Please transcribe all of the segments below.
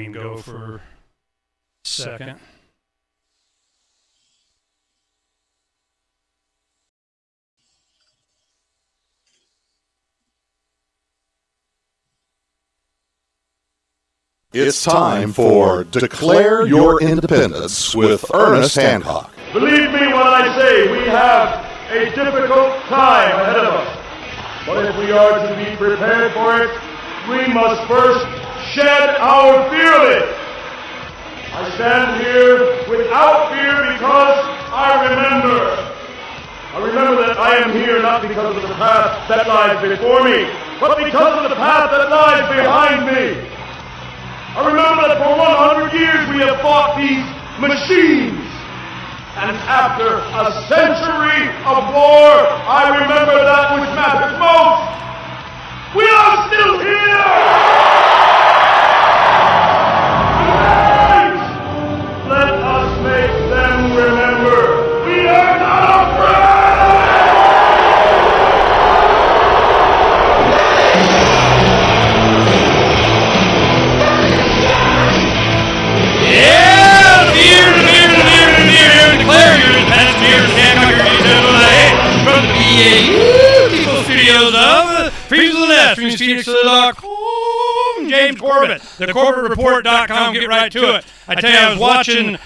can go for a second. It's time for Declare Your Independence with Ernest Hancock. Believe me when I say we have a difficult time ahead of us. But if we are to be prepared for it, we must first shed our fear of it. I stand here without fear because I remember that I am here not because of the path that lies before me, but because of the path that lies behind me. I remember that for 100 years we have fought these machines. And after a century of war, I remember that which matters most. We are still here! Tonight, let us make them remember we are not afraid! From the People Studios of Freeze of the Nest, from Phoenix.com, James Corbett, thecorbettreport.com, get right to it. I tell you, I was watching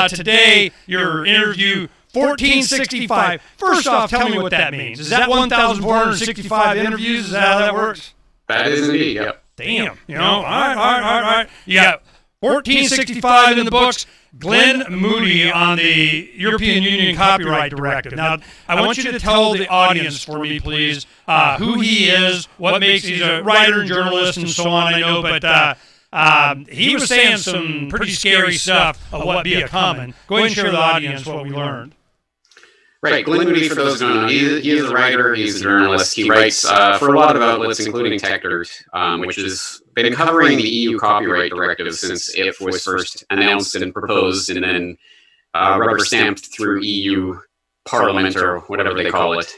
today your interview 1465. First off, tell me what that means. Is that 1,465 interviews? Is that how that works? That is indeed, yep. Damn, all right. You got 1465 in the books. Glenn Moody on the European Union Copyright Directive. Now, I want you to tell the audience for me, please, who he is, what makes he's a writer and journalist and so on, I know, but he was saying some pretty scary stuff of what be a coming. Go ahead and share with the audience what we learned. Right, Glenn Moody, for those who don't know, he is a writer, he's a journalist. He writes for a lot of outlets, including TechDirt, which has been covering the EU copyright directive since it was first announced and proposed and then rubber-stamped through EU Parliament, or whatever they call it,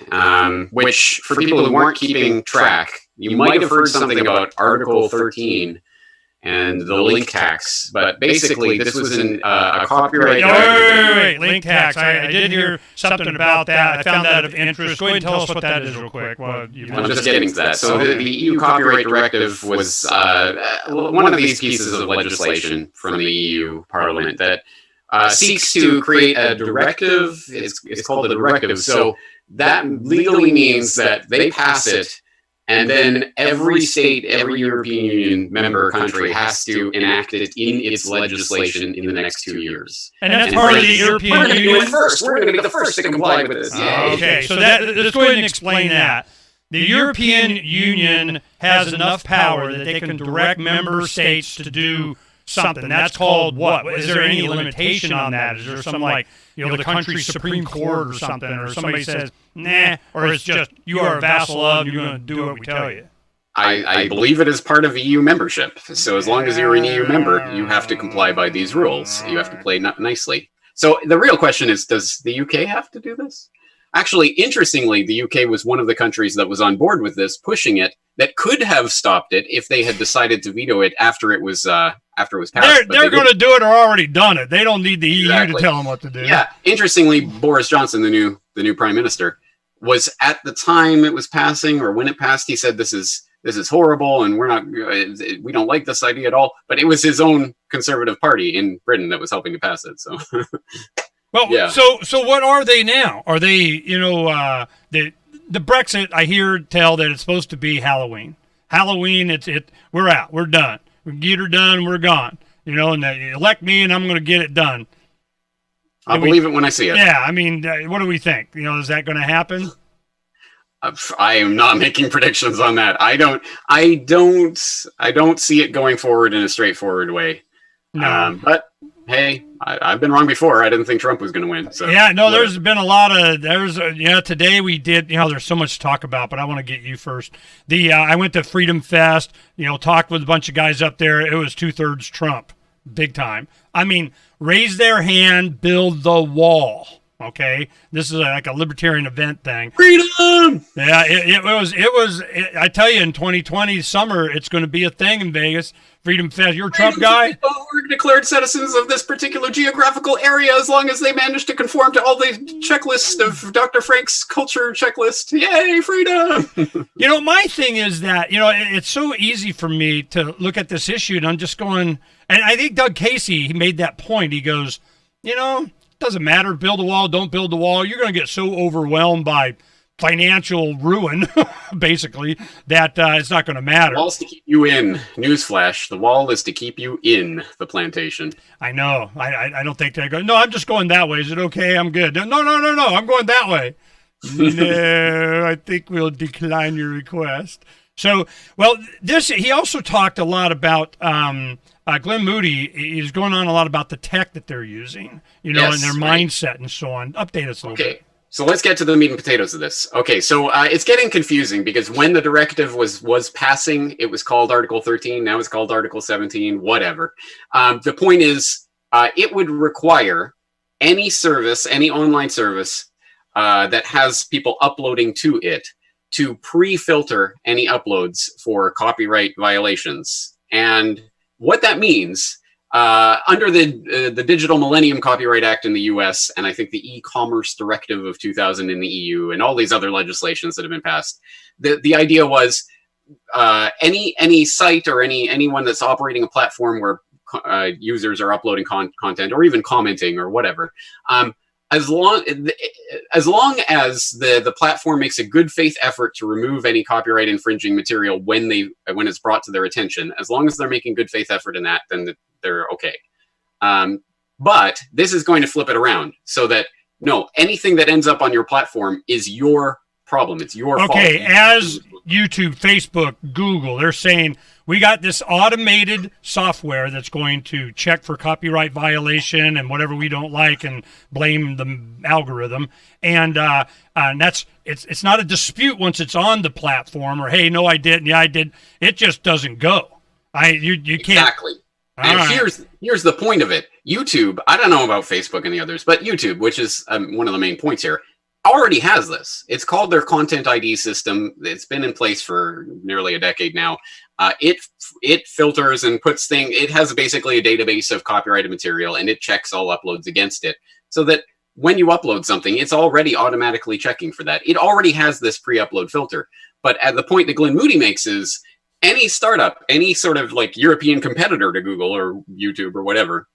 which, for people who weren't keeping track, you might have heard something about Article 13 and the link tax, but basically this was a copyright... Wait, link tax. I did hear something about that. I found that of interest. Go ahead and tell us what that is real quick. I'm just getting to that. So the EU Copyright Directive was one of these pieces of legislation from the EU Parliament that seeks to create a directive. It's called a directive. So that legally means that they pass it, and then every state, every European Union member country has to enact it in its legislation in the next 2 years. And that's part of the European Union? We're going to do it first. We're going to be the first to comply with this. Okay, so let's go ahead and explain that. The European Union has enough power that they can direct member states to do something. That's called what? Is there any limitation on that? Is there some, like, the country's Supreme Court or something, or somebody says, nah, or it's just, you are a vassal of, you're going to do what we tell you? I believe it is part of EU membership. So as long as you're an EU member, you have to comply by these rules. You have to play nicely. So the real question is, does the UK have to do this? Actually, interestingly, the UK was one of the countries that was on board with this, pushing it, that could have stopped it if they had decided to veto it after it was passed. They're going to do it or already done it. They don't need the EU to tell them what to do. Yeah. Interestingly, Boris Johnson, the new prime minister, was at the time it was passing, or when it passed, he said this is horrible and we don't like this idea at all. But it was his own Conservative Party in Britain that was helping to pass it. So. Well, yeah. So what are they now? Are they, the Brexit? I hear tell that it's supposed to be Halloween. Halloween, we're out, we're done. We get her done, we're gone. And they elect me, and I'm going to get it done. I'll believe it when I see it. Yeah, I mean, what do we think? Is that going to happen? I am not making predictions on that. I don't see it going forward in a straightforward way. No. But hey, I've been wrong before. I didn't think Trump was going to win. So there's been a lot of today we did. There's so much to talk about, but I want to get you first. I went to Freedom Fest. Talked with a bunch of guys up there. It was 2/3 Trump, big time. I mean, raise their hand, build the wall. Okay, this is like a libertarian event thing. Freedom! Yeah, it was. I tell you, in 2020 summer, it's going to be a thing in Vegas. Freedom Fest. You're a Trump guy? We're declared citizens of this particular geographical area as long as they manage to conform to all the checklist of Dr. Frank's culture checklist. Yay, freedom! My thing is that, it's so easy for me to look at this issue and I'm just going, and I think Doug Casey, he made that point. He goes, doesn't matter, build a wall, don't build the wall. You're going to get so overwhelmed by financial ruin, basically, that it's not going to matter. The wall's to keep you in. Newsflash, the wall is to keep you in the plantation. I know. I don't think they go, no, I'm just going that way. Is it okay? I'm good. No, I'm going that way. No, I think we'll decline your request. So, well, he also talked a lot about Glenn Moody is going on a lot about the tech that they're using, and their mindset and so on. Update us a little bit. So let's get to the meat and potatoes of this. Okay, so it's getting confusing because when the directive was passing, it was called Article 13. Now it's called Article 17, whatever. The point is, it would require any service, any online service that has people uploading to it to pre-filter any uploads for copyright violations. And what that means, under the Digital Millennium Copyright Act in the US, and I think the e-commerce directive of 2000 in the EU, and all these other legislations that have been passed, the idea was any site or anyone that's operating a platform where users are uploading content or even commenting or whatever, as long as the platform makes a good faith effort to remove any copyright infringing material when it's brought to their attention, as long as they're making good faith effort in that, then they're okay. But this is going to flip it around so that no, anything that ends up on your platform is your problem. It's your fault. Okay, as YouTube, Facebook, Google, they're saying we got this automated software that's going to check for copyright violation and whatever we don't like and blame the algorithm. And that's it's not a dispute once it's on the platform or, hey, no, I didn't. Yeah, I did. It just doesn't go. You can't. Exactly. And here's the point of it. YouTube, I don't know about Facebook and the others, but YouTube, which is one of the main points here, already has this. It's called their Content ID system. It's been in place for nearly a decade now. It filters and puts things. It has basically a database of copyrighted material, and it checks all uploads against it, so that when you upload something, it's already automatically checking for that. It already has this pre-upload filter. But at the point that Glenn Moody makes is any startup, any sort of like European competitor to Google or YouTube or whatever,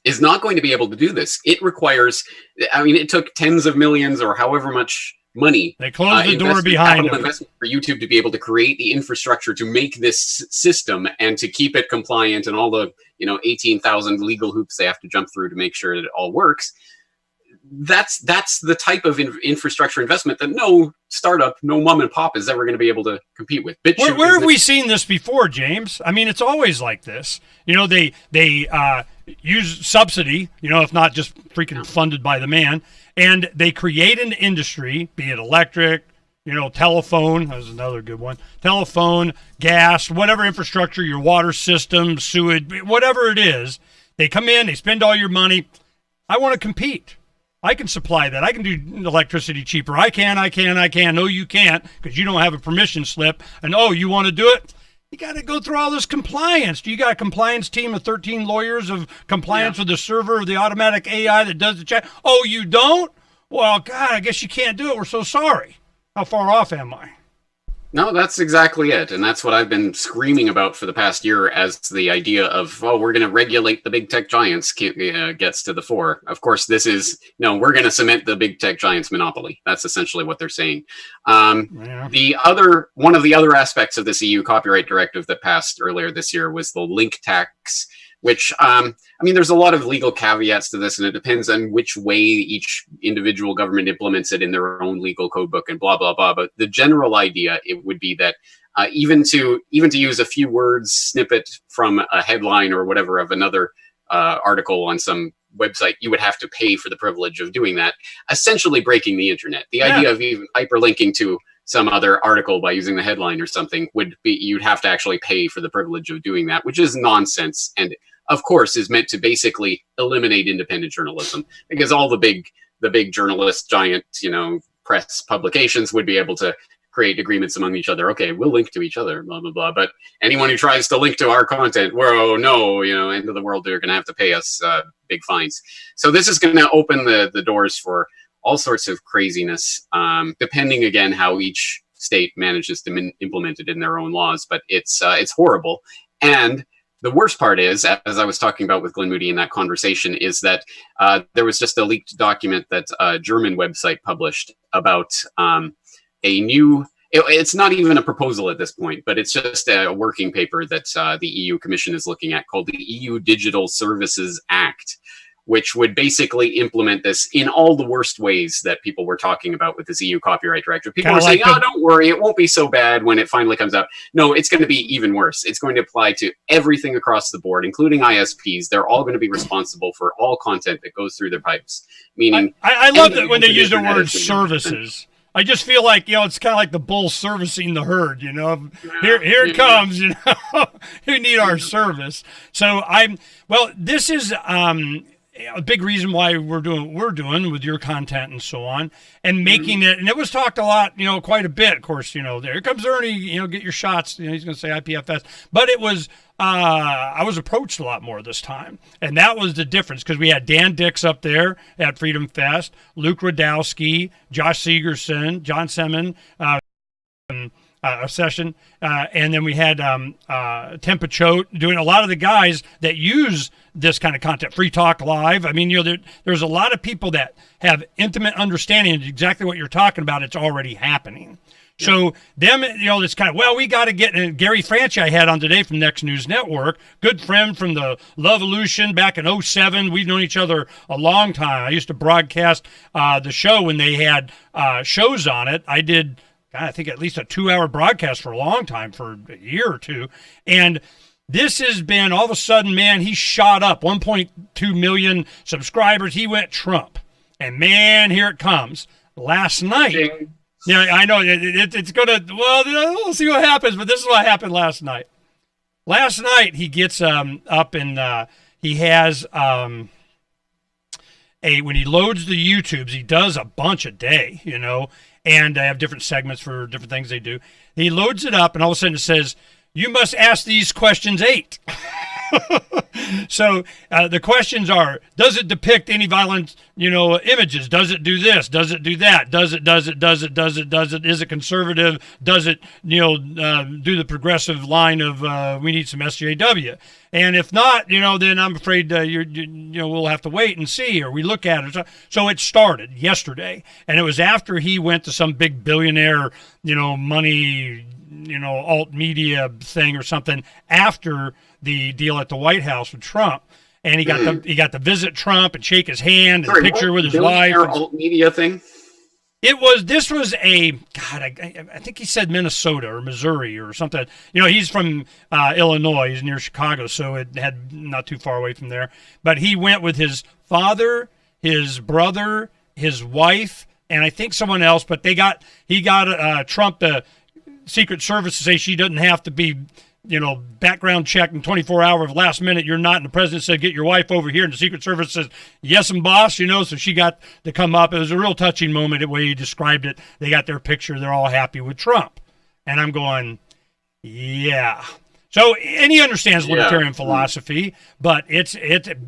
is not going to be able to do this. It requires, it took tens of millions or however much money. They closed the door behind them. Investment for YouTube to be able to create the infrastructure to make this system and to keep it compliant and all the 18,000 legal hoops they have to jump through to make sure that it all works. That's the type of infrastructure investment that no startup, no mom and pop is ever going to be able to compete with. Where have we seen this before, James? I mean, it's always like this. They use subsidy, if not just freaking funded by the man, and they create an industry, be it electric, telephone, that was another good one, telephone, gas, whatever infrastructure, your water system, sewage, whatever it is. They come in, they spend all your money. I want to compete. I can supply that. I can do electricity cheaper. I can. No, you can't because you don't have a permission slip. And, you want to do it? You got to go through all this compliance. You got a compliance team of 13 lawyers of compliance with the server of the automatic AI that does the check. Oh, you don't? Well, God, I guess you can't do it. We're so sorry. How far off am I? No, that's exactly it. And that's what I've been screaming about for the past year as the idea of, we're going to regulate the big tech giants gets to the fore. Of course, this is, we're going to cement the big tech giants monopoly. That's essentially what they're saying. One of the other aspects of this EU copyright directive that passed earlier this year was the link tax, which, there's a lot of legal caveats to this, and it depends on which way each individual government implements it in their own legal code book and blah, blah, blah. But the general idea, it would be that even to use a few words snippet from a headline or whatever of another article on some website, you would have to pay for the privilege of doing that, essentially breaking the internet. The idea of even hyperlinking to some other article by using the headline or something would be, you'd have to actually pay for the privilege of doing that, which is nonsense. And of course is meant to basically eliminate independent journalism, because all the big the big journalist, giant, press publications would be able to create agreements among each other. Okay, we'll link to each other, blah, blah, blah. But anyone who tries to link to our content, whoa, no, end of the world, they're going to have to pay us big fines. So this is going to open the doors for all sorts of craziness, depending, again, how each state manages to implement it in their own laws. But it's horrible. And the worst part is, as I was talking about with Glenn Moody in that conversation, is that there was just a leaked document that a German website published about a new, it's not even a proposal at this point, but it's just a working paper that the EU Commission is looking at called the EU Digital Services Act, which would basically implement this in all the worst ways that people were talking about with this EU copyright directive. People were saying, don't worry, it won't be so bad when it finally comes out. No, it's going to be even worse. It's going to apply to everything across the board, including ISPs. They're all going to be responsible for all content that goes through their pipes. Meaning, I love that when they use the word services. I just feel like, it's kind of like the bull servicing the herd, Here it comes, We need our service. So this is a big reason why we're doing what we're doing with your content and so on, and making it, and it was talked a lot, quite a bit, of course, there comes Ernie, get your shots, he's going to say IPFS, but it was, I was approached a lot more this time, and that was the difference, because we had Dan Dix up there at Freedom Fest, Luke Radowski, Josh Segerson, John Semin, a session, and then we had Tim Pachote doing a lot of the guys that use this kind of content, Free Talk Live. I mean, there's a lot of people that have intimate understanding of exactly what you're talking about. It's already happening. Yeah. So them, it's kind of, we got to get, and Gary Franchi I had on today from Next News Network, good friend from the LEvolution back in 2007. We've known each other a long time. I used to broadcast the show when they had shows on it. I did, I think, at least a 2-hour broadcast for a long time, for a year or two. And this has been, all of a sudden, man, he shot up 1.2 million subscribers. He went Trump. And, man, here it comes. Last night, yeah, I know, it's going to, we'll see what happens, but this is what happened last night. Last night, he gets up and he has, when he loads the YouTubes, he does a bunch a day, and they have different segments for different things they do. He loads it up, and all of a sudden it says, "You must ask these questions 8." So the questions are: does it depict any violent, images? Does it do this? Does it do that? Does it? Is it conservative? Does it, do the progressive line of we need some SJW? And if not, then I'm afraid we'll have to wait and see, or we look at it. So it started yesterday, and it was after he went to some big billionaire, money, alt media thing or something after the deal at the White House with Trump, and he got to visit Trump and shake his hand and picture with his wife. Alt media thing. This was I think he said Minnesota or Missouri or something. He's from Illinois. He's near Chicago, so it had not too far away from there. But he went with his father, his brother, his wife, and I think someone else. But he got Trump, the Secret Service, to say she doesn't have to be, background check in 24 hours, last minute you're not, and the president said, get your wife over here, and the Secret Service says, yes, and boss, so she got to come up. It was a real touching moment, the way he described it. They got their picture, they're all happy with Trump. And I'm going, yeah. So, and he understands libertarian philosophy, but it's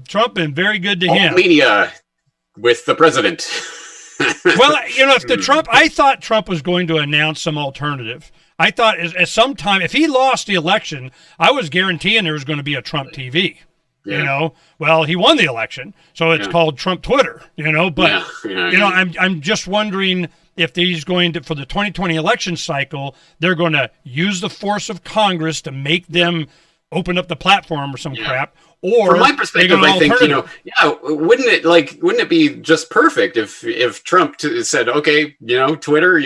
Trump been very good to him. Media with the president. Well, I thought Trump was going to announce some alternative. I thought at some time, if he lost the election, I was guaranteeing there was going to be a Trump TV. Yeah. Well, he won the election, so it's called Trump Twitter. But I'm just wondering if he's going to, for the 2020 election cycle, they're going to use the force of Congress to make them open up the platform or some crap. Or from my perspective, I think, wouldn't it be just perfect if Trump said, okay, Twitter,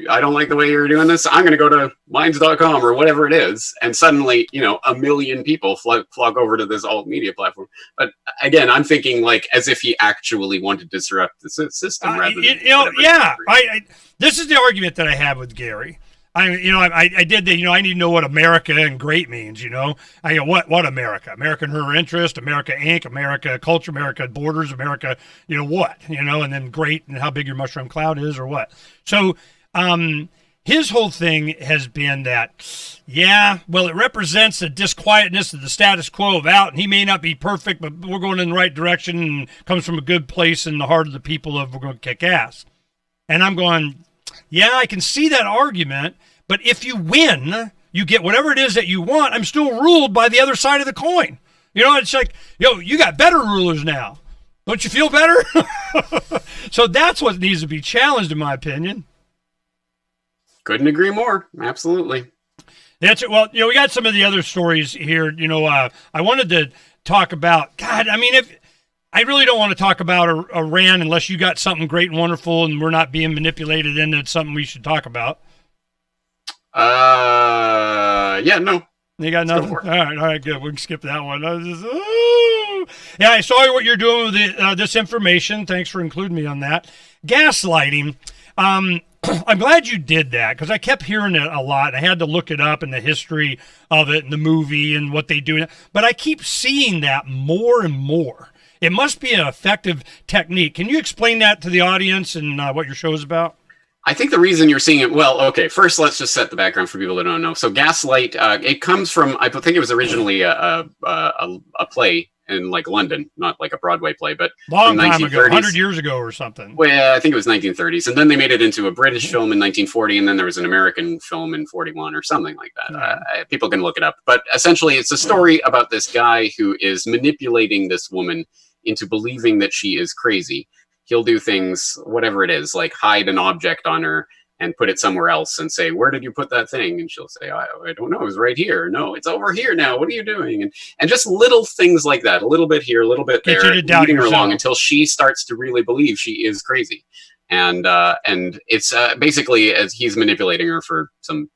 I don't like the way you're doing this. I'm going to go to minds.com or whatever it is. And suddenly, 1 million people flock over to this alt media platform. But again, I'm thinking as if he actually wanted to disrupt the system rather than. This is the argument that I have with Gary. I did the, I need to know what America and great means, I go, what America? America and her interest, America Inc., America culture, America borders, America, what, and then great and how big your mushroom cloud is or what. So, his whole thing has been that, it represents the disquietness of the status quo of out, and he may not be perfect, but we're going in the right direction and comes from a good place in the heart of the people of we're going to kick ass. And I'm going, I can see that argument, but if you win, you get whatever it is that you want, I'm still ruled by the other side of the coin. It's like, you got better rulers now. Don't you feel better? So that's what needs to be challenged, in my opinion. Couldn't agree more. Absolutely. That's it. Well, we got some of the other stories here. I wanted to talk about, God, if I really don't want to talk about Iran unless you got something great and wonderful and we're not being manipulated into it's something we should talk about. No. You got nothing? All right, good. We can skip that one. Yeah, I saw what you're doing with this information. Thanks for including me on that. Gaslighting. I'm glad you did that because I kept hearing it a lot. I had to look it up in the history of it and the movie and what they do. But I keep seeing that more and more. It must be an effective technique. Can you explain that to the audience and what your show is about? I think the reason you're seeing it, first let's just set the background for people that don't know. So Gaslight, it comes from, I think it was originally a play in like London, not like a Broadway play, but long time ago, 100 years ago or something. Well, I think it was 1930s, and then they made it into a British film in 1940, and then there was an American film in 41 or something like that. People can look it up, but essentially it's a story about this guy who is manipulating this woman into believing that she is crazy. He'll do things, whatever it is, like hide an object on her and put it somewhere else and say, where did you put that thing? And she'll say, I don't know, it was right here. No, it's over here now. What are you doing? And just little things like that, a little bit here, a little bit there, leading her along until she starts to really believe she is crazy. And it's basically as he's manipulating her for some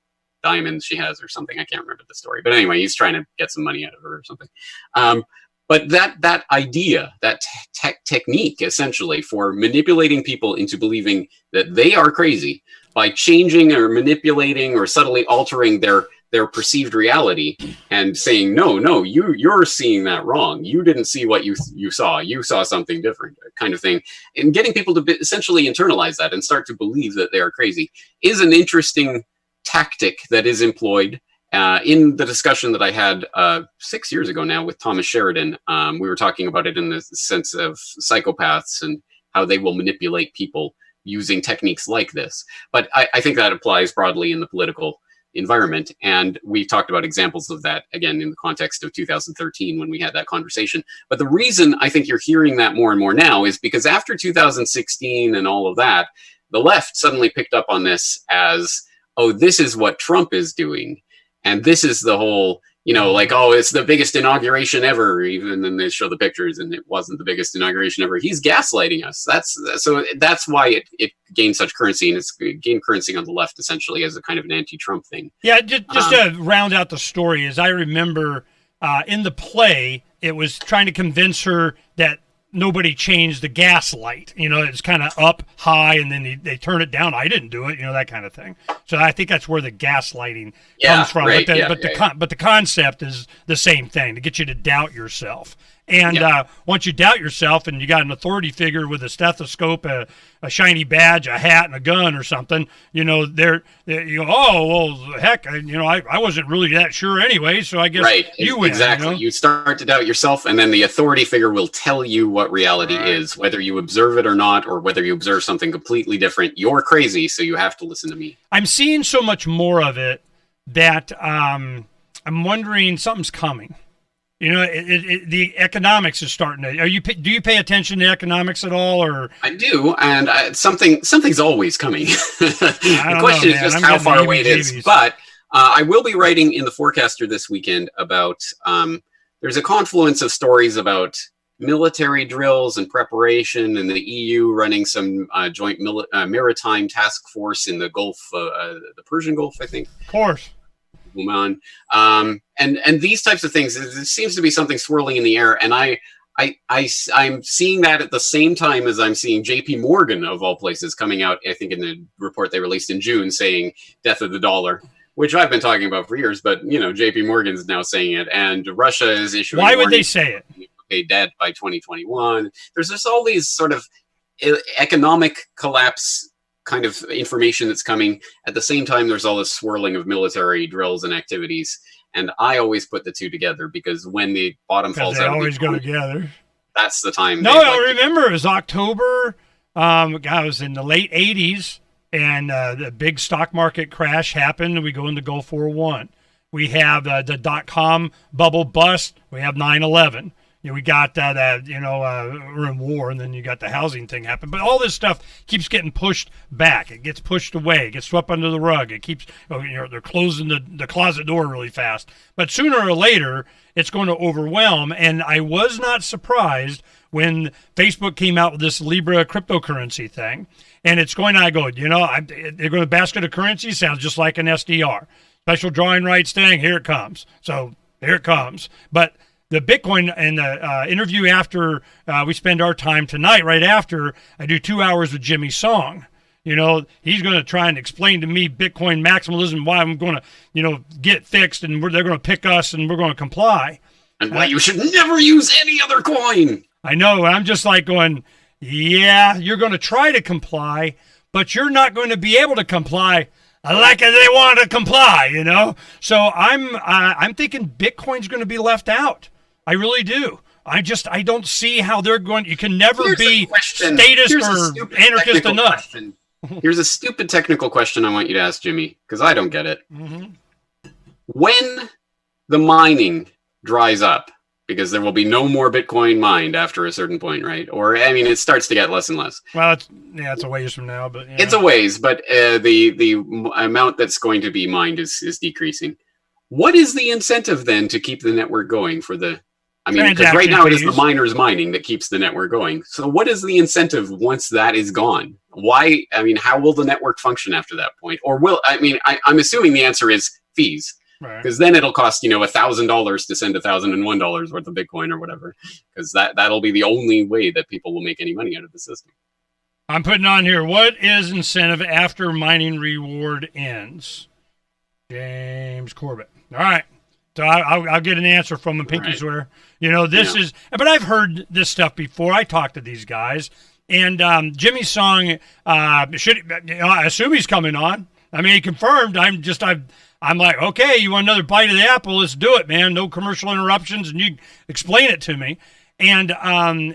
diamonds she has or something. I can't remember the story. But anyway, he's trying to get some money out of her or something. But that idea, that technique, essentially, for manipulating people into believing that they are crazy by changing or manipulating or subtly altering their perceived reality and saying, no, you're seeing that wrong. You didn't see what you saw. You saw something different, kind of thing. And getting people to essentially internalize that and start to believe that they are crazy is an interesting tactic that is employed. In the discussion that I had 6 years ago now with Thomas Sheridan, we were talking about it in the sense of psychopaths and how they will manipulate people using techniques like this. But I think that applies broadly in the political environment. And we talked about examples of that, again, in the context of 2013 when we had that conversation. But the reason I think you're hearing that more and more now is because after 2016 and all of that, the left suddenly picked up on this as, oh, this is what Trump is doing. And this is the whole, it's the biggest inauguration ever. Even then they show the pictures and it wasn't the biggest inauguration ever. He's gaslighting us. That's why it gained such currency, and it's gained currency on the left essentially as a kind of an anti-Trump thing. Yeah, just to round out the story, as I remember in the play, it was trying to convince her that nobody changed the gas light. It's kind of up high and then they turn it down. I didn't do it, that kind of thing. So I think that's where the gaslighting comes from. Right. But the concept is the same thing, to get you to doubt yourself. And once you doubt yourself and you got an authority figure with a stethoscope, a shiny badge, a hat, and a gun or something, they're oh, well, heck, I wasn't really that sure anyway, so I guess you win. Exactly. You start to doubt yourself, and then the authority figure will tell you what reality is, whether you observe it or not, or whether you observe something completely different. You're crazy, so you have to listen to me. I'm seeing so much more of it that I'm wondering something's coming. The economics is starting to. Do you pay attention to economics at all, or? I do, and something's always coming. The question is just how far away it is. But I will be writing in the Forecaster this weekend about. There's a confluence of stories about military drills and preparation, and the EU running some joint maritime task force in the Gulf, the Persian Gulf, I think. Of course. Oman, and these types of things. It seems to be something swirling in the air, and I I'm seeing that at the same time as I'm seeing J.P. Morgan, of all places, coming out, I think in the report they released in June, saying death of the dollar, which I've been talking about for years, but, J.P. Morgan's now saying it, and Russia is issuing... Why would they say it? Pay debt by 2021. There's just all these sort of economic collapse kind of information that's coming. At the same time, there's all this swirling of military drills and activities. And I always put the two together because when the bottom falls out, they always go together. That's the time. No, I remember it was October. It was in the late 80s, and the big stock market crash happened. And we go into Gulf War I. We have the dot-com bubble bust. We have 9/11. We got we're in war, and then you got the housing thing happen. But all this stuff keeps getting pushed back. It gets pushed away. It gets swept under the rug. It keeps, they're closing the closet door really fast. But sooner or later, it's going to overwhelm. And I was not surprised when Facebook came out with this Libra cryptocurrency thing. And it's going to go, they're going to basket of currency. Sounds just like an SDR. Special drawing rights thing. Here it comes. So here it comes. But the Bitcoin and the interview after we spend our time tonight, right after, I do 2 hours with Jimmy Song. He's going to try and explain to me Bitcoin maximalism, why I'm going to, get fixed, and they're going to pick us and we're going to comply. And why you should never use any other coin. I know. I'm just like going, yeah, you're going to try to comply, but you're not going to be able to comply like they want to comply, So I'm thinking Bitcoin's going to be left out. I really do. I don't see how they're going. You can never be statist or anarchist enough. Here's a stupid technical question I want you to ask Jimmy, because I don't get it. Mm-hmm. When the mining dries up, because there will be no more Bitcoin mined after a certain point, right? Or, it starts to get less and less. Well, it's a ways from now, but it's a ways, but the amount that's going to be mined is decreasing. What is the incentive then to keep the network going for the? Because right now it is the miners mining that keeps the network going. So what is the incentive once that is gone? Why? How will the network function after that point? Or I'm assuming the answer is fees. Because then it'll cost, $1,000 to send $1,001 worth of Bitcoin or whatever. Because that'll be the only way that people will make any money out of the system. I'm putting on here, what is incentive after mining reward ends? James Corbett. All right. So I'll get an answer from him, Pinky Swear. Is, but I've heard this stuff before. I talked to these guys, and Jimmy Song, I assume he's coming on. He confirmed. I'm like, okay, you want another bite of the apple? Let's do it, man. No commercial interruptions, and you explain it to me. And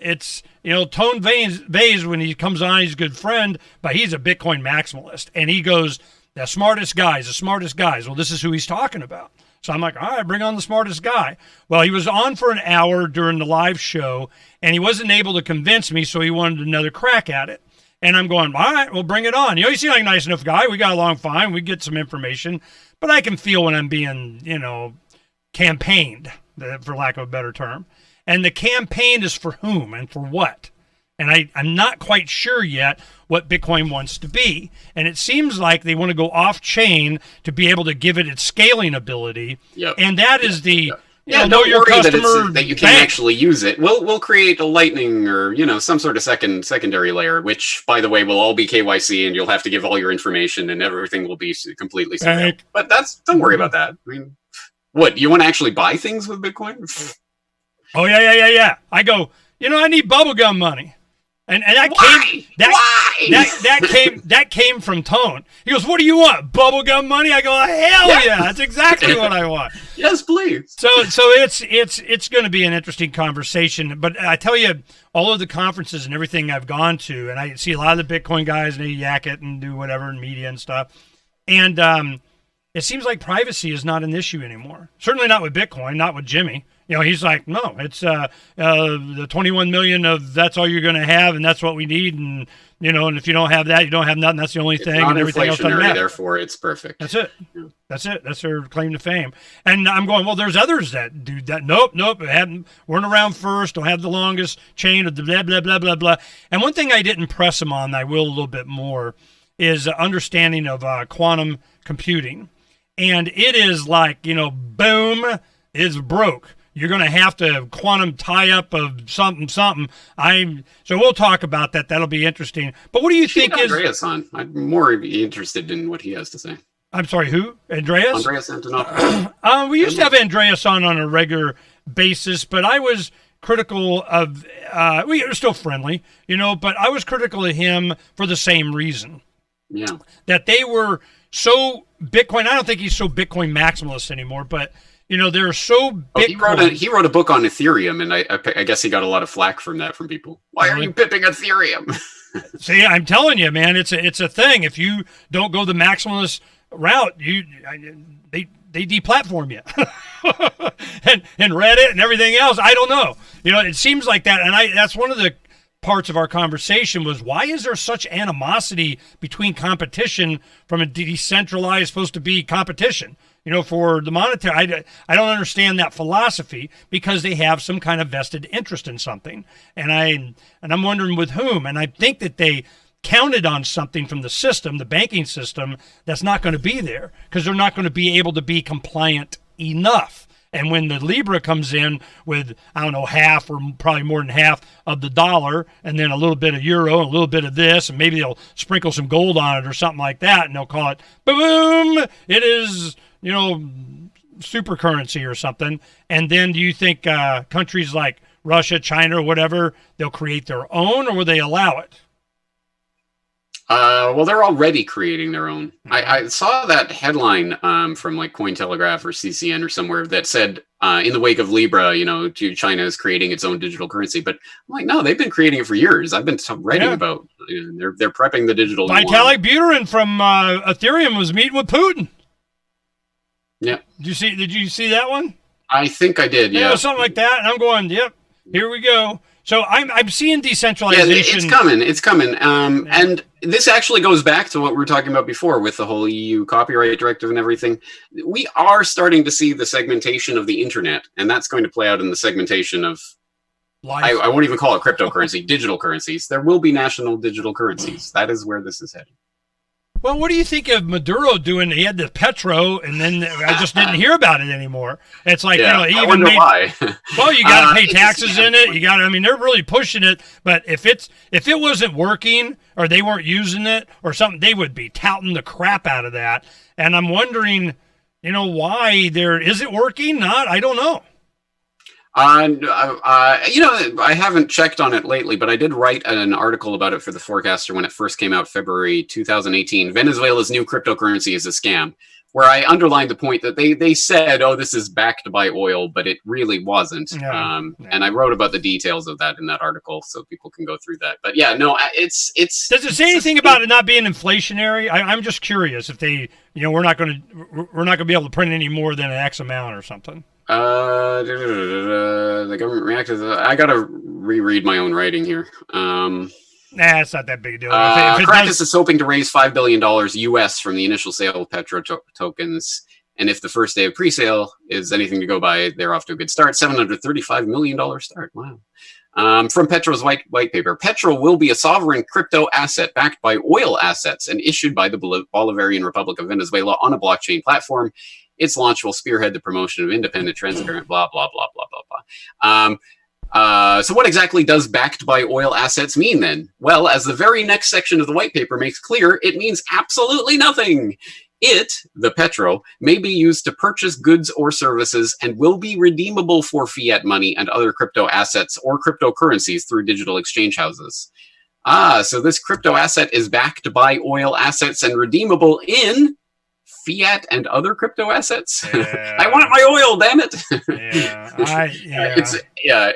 it's, Tone Vase, when he comes on, he's a good friend, but he's a Bitcoin maximalist. And he goes, the smartest guys. Well, this is who he's talking about. So I'm like, all right, bring on the smartest guy. Well, he was on for an hour during the live show, and he wasn't able to convince me, so he wanted another crack at it. And I'm going, all right, well, bring it on. You seem like a nice enough guy. We got along fine. We get some information. But I can feel when I'm being, campaigned, for lack of a better term. And the campaign is for whom and for what? And I'm not quite sure yet what Bitcoin wants to be. And it seems like they want to go off-chain to be able to give it its scaling ability. Yep. And that is the... Yeah, don't your worry customer that you can actually use it. We'll create a Lightning or some sort of secondary layer, which, by the way, will all be KYC, and you'll have to give all your information, and everything will be completely surveilled. But don't worry about that. What, you want to actually buy things with Bitcoin? Oh yeah. I go, I need bubblegum money. And that came from Tone. He goes, what do you want? Bubblegum money? I go, hell yeah, that's exactly what I want. Yes, please. So it's going to be an interesting conversation. But I tell you, all of the conferences and everything I've gone to, and I see a lot of the Bitcoin guys, and they yak it and do whatever in media and stuff. And it seems like privacy is not an issue anymore. Certainly not with Bitcoin, not with Jimmy. He's like, no, it's the 21 million of that's all you're going to have, and that's what we need. And, and if you don't have that, you don't have nothing. That's the only thing. And everything else doesn't matter. Therefore, it's perfect. That's it. Yeah. That's it. That's their claim to fame. And I'm going, well, there's others that do that. Nope. Weren't around first. Don't have the longest chain of the blah, blah, blah, blah, blah. And one thing I didn't press them on, I will a little bit more, is understanding of quantum computing. And it is like, boom, it's broke. you're going to have to quantum tie up of something. So we'll talk about that. That'll be interesting. But what do you think is Andreas on? I'm more interested in what he has to say. I'm sorry, who? Andreas? Andreas Antonopoulos. We used to have Andreas on a regular basis, but I was critical of, we are still friendly, but I was critical of him for the same reason. Yeah. That they were so Bitcoin. I don't think he's so Bitcoin maximalist anymore, but, they're so Bitcoin. He wrote a book on Ethereum, and I guess he got a lot of flack from people. Why are you pipping Ethereum? See, I'm telling you, man, it's a thing. If you don't go the maximalist route, they deplatform you. and Reddit and everything else. I don't know. It seems like that. And that's one of the parts of our conversation was, why is there such animosity between competition from a decentralized, supposed to be competition, for the monetary? I don't understand that philosophy, because they have some kind of vested interest in something. And I'm wondering with whom. And I think that they counted on something from the system, the banking system, that's not going to be there, because they're not going to be able to be compliant enough. And when the Libra comes in with, I don't know, half or probably more than half of the dollar, and then a little bit of euro and a little bit of this, and maybe they'll sprinkle some gold on it or something like that, and they'll call it, boom, it is, super currency or something. And then do you think countries like Russia, China, or whatever, they'll create their own, or will they allow it? Well, they're already creating their own. I saw that headline from like Cointelegraph or CCN or somewhere that said, in the wake of Libra, China is creating its own digital currency. But I'm like, no, they've been creating it for years. I've been writing about. They're prepping the digital. Vitalik Buterin from Ethereum was meeting with Putin. Yeah. Did you see that one? I think I did. Yeah. Something like that. And I'm going, yep, here we go. So I'm seeing decentralization. Yeah, it's coming. And this actually goes back to what we were talking about before with the whole EU copyright directive and everything. We are starting to see the segmentation of the internet, and that's going to play out in the segmentation of, I won't even call it cryptocurrency, digital currencies. There will be national digital currencies. That is where this is heading. Well, what do you think of Maduro doing? He had the Petrol, and then I just didn't hear about it anymore. It's like, he even made. Why. Well, you got to pay taxes in it. You got to. I mean, they're really pushing it. But if it wasn't working, or they weren't using it, or something, they would be touting the crap out of that. And I'm wondering, why is it working? Not, I don't know. I haven't checked on it lately, but I did write an article about it for the Forecaster when it first came out, February 2018. Venezuela's new cryptocurrency is a scam, where I underlined the point that they said, oh, this is backed by oil, but it really wasn't. And I wrote about the details of that in that article, so people can go through that. But yeah, no, it's. Does it say anything about it not being inflationary? I'm just curious if they, we're not going to be able to print any more than an X amount or something. The government reacted. I gotta reread my own writing here. It's not that big a deal. Caracas is hoping to raise $5 billion US from the initial sale of Petrol tokens, and if the first day of pre-sale is anything to go by, they're off to a good start. $735 million start. Wow. From Petrol's white paper, Petrol will be a sovereign crypto asset backed by oil assets and issued by the Bolivarian Republic of Venezuela on a blockchain platform. Its launch will spearhead the promotion of independent, transparent, blah, blah, blah, blah, blah, blah. So what exactly does backed by oil assets mean then? Well, as the very next section of the white paper makes clear, it means absolutely nothing. The Petrol, may be used to purchase goods or services and will be redeemable for fiat money and other crypto assets or cryptocurrencies through digital exchange houses. So this crypto asset is backed by oil assets and redeemable in fiat and other crypto assets. Yeah. I want my oil, damn it.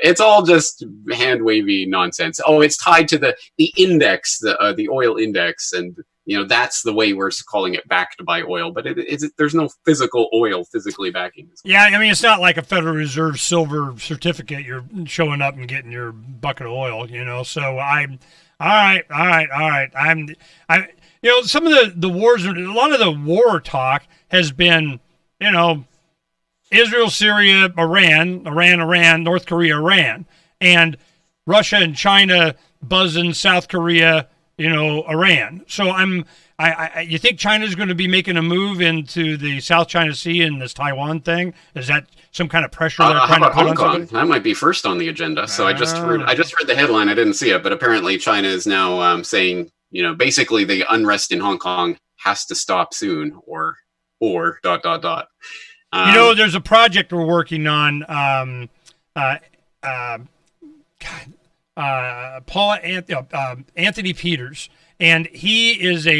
It's all just hand wavy nonsense. Oh, it's tied to the index, the oil index, and that's the way we're calling it backed by oil. But there's no physical oil physically backing this. Yeah, I mean, it's not like a Federal Reserve silver certificate. You're showing up and getting your bucket of oil. So I'm all right. Some of the wars, a lot of the war talk has been, Israel, Syria, Iran, North Korea, Iran, and Russia and China buzzing South Korea, Iran. So you think China's going to be making a move into the South China Sea and this Taiwan thing? Is that some kind of pressure they're trying to put on somebody? That might be first on the agenda. So I just read the headline. I didn't see it, but apparently China is now saying, basically the unrest in Hong Kong has to stop soon, or ... There's a project we're working on. Anthony Peters, and he is a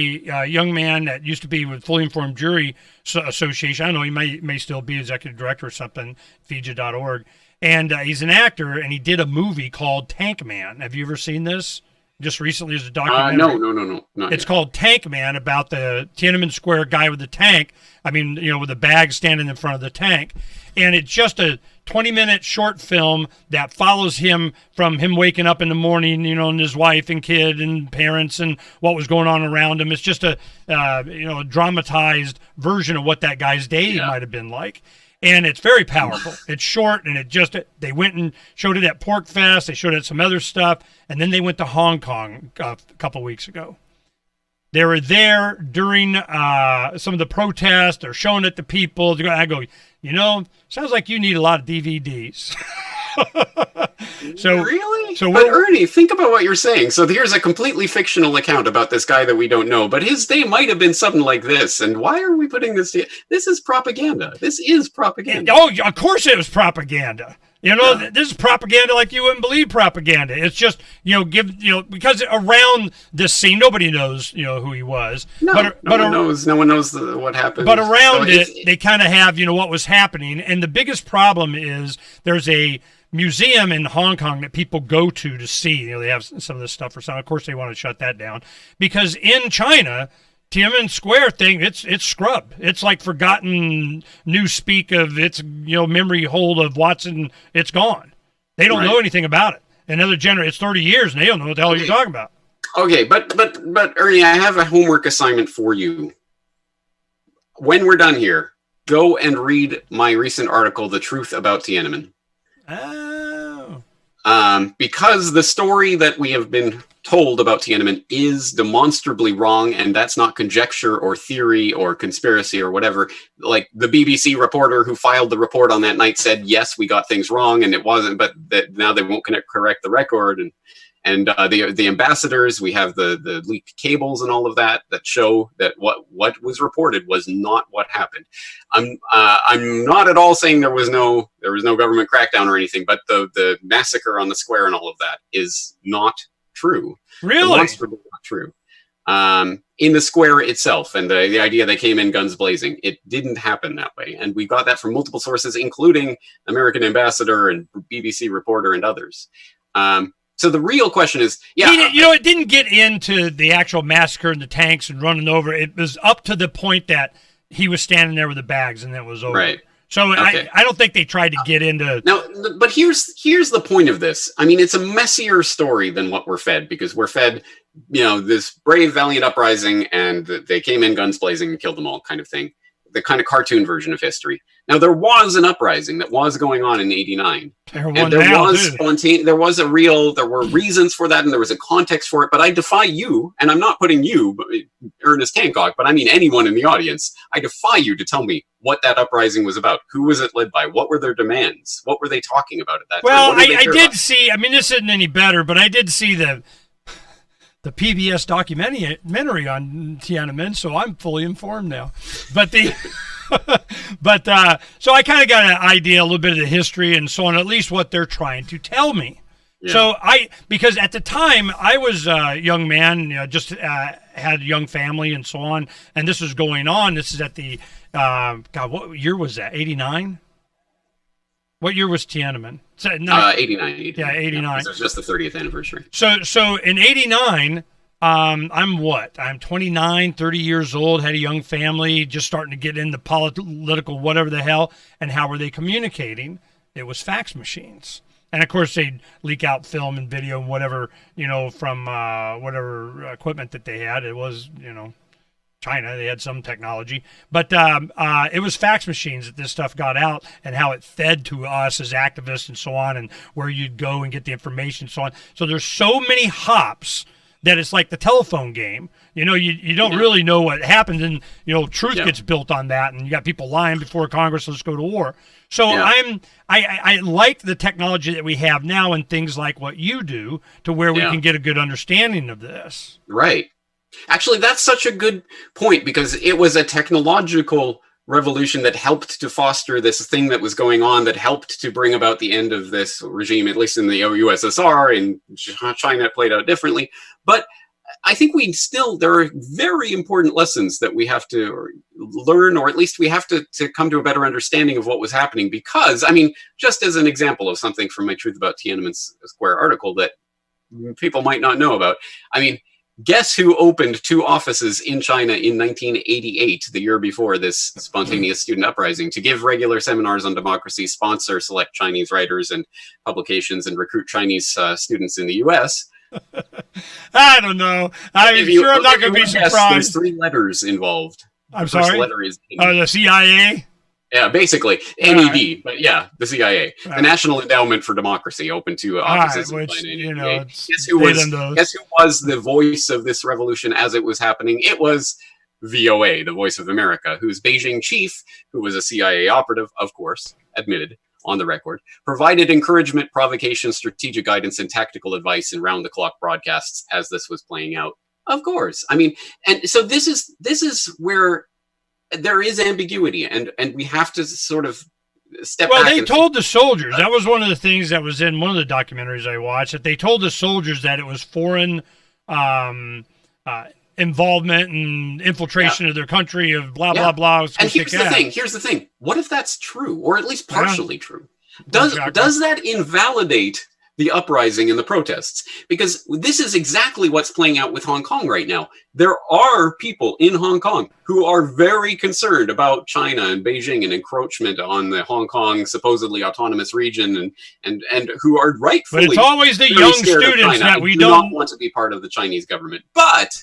young man that used to be with Fully Informed Jury Association. I don't know, he may still be executive director or something, fija.org. And he's an actor, and he did a movie called Tank Man. Have you ever seen this? Just recently as a documentary. No. It's called Tank Man, about the Tiananmen Square guy with the tank. I mean, with a bag standing in front of the tank. And it's just a 20-minute short film that follows him from him waking up in the morning, and his wife and kid and parents and what was going on around him. It's just a dramatized version of what that guy's day might have been like. And it's very powerful. It's short, and they went and showed it at Pork Fest. They showed it at some other stuff, and then they went to Hong Kong a couple weeks ago. They were there during some of the protests. They're showing it to people. I go, sounds like you need a lot of DVDs. Really? But Ernie, think about what you're saying. So here's a completely fictional account about this guy that we don't know, but his day might have been something like this. And why are we putting this? This is propaganda. This is propaganda. Oh, of course it was propaganda. This is propaganda like you wouldn't believe propaganda. It's just, because around this scene, nobody knows, who he was. No one knows what happened. But around they kind of have, what was happening. And the biggest problem is there's a museum in Hong Kong that people go to see. They have some of this stuff for some. Of course, they want to shut that down because in China, Tiananmen Square thing, it's scrubbed. It's like forgotten newspeak of its memory hold of Watson. It's gone. They don't know anything about it. Another generation, it's 30 years, and they don't know what the hell you're talking about. Okay, but Ernie, I have a homework assignment for you. When we're done here, go and read my recent article, "The Truth About Tiananmen." Oh. Because the story that we have been told about Tiananmen is demonstrably wrong, and that's not conjecture or theory or conspiracy or whatever. Like the BBC reporter who filed the report on that night said, yes, we got things wrong, and it wasn't, but that now they won't correct the record. And the ambassadors, we have the leaked cables and all of that show that what was reported was not what happened. I'm not at all saying there was no government crackdown or anything, but the massacre on the square and all of that is not true. Really? Demonstrably not true. In the square itself, and the idea they came in guns blazing, it didn't happen that way. And we got that from multiple sources, including American ambassador and BBC reporter and others. So the real question is, it didn't get into the actual massacre and the tanks and running over. It was up to the point that he was standing there with the bags, and that was over. Right. So okay. I don't think they tried to get into. Now, but here's the point of this. I mean, it's a messier story than what we're fed, because we're fed, this brave, valiant uprising, and they came in guns blazing and killed them all, kind of thing. The kind of cartoon version of history. Now, there was an uprising that was going on in '89. There were reasons for that, and there was a context for it, but I defy you, and I'm not putting you, Ernest Hancock, but I mean anyone in the audience, I defy you to tell me what that uprising was about. Who was it led by? What were their demands? What were they talking about at that time? Well, I did see, this isn't any better, but I did see the PBS documentary on Tiananmen, so I'm fully informed now. But so I kind of got an idea, a little bit of the history and so on, at least what they're trying to tell me. Yeah. So because at the time I was a young man, just had a young family and so on, and this was going on. This is at the, what year was that? 89? What year was Tiananmen? 89. Yeah, 89. Yeah, it was just the 30th anniversary. So in 89, I'm 29, 30 years old, had a young family, just starting to get into political whatever the hell. And how were they communicating? It was fax machines. And of course they'd leak out film and video and whatever, from whatever equipment that they had. It was, China, they had some technology, but it was fax machines that this stuff got out, and how it fed to us as activists and so on, and where you'd go and get the information and so on. So there's so many hops that it's like the telephone game. You don't really know what happens, and truth gets built on that, and you got people lying before Congress. Let's go to war. So I like the technology that we have now and things like what you do to where we can get a good understanding of this. Right. Actually, that's such a good point, because it was a technological revolution that helped to foster this thing that was going on, that helped to bring about the end of this regime, at least in the USSR. In China, it played out differently. But I think there are very important lessons that we have to learn, or at least we have to come to a better understanding of what was happening. Because, just as an example of something from my Truth About Tiananmen Square article that people might not know about, guess who opened 2 offices in China in 1988, the year before this spontaneous student uprising, to give regular seminars on democracy, sponsor select Chinese writers and publications, and recruit Chinese students in the U.S.? I don't know. I'm sure I'm not going to be surprised. There's 3 letters involved. I'm sorry? First letter is the CIA? Yeah, basically. NED, but yeah, the CIA. The National Endowment for Democracy opened 2 offices in China. Guess who was the voice of this revolution as it was happening? It was VOA, the Voice of America, whose Beijing chief, who was a CIA operative, of course, admitted on the record, provided encouragement, provocation, strategic guidance, and tactical advice in round-the-clock broadcasts as this was playing out. Of course. And so this is where there is ambiguity, and we have to sort of step back. Well, they told the soldiers, that was one of the things that was in one of the documentaries I watched, that they told the soldiers that it was foreign involvement and infiltration of their country, of blah, blah, blah. And here's the thing. What if that's true, or at least partially true? Does that invalidate the uprising and the protests? Because this is exactly what's playing out with Hong Kong right now. There are people in Hong Kong who are very concerned about China and Beijing and encroachment on the Hong Kong supposedly autonomous region, and who are rightfully. But it's always the young students that we do not want to be part of the Chinese government. But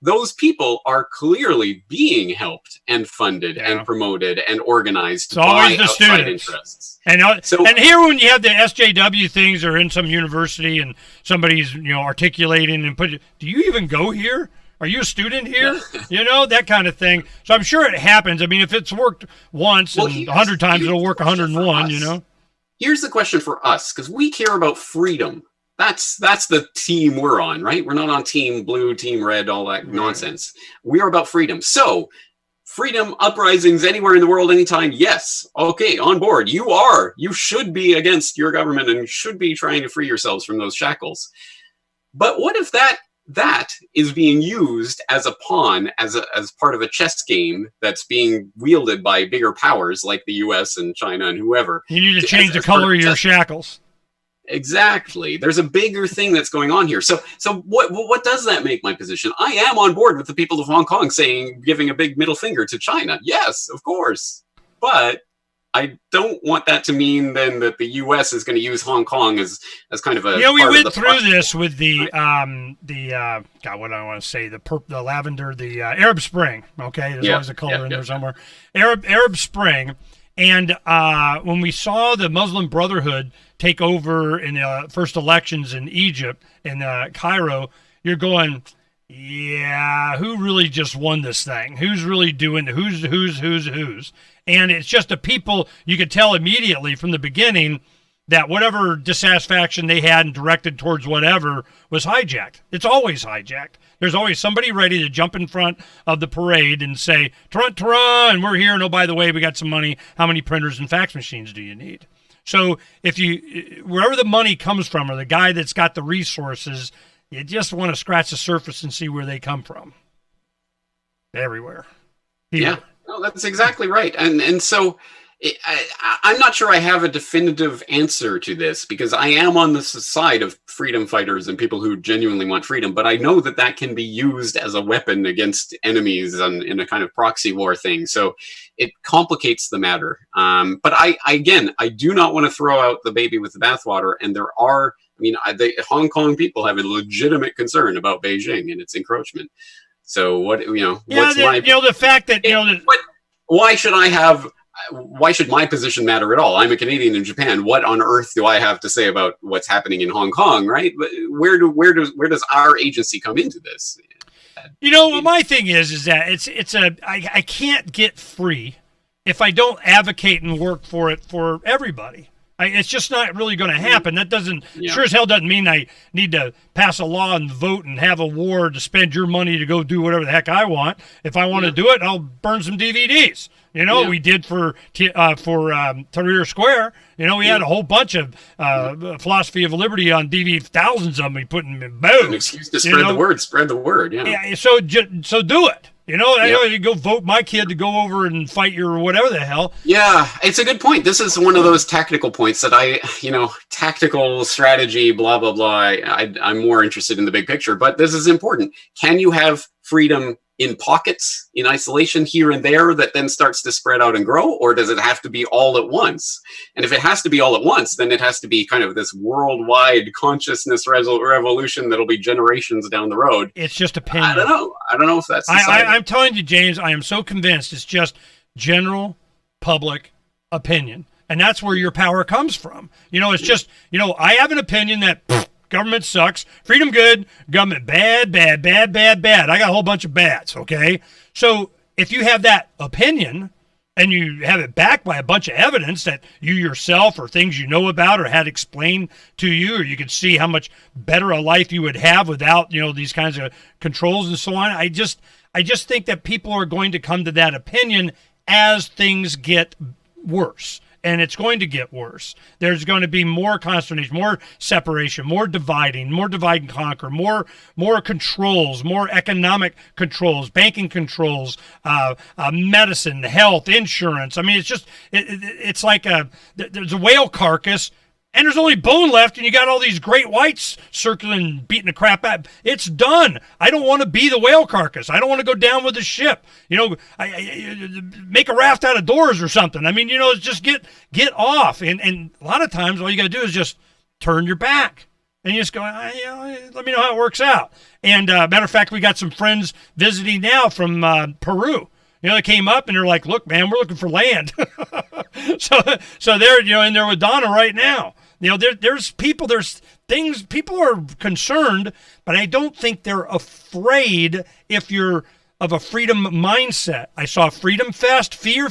those people are clearly being helped and funded and promoted and organized by outside interests. And here, when you have the SJW things, or in some university and somebody's articulating and do you even go here? Are you a student here? That kind of thing. So I'm sure it happens. If it's worked once and 100 times, it'll work 101. Here's the question for us, because we care about freedom. That's the team we're on, right? We're not on team blue, team red, all that nonsense. We're about freedom. So freedom, uprisings anywhere in the world, anytime. Yes. Okay. On board. You should be against your government and should be trying to free yourselves from those shackles. But what if that is being used as a pawn, as part of a chess game that's being wielded by bigger powers like the US and China and whoever? You need to change the color of your shackles. Exactly. There's a bigger thing that's going on here. So what does that make my position? I am on board with the people of Hong Kong giving a big middle finger to China. Yes, of course. But I don't want that to mean then that the U.S. is going to use Hong Kong as kind of a. We went through this with the God, what do I want to say? The lavender, the Arab Spring. Okay, there's always a color in there somewhere. Arab Spring, and when we saw the Muslim Brotherhood take over in the first elections in Egypt, in Cairo, you're going, who really just won this thing? Who's really doing who's? And it's just the people, you could tell immediately from the beginning that whatever dissatisfaction they had and directed towards whatever was hijacked. It's always hijacked. There's always somebody ready to jump in front of the parade and say, Tehran, we're here, and oh, by the way, we got some money. How many printers and fax machines do you need? So wherever the money comes from, or the guy that's got the resources, you just want to scratch the surface and see where they come from. Everywhere. Here. Yeah, no, that's exactly right. And so I'm not sure I have a definitive answer to this, because I am on the side of freedom fighters and people who genuinely want freedom, but I know that can be used as a weapon against enemies in a kind of proxy war thing. So it complicates the matter. But I do not want to throw out the baby with the bathwater. And there are, the Hong Kong people have a legitimate concern about Beijing and its encroachment. So what's the fact that, why should I have why should my position matter at all? I'm a Canadian in Japan. What on earth do I have to say about what's happening in Hong Kong, right? But where does our agency come into this? You know, my thing is that I can't get free if I don't advocate and work for it for everybody. It's just not really going to happen. That doesn't, sure as hell doesn't mean I need to pass a law and vote and have a war to spend your money to go do whatever the heck I want. If I want to do it, I'll burn some DVDs. You know, we did for Tahrir Square. You know, we had a whole bunch of philosophy of liberty on DVD, thousands of them. We put in boom. An excuse to spread the word. Spread the word. Yeah. So do it. You know, I know you go vote my kid to go over and fight your whatever the hell. Yeah, it's a good point. This is one of those tactical points that tactical strategy, blah, blah, blah. I'm more interested in the big picture, but this is important. Can you have freedom in pockets, in isolation here and there, that then starts to spread out and grow? Or does it have to be all at once? And if it has to be all at once, then it has to be kind of this worldwide consciousness revolution that'll be generations down the road. It's just opinion. I don't know if that's I'm telling you, James, I am so convinced it's just general public opinion. And that's where your power comes from. You know, it's just, I have an opinion that government sucks, freedom good, government bad, bad, bad, bad, bad. I got a whole bunch of bads, okay? So if you have that opinion and you have it backed by a bunch of evidence that you yourself or things you know about or had explained to you, or you could see how much better a life you would have without, these kinds of controls and so on, I just think that people are going to come to that opinion as things get worse. And it's going to get worse. There's going to be more consternation, more separation, more divide and conquer, more controls, more economic controls, banking controls, medicine, health, insurance. I mean, it's just, it's like there's a whale carcass and there's only bone left, and you got all these great whites circling, beating the crap out. It's done. I don't want to be the whale carcass. I don't want to go down with the ship. I make a raft out of doors or something. I mean, it's just get off. And a lot of times, all you got to do is just turn your back. And you just go, let me know how it works out. And matter of fact, we got some friends visiting now from Peru. They came up and they're like, look, man, we're looking for land. so they're, in there with Donna right now. There's things, people are concerned, but I don't think they're afraid if you're of a freedom mindset. I saw Freedom Fest, fear.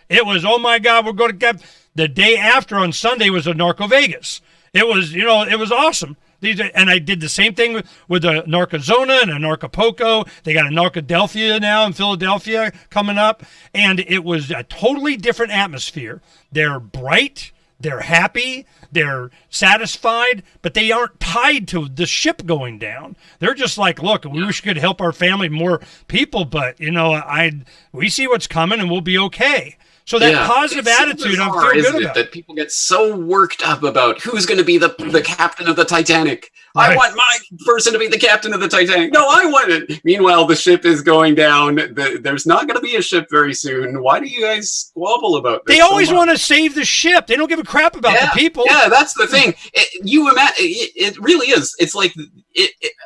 It was, oh my God, we're going to get, the day after on Sunday was a Narco Vegas. It was, it was awesome. And I did the same thing with a Narcozona and a Narcopoco. They got a Narcodelphia now in Philadelphia coming up. And it was a totally different atmosphere. They're bright. They're happy. They're satisfied. But they aren't tied to the ship going down. They're just like, look, we wish we could help our family, more people. But, we see what's coming and we'll be okay. So that positive attitude, I'm feeling good about. That people get so worked up about who's going to be the captain of the Titanic. Right. I want my person to be the captain of the Titanic. No, I want it. Meanwhile, the ship is going down. There's not going to be a ship very soon. Why do you guys squabble about this? They always want to save the ship. They don't give a crap about the people. Yeah, that's the thing. It really is. It's like,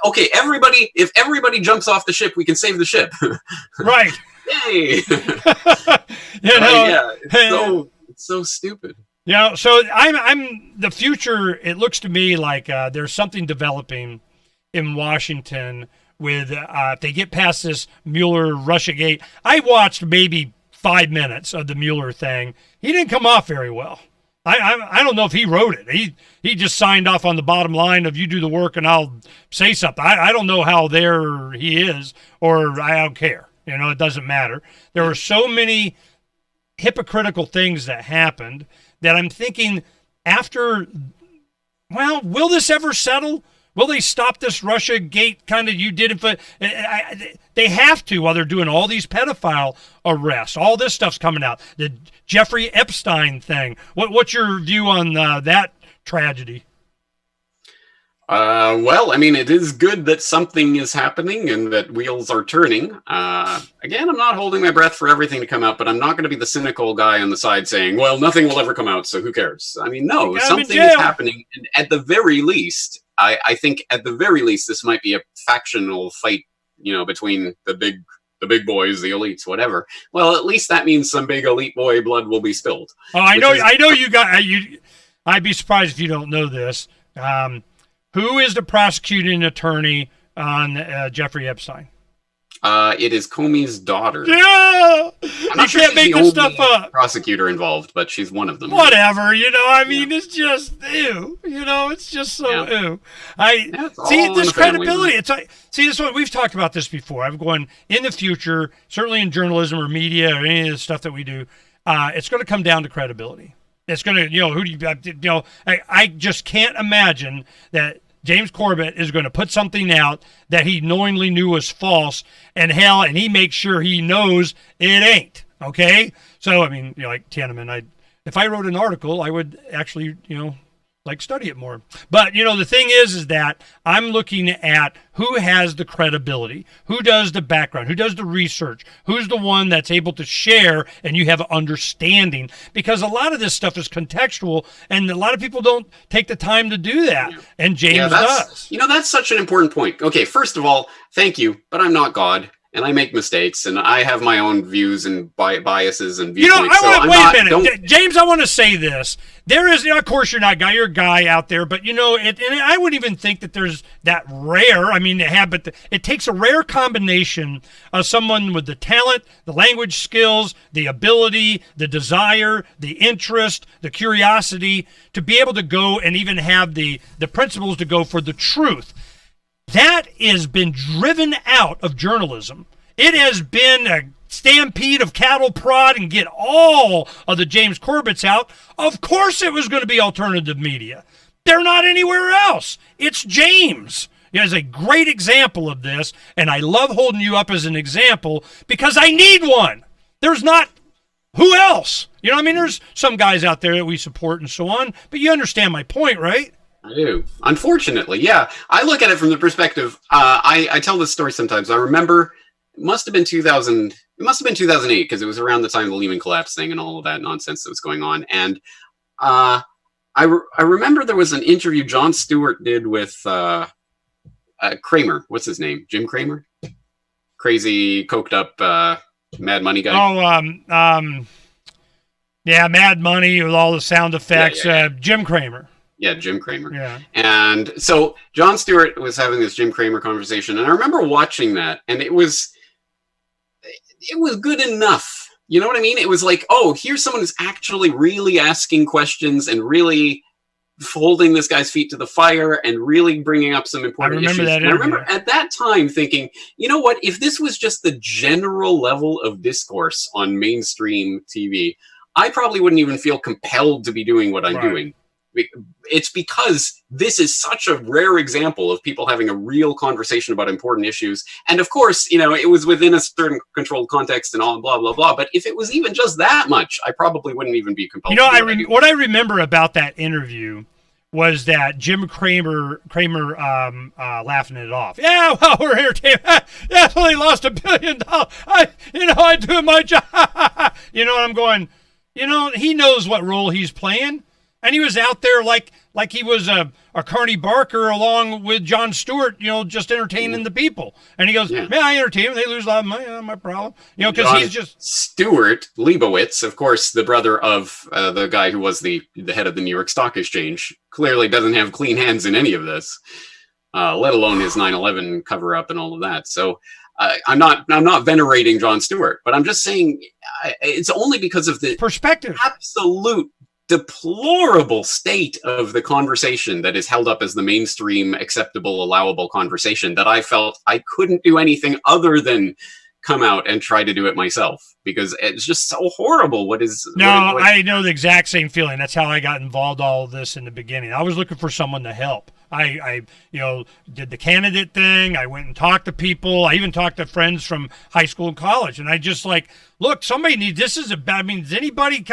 okay, if everybody jumps off the ship, we can save the ship. Right. Yay! It's so stupid. So I'm the future. It looks to me like there's something developing in Washington with if they get past this Mueller-Russia gate. I watched maybe 5 minutes of the Mueller thing. He didn't come off very well. I don't know if he wrote it. He just signed off on the bottom line of you do the work and I'll say something. I don't know how there he is, or I don't care. It doesn't matter. There were so many hypocritical things that happened that I'm thinking will this ever settle? Will they stop this Russia gate kind of you did it? They have to while they're doing all these pedophile arrests. All this stuff's coming out. The Jeffrey Epstein thing. What's your view on that tragedy? Well, I mean, it is good that something is happening and that wheels are turning. Again, I'm not holding my breath for everything to come out, but I'm not going to be the cynical guy on the side saying, well, nothing will ever come out, so who cares? I mean, no, something is happening. And at the very least, I think at the very least, this might be a factional fight, between the big the big boys, the elites, whatever. Well, at least that means some big elite boy blood will be spilled. Oh, I know you got you. I'd be surprised if you don't know this. Who is the prosecuting attorney on Jeffrey Epstein? It is Comey's daughter. Yeah, you can't make this stuff up. Prosecutor involved, but she's one of them. Whatever, I mean, it's just ew. It's just so ew. See this credibility. It's like, see, this one we've talked about this before. I'm going in the future, certainly in journalism or media or any of the stuff that we do. It's going to come down to credibility. It's going to, who do you, I just can't imagine that James Corbett is going to put something out that he knowingly knew was false, and he makes sure he knows it ain't. Okay? So, I mean, like Tiananmen, if I wrote an article, I would actually, study it more. But, the thing is that I'm looking at who has the credibility, who does the background, who does the research, who's the one that's able to share and you have understanding. Because a lot of this stuff is contextual and a lot of people don't take the time to do that. And James does. That's such an important point. Okay, first of all, thank you, but I'm not God. And I make mistakes, and I have my own views and biases and viewpoints. Wait a minute, James. I want to say this. There is, of course, you're a guy out there, but and I wouldn't even think that there's that rare. I mean, it takes a rare combination of someone with the talent, the language skills, the ability, the desire, the interest, the curiosity to be able to go and even have the principles to go for the truth. That has been driven out of journalism. It has been a stampede of cattle prod and get all of the James Corbetts out. Of course it was going to be alternative media. They're not anywhere else. It's James. He is a great example of this, and I love holding you up as an example because I need one. There's not... Who else? There's some guys out there that we support and so on, but you understand my point, right? I do. Unfortunately, yeah. I look at it from the perspective, I tell this story sometimes. I remember, it must have been 2008, because it was around the time of the Lehman collapse thing and all of that nonsense that was going on. And I remember there was an interview Jon Stewart did with Kramer. What's his name? Jim Kramer? Crazy, coked up, Mad Money guy. Oh, yeah, Mad Money with all the sound effects. Yeah. Jim Kramer. Yeah, Jim Kramer. Yeah. And so Jon Stewart was having this Jim Kramer conversation, and I remember watching that, and it was good enough. You know what I mean? It was like, oh, here's someone who's actually really asking questions and really holding this guy's feet to the fire and really bringing up some important issues. That and I remember at that time thinking, you know what? If this was just the general level of discourse on mainstream TV, I probably wouldn't even feel compelled to be doing what I'm doing. It's because this is such a rare example of people having a real conversation about important issues. And of course, it was within a certain controlled context and all blah, blah, blah. But if it was even just that much, I probably wouldn't even be compelled. What I remember about that interview was that Jim Kramer laughing it off. Yeah, well, we're here. Yeah, well, they lost $1 billion. I do my job. I'm going, he knows what role he's playing. And he was out there like he was a Carney Barker along with Jon Stewart, just entertaining the people. And he goes, man, I entertain them. They lose a lot of money. Not my problem. Because he's just... Stewart Leibowitz, of course, the brother of the guy who was the head of the New York Stock Exchange, clearly doesn't have clean hands in any of this, let alone his 9/11 cover-up and all of that. So I'm not venerating Jon Stewart, but I'm just saying it's only because of the perspective, absolute deplorable state of the conversation that is held up as the mainstream acceptable, allowable conversation that I felt I couldn't do anything other than come out and try to do it myself because it's just so horrible. I know the exact same feeling. That's how I got involved all of this in the beginning. I was looking for someone to help. I did the candidate thing. I went and talked to people. I even talked to friends from high school and college. And I just look, somebody needs, does anybody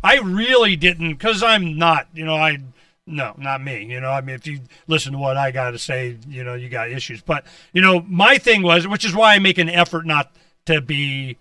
I really didn't, because I'm not, no, not me. If you listen to what I got to say, you got issues. But, my thing was, which is why I make an effort not to be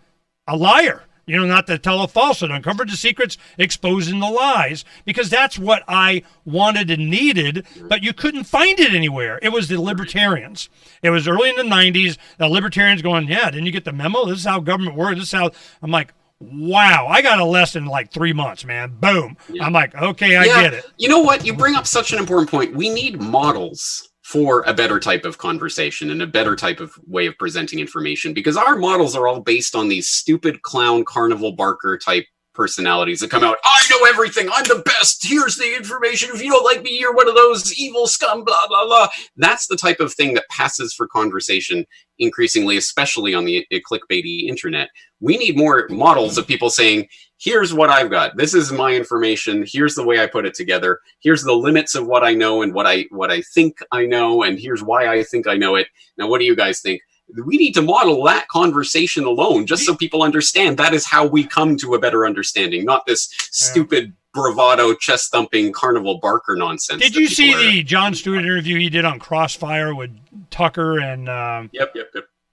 a liar. not to tell a falsehood, uncover the secrets, exposing the lies, because that's what I wanted and needed, but you couldn't find it anywhere. It was the Libertarians. It was early in the 90s, the Libertarians going, yeah, didn't you get the memo? This is how government works. This is how, I'm like, wow, I got a lesson in like 3 months, man. Boom. Yeah. I'm like, okay, I get it. You know what? You bring up such an important point. We need models for a better type of conversation and a better type of way of presenting information, because our models are all based on these stupid clown carnival barker type personalities that come out. I know everything. I'm the best. Here's the information. If you don't like me, you're one of those evil scum, blah, blah, blah. That's the type of thing that passes for conversation increasingly, especially on the clickbaity internet. We need more models of people saying, here's what I've got. This is my information. Here's the way I put it together. Here's the limits of what I know and what I think I know. And here's why I think I know it. Now, what do you guys think? We need to model that conversation alone, just so people understand that is how we come to a better understanding, not this stupid bravado, chest-thumping carnival barker nonsense. Did you see the Jon Stewart interview he did on Crossfire with Tucker? And Yep.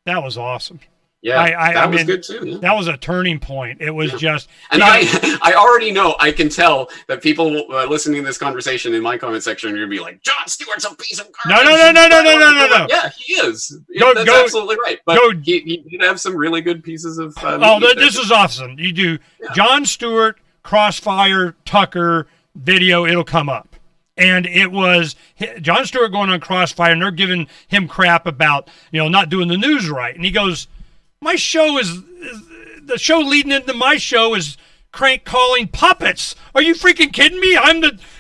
That was awesome. Yeah, that was good too. Yeah. That was a turning point. It was just... And I already know, I can tell that people listening to this conversation in my comment section are going to be like, Jon Stewart's a piece of garbage. No. Yeah, he is. That's absolutely right. But he did have some really good pieces of... this is awesome. You do Jon Stewart, Crossfire, Tucker video, it'll come up. And it was Jon Stewart going on Crossfire, and they're giving him crap about, not doing the news right. And he goes... My show is the show leading into my show is crank calling puppets. Are you freaking kidding me?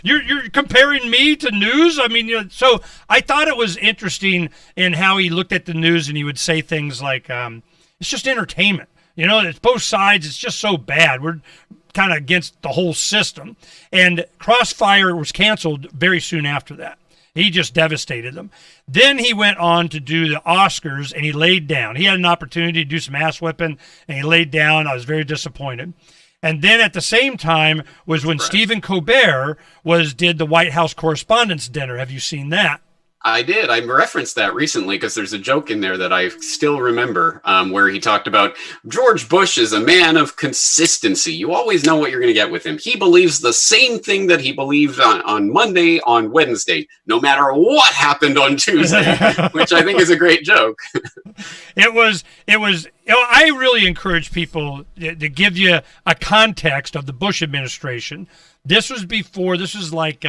You're comparing me to news. I mean, so I thought it was interesting in how he looked at the news, and he would say things like, "It's just entertainment. It's both sides. It's just so bad. We're kind of against the whole system." And Crossfire was canceled very soon after that. He just devastated them. Then he went on to do the Oscars, and he laid down. He had an opportunity to do some ass whipping, and he laid down. I was very disappointed. And then at the same time was when Stephen Colbert did the White House Correspondents' Dinner. Have you seen that? I did. I referenced that recently because there's a joke in there that I still remember where he talked about George Bush is a man of consistency. You always know what you're going to get with him. He believes the same thing that he believed on Monday, on Wednesday, no matter what happened on Tuesday, which I think is a great joke. It was. I really encourage people to give you a context of the Bush administration. This was like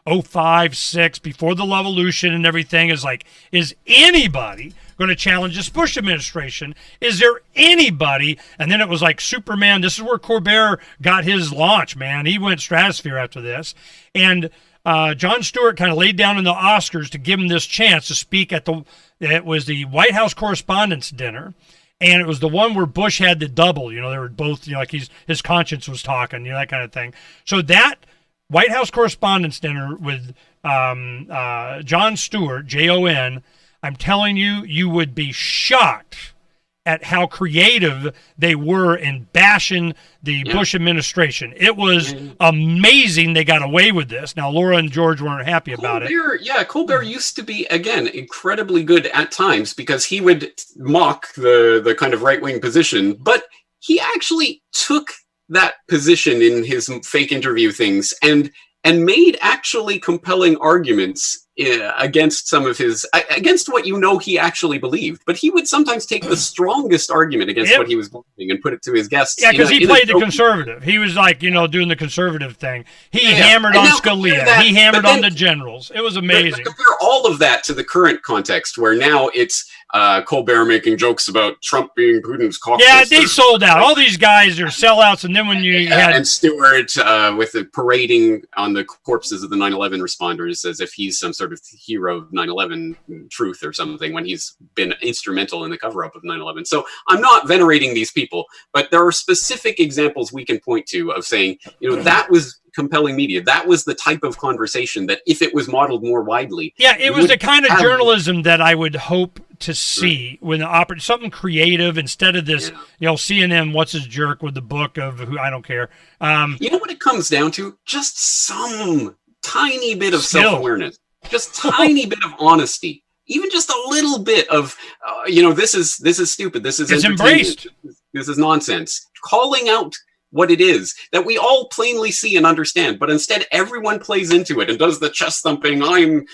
05, 06, before the LEvolution and everything. Is like, is anybody going to challenge this Bush administration? Is there anybody? And then it was like Superman. This is where Colbert got his launch, man. He went stratosphere after this. And Jon Stewart kind of laid down in the Oscars to give him this chance to speak it was the White House Correspondents' Dinner. And it was the one where Bush had the double. They were both, like his conscience was talking, that kind of thing. So that White House Correspondents' Dinner with Jon Stewart, Jon, I'm telling you, you would be shocked at how creative they were in bashing the Bush administration. It was amazing they got away with this. Now, Laura and George weren't happy about it. Yeah, Colbert used to be, again, incredibly good at times because he would mock the kind of right-wing position, but he actually took that position in his fake interview things and made actually compelling arguments against some of against what he actually believed. But he would sometimes take the strongest argument against what he was believing and put it to his guests. Yeah, because he played the conservative. He was like, doing the conservative thing. He hammered on Scalia. He hammered on the generals. It was amazing. Compare all of that to the current context where now it's Colbert making jokes about Trump being Putin's caucus. Yeah, they sold out. All these guys are sellouts. And then when you had... And Stewart with the parading on the corpses of the 9/11 responders as if he's some sort of hero of 9/11 truth or something when he's been instrumental in the cover-up of 9/11. So I'm not venerating these people, but there are specific examples we can point to of saying, that was compelling media. That was the type of conversation that if it was modeled more widely. Yeah, it was the kind of journalism that I would hope to see when something creative instead of this, CNN, what's his jerk with the book of who I don't care. You know what it comes down to? Just some tiny bit of self-awareness, just tiny bit of honesty, even just a little bit of, this is stupid. This is it's embraced. This is nonsense. Calling out what it is that we all plainly see and understand, but instead everyone plays into it and does the chest thumping, I'm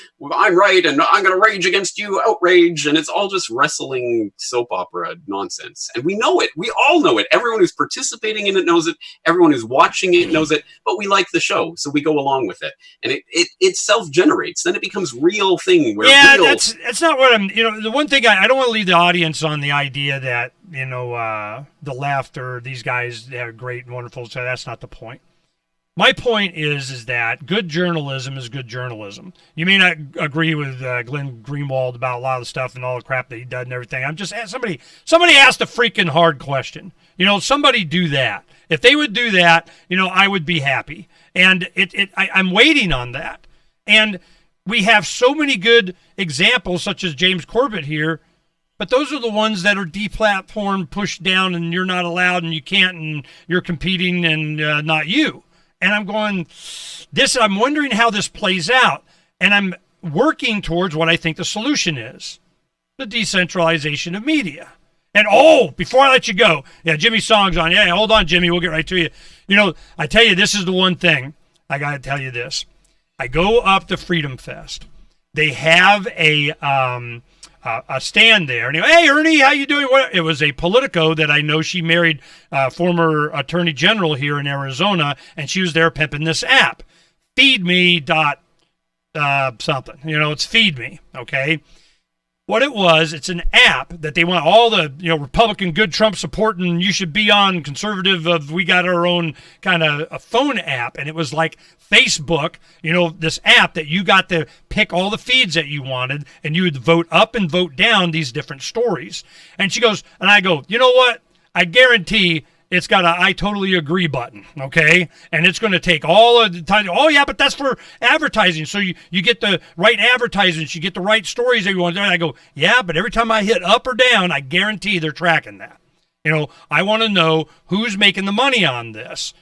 right and I'm going to rage against you, outrage, and it's all just wrestling soap opera nonsense. And we know it. We all know it. Everyone who's participating in it knows it. Everyone who's watching it knows it, but we like the show, so we go along with it. And it self-generates. Then it becomes real thing where that's not what I'm, the one thing I don't want to leave the audience on the idea that, the left or these guys, they have great and wonderful, so that's not the point. My point is that good journalism is good journalism. You may not agree with Glenn Greenwald about a lot of the stuff and all the crap that he does and everything. I'm just somebody asked a freaking hard question. Somebody do that. If they would do that, I would be happy. And I'm waiting on that. And we have so many good examples, such as James Corbett here. But those are the ones that are deplatformed, pushed down, and you're not allowed, and you can't, and you're competing, and not you. And I'm going, I'm wondering how this plays out. And I'm working towards what I think the solution is, the decentralization of media. And, before I let you go, Jimmy's song's on. Yeah, hold on, Jimmy, we'll get right to you. I tell you, this is the one thing. I got to tell you this. I go up to Freedom Fest. They have a stand there, and hey, Ernie, how you doing? It was a Politico that I know. She married former attorney general here in Arizona, and she was there pimping this app, feedme dot something. It's Feed Me, okay? What it was, it's an app that they want all the Republican good Trump supporting. You should be on conservative. We got our own kind of a phone app, and it was like Facebook. This app that you got to pick all the feeds that you wanted, and you would vote up and vote down these different stories. And she goes, and I go, you know what? I guarantee it's got a I totally agree button, okay? And it's going to take all of the time. Oh, yeah, but that's for advertising. So you get the right advertisements, you get the right stories that you want. And I go, yeah, but every time I hit up or down, I guarantee they're tracking that. I want to know who's making the money on this.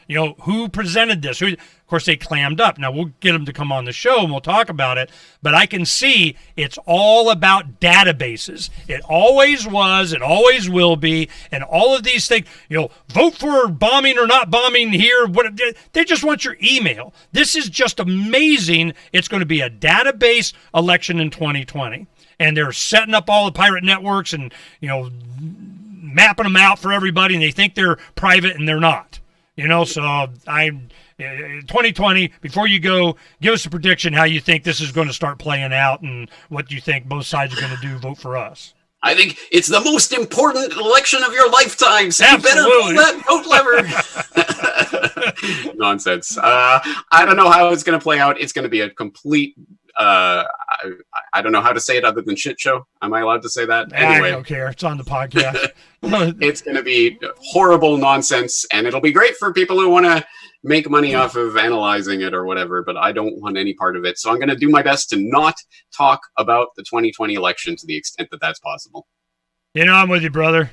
Who presented this. Of course, they clammed up. Now, we'll get them to come on the show and we'll talk about it. But I can see it's all about databases. It always was. It always will be. And all of these things, vote for bombing or not bombing here. They just want your email. This is just amazing. It's going to be a database election in 2020. And they're setting up all the pirate networks and, mapping them out for everybody, and they think they're private, and they're not. So 2020, before you go, give us a prediction how you think this is going to start playing out and what you think both sides are going to do. Vote for us. I think it's the most important election of your lifetime, so Absolutely. You better pull that vote lever. Nonsense. I don't know how it's going to play out. It's going to be a complete... I don't know how to say it other than shit show. Am I allowed to say that? Anyway, I don't care. It's on the podcast. It's going to be horrible nonsense, and it'll be great for people who want to make money off of analyzing it or whatever, but I don't want any part of it. So I'm going to do my best to not talk about the 2020 election to the extent that that's possible. I'm with you, brother.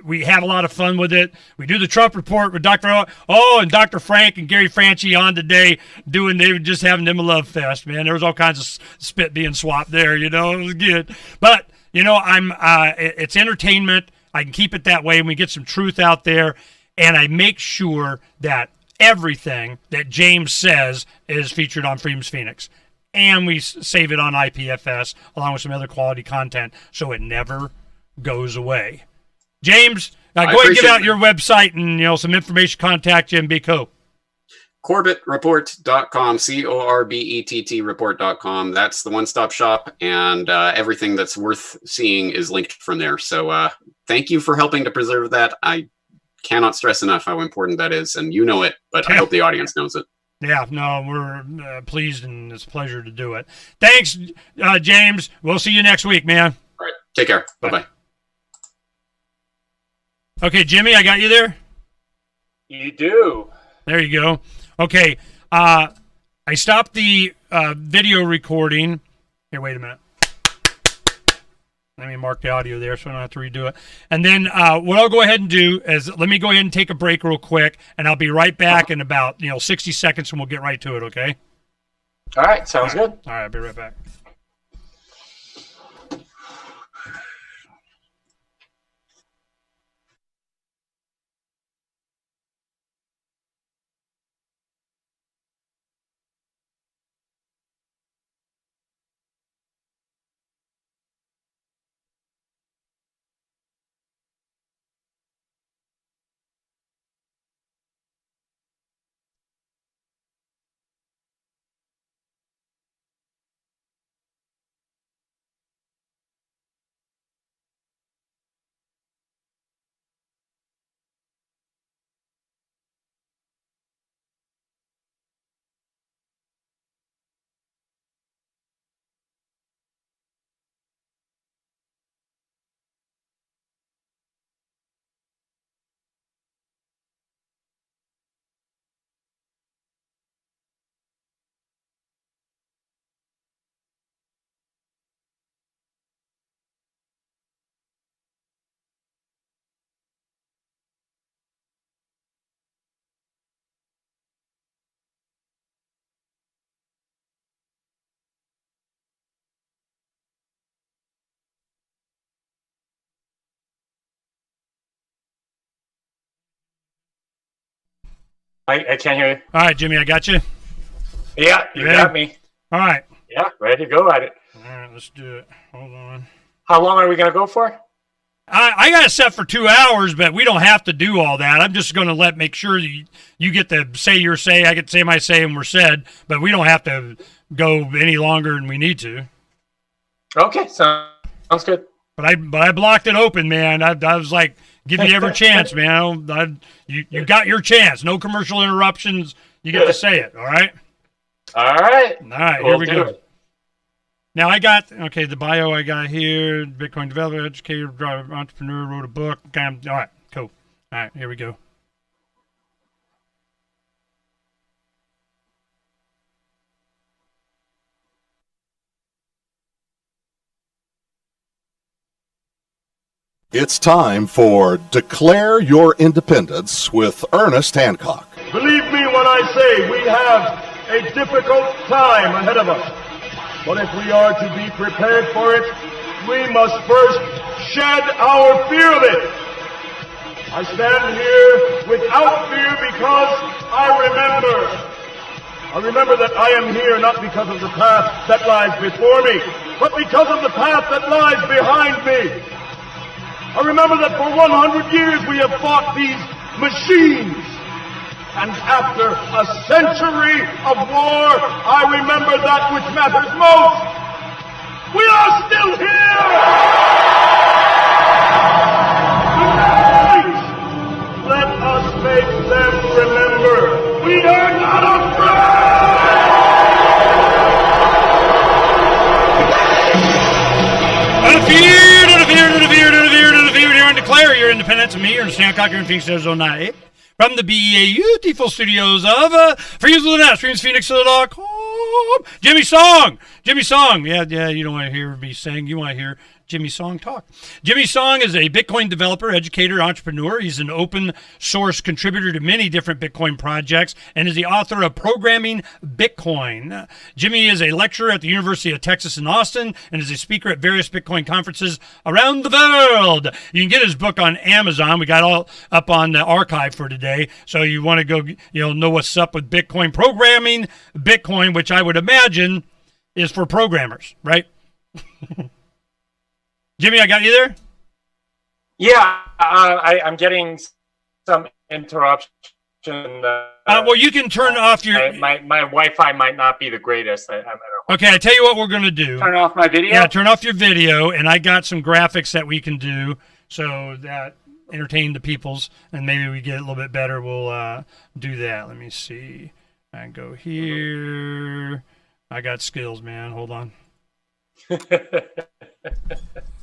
We have a lot of fun with it. We do the Trump report with Dr. And Dr. Frank and Gary Franchi on today they were just having them a love fest, man. There was all kinds of spit being swapped there, it was good. But, it's entertainment. I can keep it that way and we get some truth out there. And I make sure that everything that James says is featured on Freedom's Phoenix. And we save it on IPFS along with some other quality content so it never goes away. James, go ahead and give out your website and some information. Contact you and be cool. CorbettReport.com, CORBETT report.com. That's the one-stop shop, and everything that's worth seeing is linked from there. So thank you for helping to preserve that. I cannot stress enough how important that is, and you know it, but I hope the audience knows it. Yeah, no, we're pleased, and it's a pleasure to do it. Thanks, James. We'll see you next week, man. All right. Take care. Bye-bye. Okay, Jimmy, I got you there? You do. There you go. Okay, I stopped the video recording. Here, wait a minute. Let me mark the audio there so I don't have to redo it. And then what I'll go ahead and do is let me go ahead and take a break real quick, and I'll be right back in about 60 seconds, and we'll get right to it, okay? All right, sounds good. All right, I'll be right back. I can't hear you. All right, Jimmy, I got you. Yeah, you Ready? got me. All right. Yeah, ready to go at it. All right, let's do it. Hold on. How long are we going to go for? I got it set for 2 hours, but we don't have to do all that. I'm just going to make sure that you get to say your say. I get to say my say, and we're said, but we don't have to go any longer than we need to. Okay, sounds good. But I blocked it open, man. I was like, give me every chance, man. You got your chance. No commercial interruptions. You get to say it, all right? All right. All right, We'll here we do go. it. Now I got, the bio I got here, Bitcoin developer, educator, driver, entrepreneur, wrote a book. All right, cool. All right, here we go. It's time for Declare Your Independence with Ernest Hancock. Believe me when I say we have a difficult time ahead of us. But if we are to be prepared for it, we must first shed our fear of it. I stand here without fear because I remember that I am here not because of the path that lies before me, but because of the path that lies behind me. I remember that for 100 years we have fought these machines. And after a century of war, I remember that which matters most. We are still here! Tonight, let us make them remember we are not afraid! Declare your independence of me, Ernest Hancock, here in Phoenix, Arizona, from the beautiful studios of Freeze with an S, FreedomsPhoenix.com. Jimmy Song. Yeah, you don't want to hear me sing. You want to hear Jimmy Song talk. Jimmy Song is a Bitcoin developer, educator, entrepreneur. He's an open source contributor to many different Bitcoin projects and is the author of Programming Bitcoin. Jimmy is a lecturer at the University of Texas in Austin and is a speaker at various Bitcoin conferences around the world. You can get his book on Amazon. We got all up on the archive for today. So you want to go, know what's up with Bitcoin. Programming Bitcoin, which I would imagine is for programmers, right? Jimmy, I got you there? Yeah, I'm getting some interruption. Well, you can turn off your... My Wi-Fi might not be the greatest. Okay, I tell you what we're going to do. Turn off my video? Yeah, turn off your video, and I got some graphics that we can do so that entertain the peoples, and maybe we get a little bit better. We'll do that. Let me see. I go here. I got skills, man. Hold on.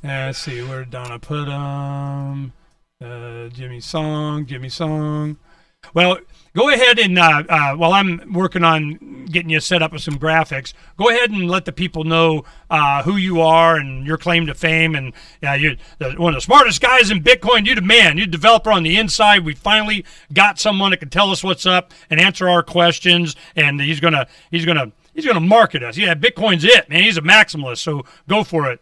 Let's see, where did Donna put them? Jimmy Song. Well, go ahead and while I'm working on getting you set up with some graphics, go ahead and let the people know who you are and your claim to fame. And you're one of the smartest guys in Bitcoin. You're the man. You're the developer on the inside. We finally got someone that can tell us what's up and answer our questions. And he's gonna market us. Yeah, Bitcoin's it, man. He's a maximalist. So go for it.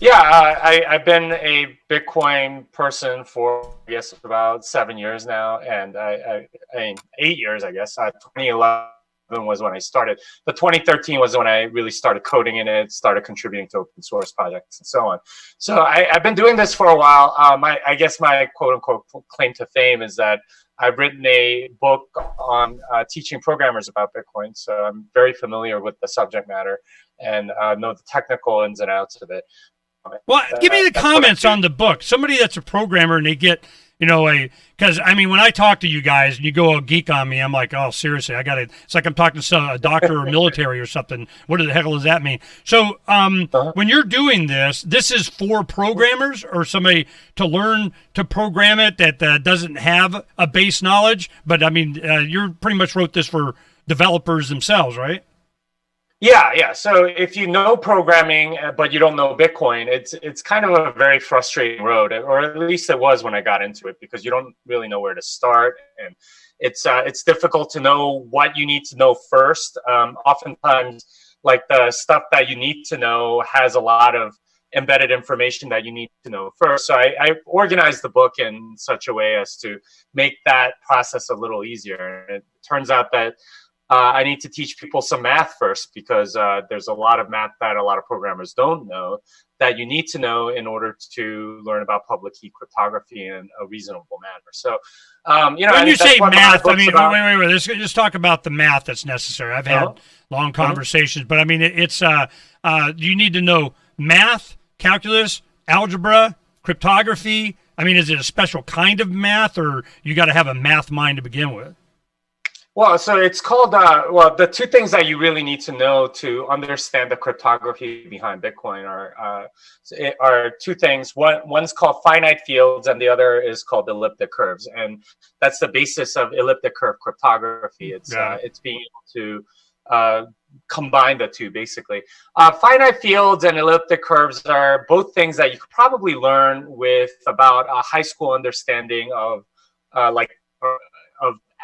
Yeah, I've been a Bitcoin person for, I guess, about 7 years now, and I mean 8 years, I guess. 2011 was when I started, but 2013 was when I really started coding in it, started contributing to open source projects and so on. So I've been doing this for a while. I guess my quote-unquote claim to fame is that I've written a book on teaching programmers about Bitcoin, so I'm very familiar with the subject matter and know the technical ins and outs of it. Well, give me the comments on the book. Somebody that's a programmer and they get, because I mean, when I talk to you guys and you go all geek on me, I'm like, oh, seriously, it's like I'm talking to a doctor or military or something. What the hell does that mean? So when you're doing this is for programmers or somebody to learn to program it that doesn't have a base knowledge. But I mean, you pretty much wrote this for developers themselves, right? Yeah. So if you know programming, but you don't know Bitcoin, it's kind of a very frustrating road, or at least it was when I got into it, because you don't really know where to start, and it's difficult to know what you need to know first. Oftentimes, like the stuff that you need to know has a lot of embedded information that you need to know first. So I organized the book in such a way as to make that process a little easier. And it turns out that I need to teach people some math first, because there's a lot of math that a lot of programmers don't know that you need to know in order to learn about public key cryptography in a reasonable manner. So, when you say math, I mean, wait. Let's just talk about the math that's necessary. I've had long conversations, but I mean, it's you need to know math, calculus, algebra, cryptography. I mean, is it a special kind of math, or you got to have a math mind to begin with? Well, so it's called, the two things that you really need to know to understand the cryptography behind Bitcoin are two things. One's called finite fields, and the other is called elliptic curves. And that's the basis of elliptic curve cryptography. It's being able to combine the two, basically. Finite fields and elliptic curves are both things that you could probably learn with about a high school understanding of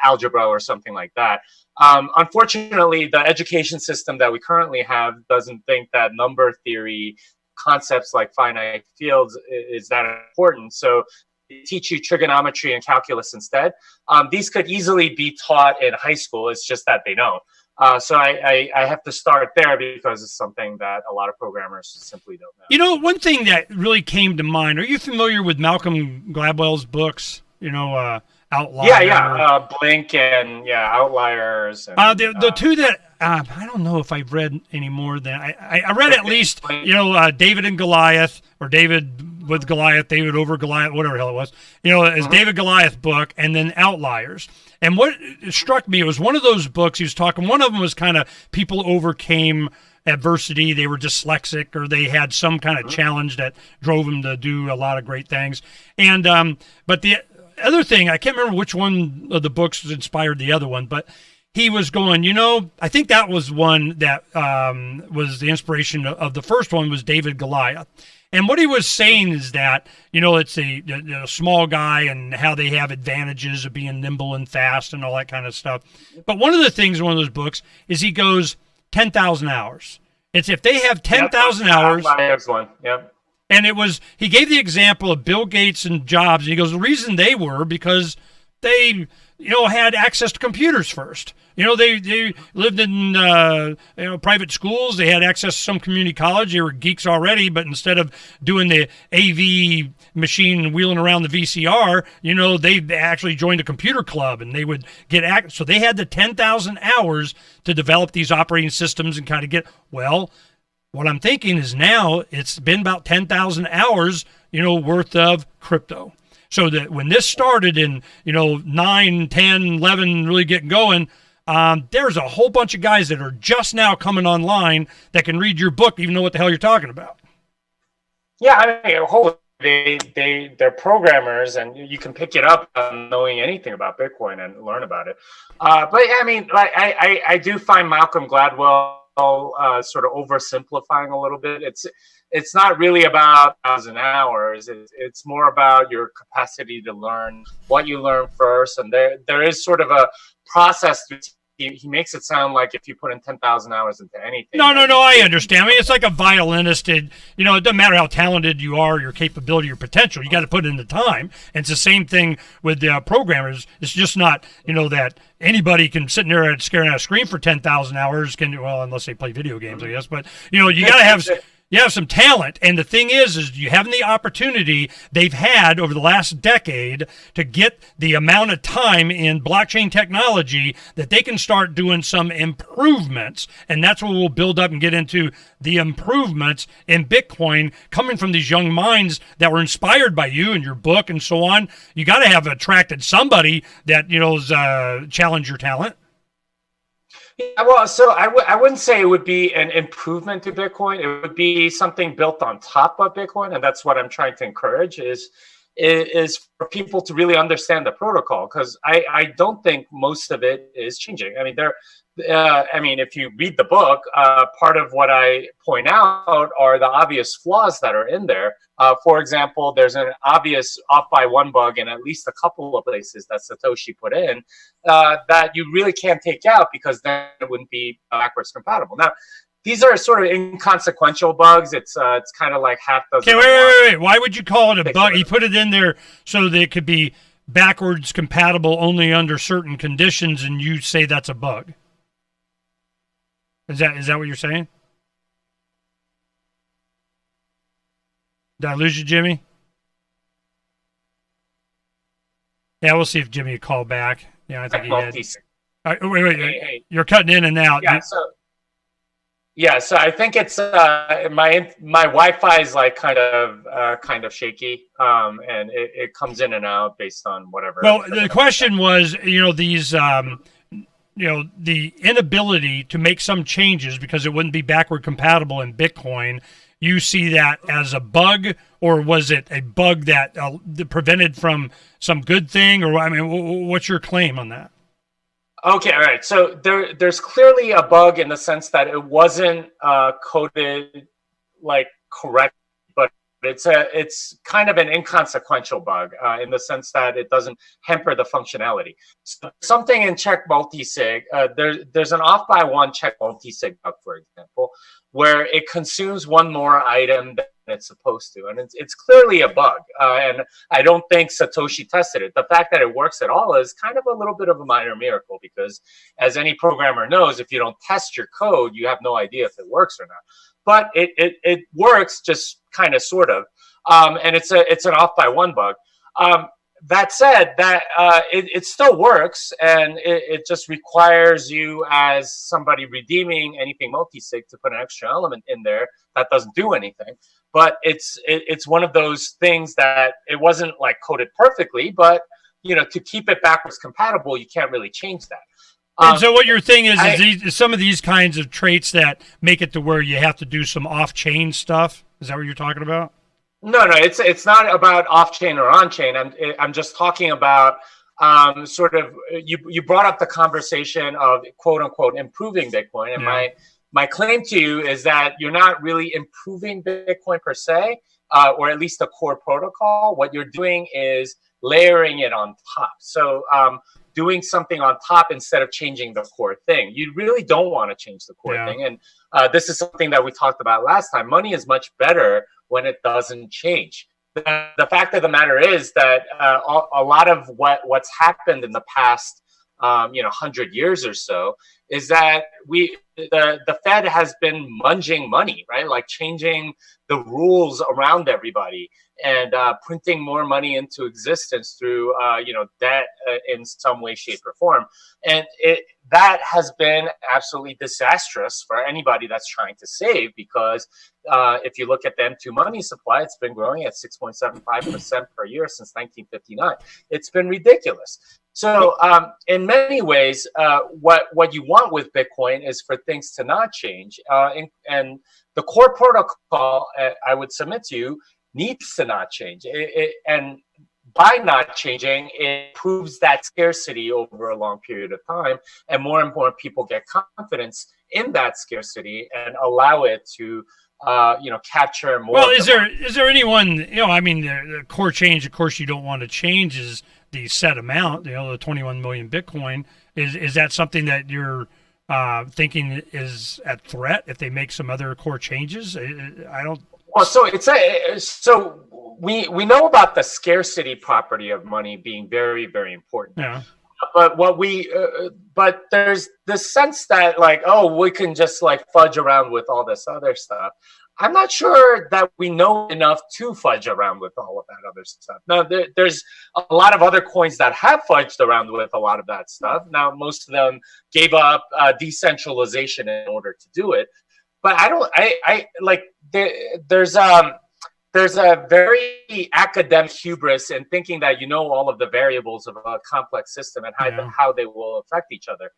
algebra or something like that. Unfortunately, the education system that we currently have doesn't think that number theory concepts like finite fields is that important. So they teach you trigonometry and calculus instead. These could easily be taught in high school. It's just that they don't. So I have to start there because it's something that a lot of programmers simply don't know. You know, one thing that really came to mind, are you familiar with Malcolm Gladwell's books? Outlier. Blink and Outliers. And, the two that I don't know if I've read any more than I read at least David and Goliath, or David with Goliath, David over Goliath, whatever the hell it was. It's David Goliath book, and then Outliers. And what struck me, it was one of those books he was talking. One of them was kind of people overcame adversity. They were dyslexic, or they had some kind of challenge that drove them to do a lot of great things. And but the other thing, I can't remember which one of the books inspired the other one, but he was going, I think that was one that was the inspiration of the first one, was David Goliath. And what he was saying is that, it's a small guy and how they have advantages of being nimble and fast and all that kind of stuff. But one of the things in one of those books is he goes 10,000 hours. It's if they have 10,000 hours. One. Yep. And he gave the example of Bill Gates and Jobs, and he goes, the reason they were because they, had access to computers first. They lived in, private schools. They had access to some community college. They were geeks already, but instead of doing the AV machine and wheeling around the VCR, they actually joined a computer club, and they would get access. So they had the 10,000 hours to develop these operating systems and kind of what I'm thinking is now it's been about 10,000 hours, worth of crypto. So that when this started in, 9, 10, 11, really getting going, there's a whole bunch of guys that are just now coming online that can read your book, even know what the hell you're talking about. Yeah, they're programmers, and you can pick it up knowing anything about Bitcoin and learn about it. But I mean, I do find Malcolm Gladwell sort of oversimplifying a little bit. It's not really about 1,000 hours. It's more about your capacity to learn what you learn first. And there is sort of a process. He makes it sound like if you put in 10,000 hours into anything. No, I understand. I mean, it's like a violinist. It doesn't matter how talented you are, your capability, your potential. You got to put in the time. And it's the same thing with programmers. It's just not, that anybody can sit in there and staring at a screen for 10,000 hours. Unless they play video games, I guess. But, you got to have... You have some talent, and the thing is you have the opportunity they've had over the last decade to get the amount of time in blockchain technology that they can start doing some improvements, and that's what we'll build up and get into, the improvements in Bitcoin coming from these young minds that were inspired by you and your book and so on. You got to have attracted somebody that, is challenge your talent. Yeah, well, so I wouldn't say it would be an improvement to Bitcoin. It would be something built on top of Bitcoin, and that's what I'm trying to encourage is for people to really understand the protocol, because I don't think most of it is changing. I mean, if you read the book, part of what I point out are the obvious flaws that are in there. For example, there's an obvious off by one bug in at least a couple of places that Satoshi put in that you really can't take out because then it wouldn't be backwards compatible. Now, these are sort of inconsequential bugs. It's kind of like half dozen. Okay, wait. Why would you call it a bug? He put it in there so that it could be backwards compatible only under certain conditions, and you say that's a bug. Is that what you're saying? Did I lose you, Jimmy? Yeah, we'll see if Jimmy will call back. Yeah, I think he did. Wait. Hey. You're cutting in and out. Yeah, so I think it's my Wi-Fi is like kind of shaky, and it comes in and out based on whatever. Well, the question was, these, the inability to make some changes because it wouldn't be backward compatible in Bitcoin. You see that as a bug, or was it a bug that prevented from some good thing, or what's your claim on that? Okay, all right. So there's clearly a bug in the sense that it wasn't coded like correct, but it's kind of an inconsequential bug in the sense that it doesn't hamper the functionality. So something in check multisig, there's an off by one check multisig bug, for example, where it consumes one more item than it's supposed to, and it's clearly a bug. And I don't think Satoshi tested it. The fact that it works at all is kind of a little bit of a minor miracle, because as any programmer knows, if you don't test your code, you have no idea if it works or not. But it works, just kind of, sort of, and it's an off by one bug. That said, that it still works, and it just requires you, as somebody redeeming anything multisig, to put an extra element in there that doesn't do anything. But it's one of those things that it wasn't like coded perfectly, but to keep it backwards compatible, you can't really change that. And so what your thing is some of these kinds of traits that make it to where you have to do some off-chain stuff. Is that what you're talking about? No, it's not about off-chain or on-chain. I'm just talking about sort of, you brought up the conversation of quote unquote improving Bitcoin, and my claim to you is that you're not really improving Bitcoin per se, or at least the core protocol. What you're doing is layering it on top. So doing something on top instead of changing the core thing. You really don't want to change the core thing. And this is something that we talked about last time. Money is much better when it doesn't change. The fact of the matter is that a lot of what's happened in the past 100 years or so is that the Fed has been munging money, right? Like changing the rules around everybody and printing more money into existence through debt in some way, shape, or form. And that has been absolutely disastrous for anybody that's trying to save, because if you look at the M2 money supply, it's been growing at 6.75% per year since 1959. It's been ridiculous. So in many ways, what you want with Bitcoin is for things to not change. And the core protocol, I would submit to you, needs to not change. And by not changing, it proves that scarcity over a long period of time, and more and more people get confidence in that scarcity and allow it to capture more. Well, is there anyone, the core change, of course, you don't want to change is the set amount, the 21 million Bitcoin. Is that something that you're thinking is at threat if they make some other core changes? I don't. Well, so we know about the scarcity property of money being very, very important. Yeah. But but there's this sense that we can just fudge around with all this other stuff. I'm not sure that we know enough to fudge around with all of that other stuff. Now, there's a lot of other coins that have fudged around with a lot of that stuff. Now, most of them gave up decentralization in order to do it. But there's a very academic hubris in thinking that all of the variables of a complex system and how they will affect each other.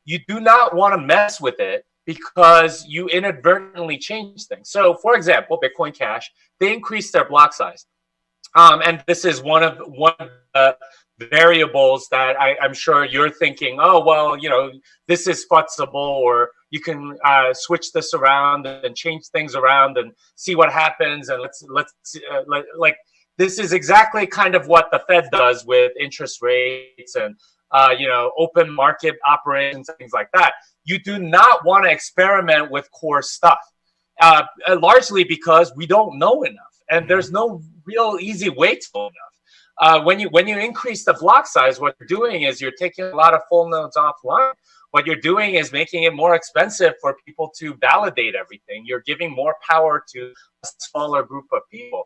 You do not want to mess with it, because you inadvertently change things. So, for example, Bitcoin Cash, they increased their block size. And this is one of the variables that I'm sure you're thinking, this is flexible, or you can switch this around and change things around and see what happens. And this is exactly kind of what the Fed does with interest rates and open market operations, things like that. You do not want to experiment with core stuff, largely because we don't know enough, and there's no real easy way to know enough. When you increase the block size, what you're doing is you're taking a lot of full nodes offline. What you're doing is making it more expensive for people to validate everything. You're giving more power to a smaller group of people.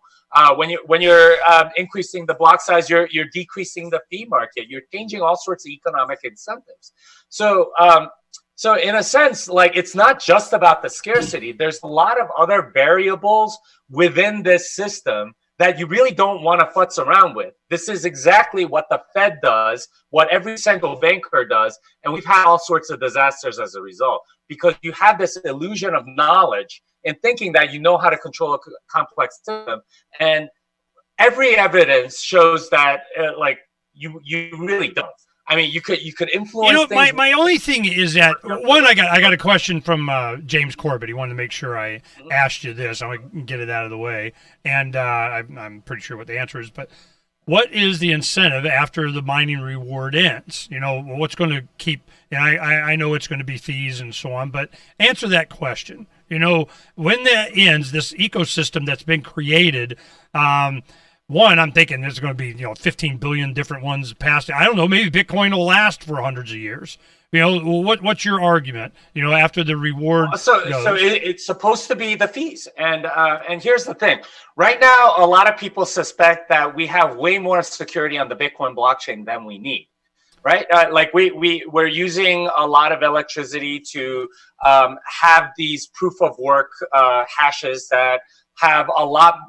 When you're increasing the block size, you're decreasing the fee market. You're changing all sorts of economic incentives. So in a sense, like, it's not just about the scarcity. There's a lot of other variables within this system that you really don't want to futz around with. This is exactly what the Fed does, what every central banker does, and we've had all sorts of disasters as a result, because you have this illusion of knowledge and thinking that you know how to control a complex system, and every evidence shows that you really don't. I mean, you could influence things. My only thing is that, one, I got a question from James Corbett. He wanted to make sure I asked you this. I'm going to get it out of the way. And I'm pretty sure what the answer is. But what is the incentive after the mining reward ends? What's going to keep, and I know it's going to be fees and so on, but answer that question. When that ends, this ecosystem that's been created, one, I'm thinking there's going to be 15 billion different ones past. I don't know. Maybe Bitcoin will last for hundreds of years. What's your argument? After the reward. It's supposed to be the fees, and here's the thing. Right now, a lot of people suspect that we have way more security on the Bitcoin blockchain than we need. Right? We're using a lot of electricity to have these proof of work hashes that have a lot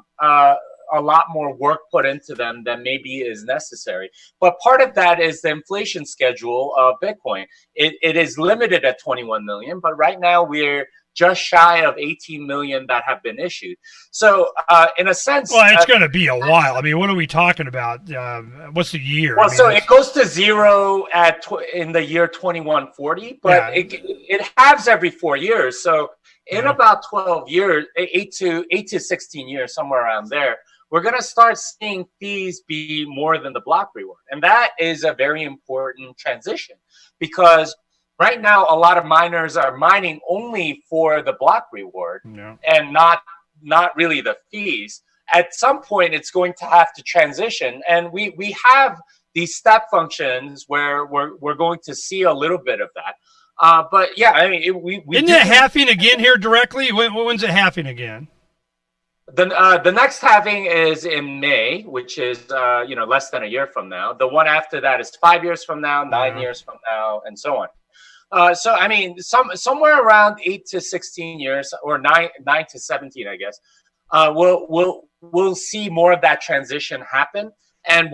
more work put into them than maybe is necessary. But part of that is the inflation schedule of Bitcoin. It is limited at 21 million, but right now we're just shy of 18 million that have been issued. So in a sense... Well, it's going to be a while. I mean, what are we talking about? What's the year? Well, it goes to zero in the year 2140, but it halves every 4 years. So in about 12 years, 8 to 16 years, somewhere around there, we're going to start seeing fees be more than the block reward. And that is a very important transition, because right now a lot of miners are mining only for the block reward and not really the fees. At some point, it's going to have to transition. And we have these step functions where we're going to see a little bit of that. But yeah, I mean, isn't it halving again here directly? When's it halving again? The next halving is in May, which is less than a year from now. The one after that is 5 years from now, 9 years from now, and so on. So I mean, somewhere around 8 to 16 years, or 9 to 17, I guess. We'll see more of that transition happen, and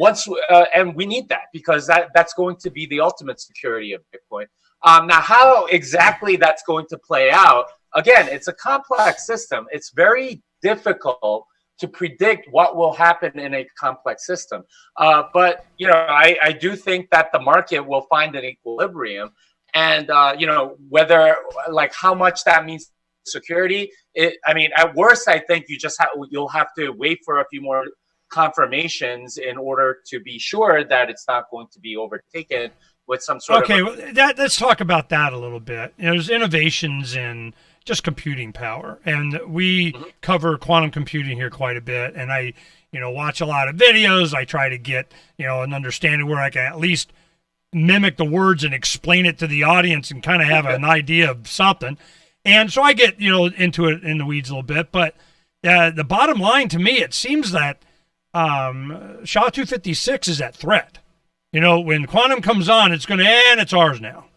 and we need that, because that's going to be the ultimate security of Bitcoin. Now, how exactly that's going to play out? Again, it's a complex system. It's very difficult to predict what will happen in a complex system. But I do think that the market will find an equilibrium, and whether how much that means security. At worst, I think you'll have to wait for a few more confirmations in order to be sure that it's not going to be overtaken with some sort of... let's talk about that a little bit. There's innovations in just computing power, and we cover quantum computing here quite a bit, and I watch a lot of videos. I try to get an understanding where I can at least mimic the words and explain it to the audience and kind of have an idea of something. And so I get into it in the weeds a little bit, but the bottom line to me, it seems that SHA-256 is at threat. When quantum comes on, it's going to end. It's ours now.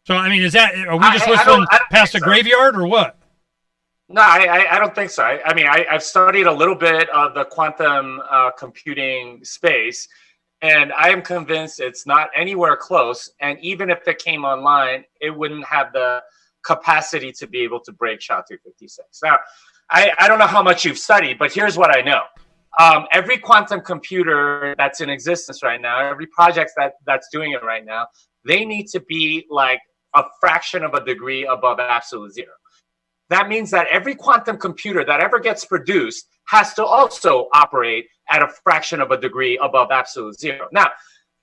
So, I mean, are we just whistling past the graveyard, or what? No, I don't think so. I've studied a little bit of the quantum computing space, and I am convinced it's not anywhere close. And even if it came online, it wouldn't have the capacity to be able to break SHA-256. Now, I don't know how much you've studied, but here's what I know. Every quantum computer that's in existence right now, every project that's doing it right now, they need to be like a fraction of a degree above absolute zero. That means that every quantum computer that ever gets produced has to also operate at a fraction of a degree above absolute zero. Now,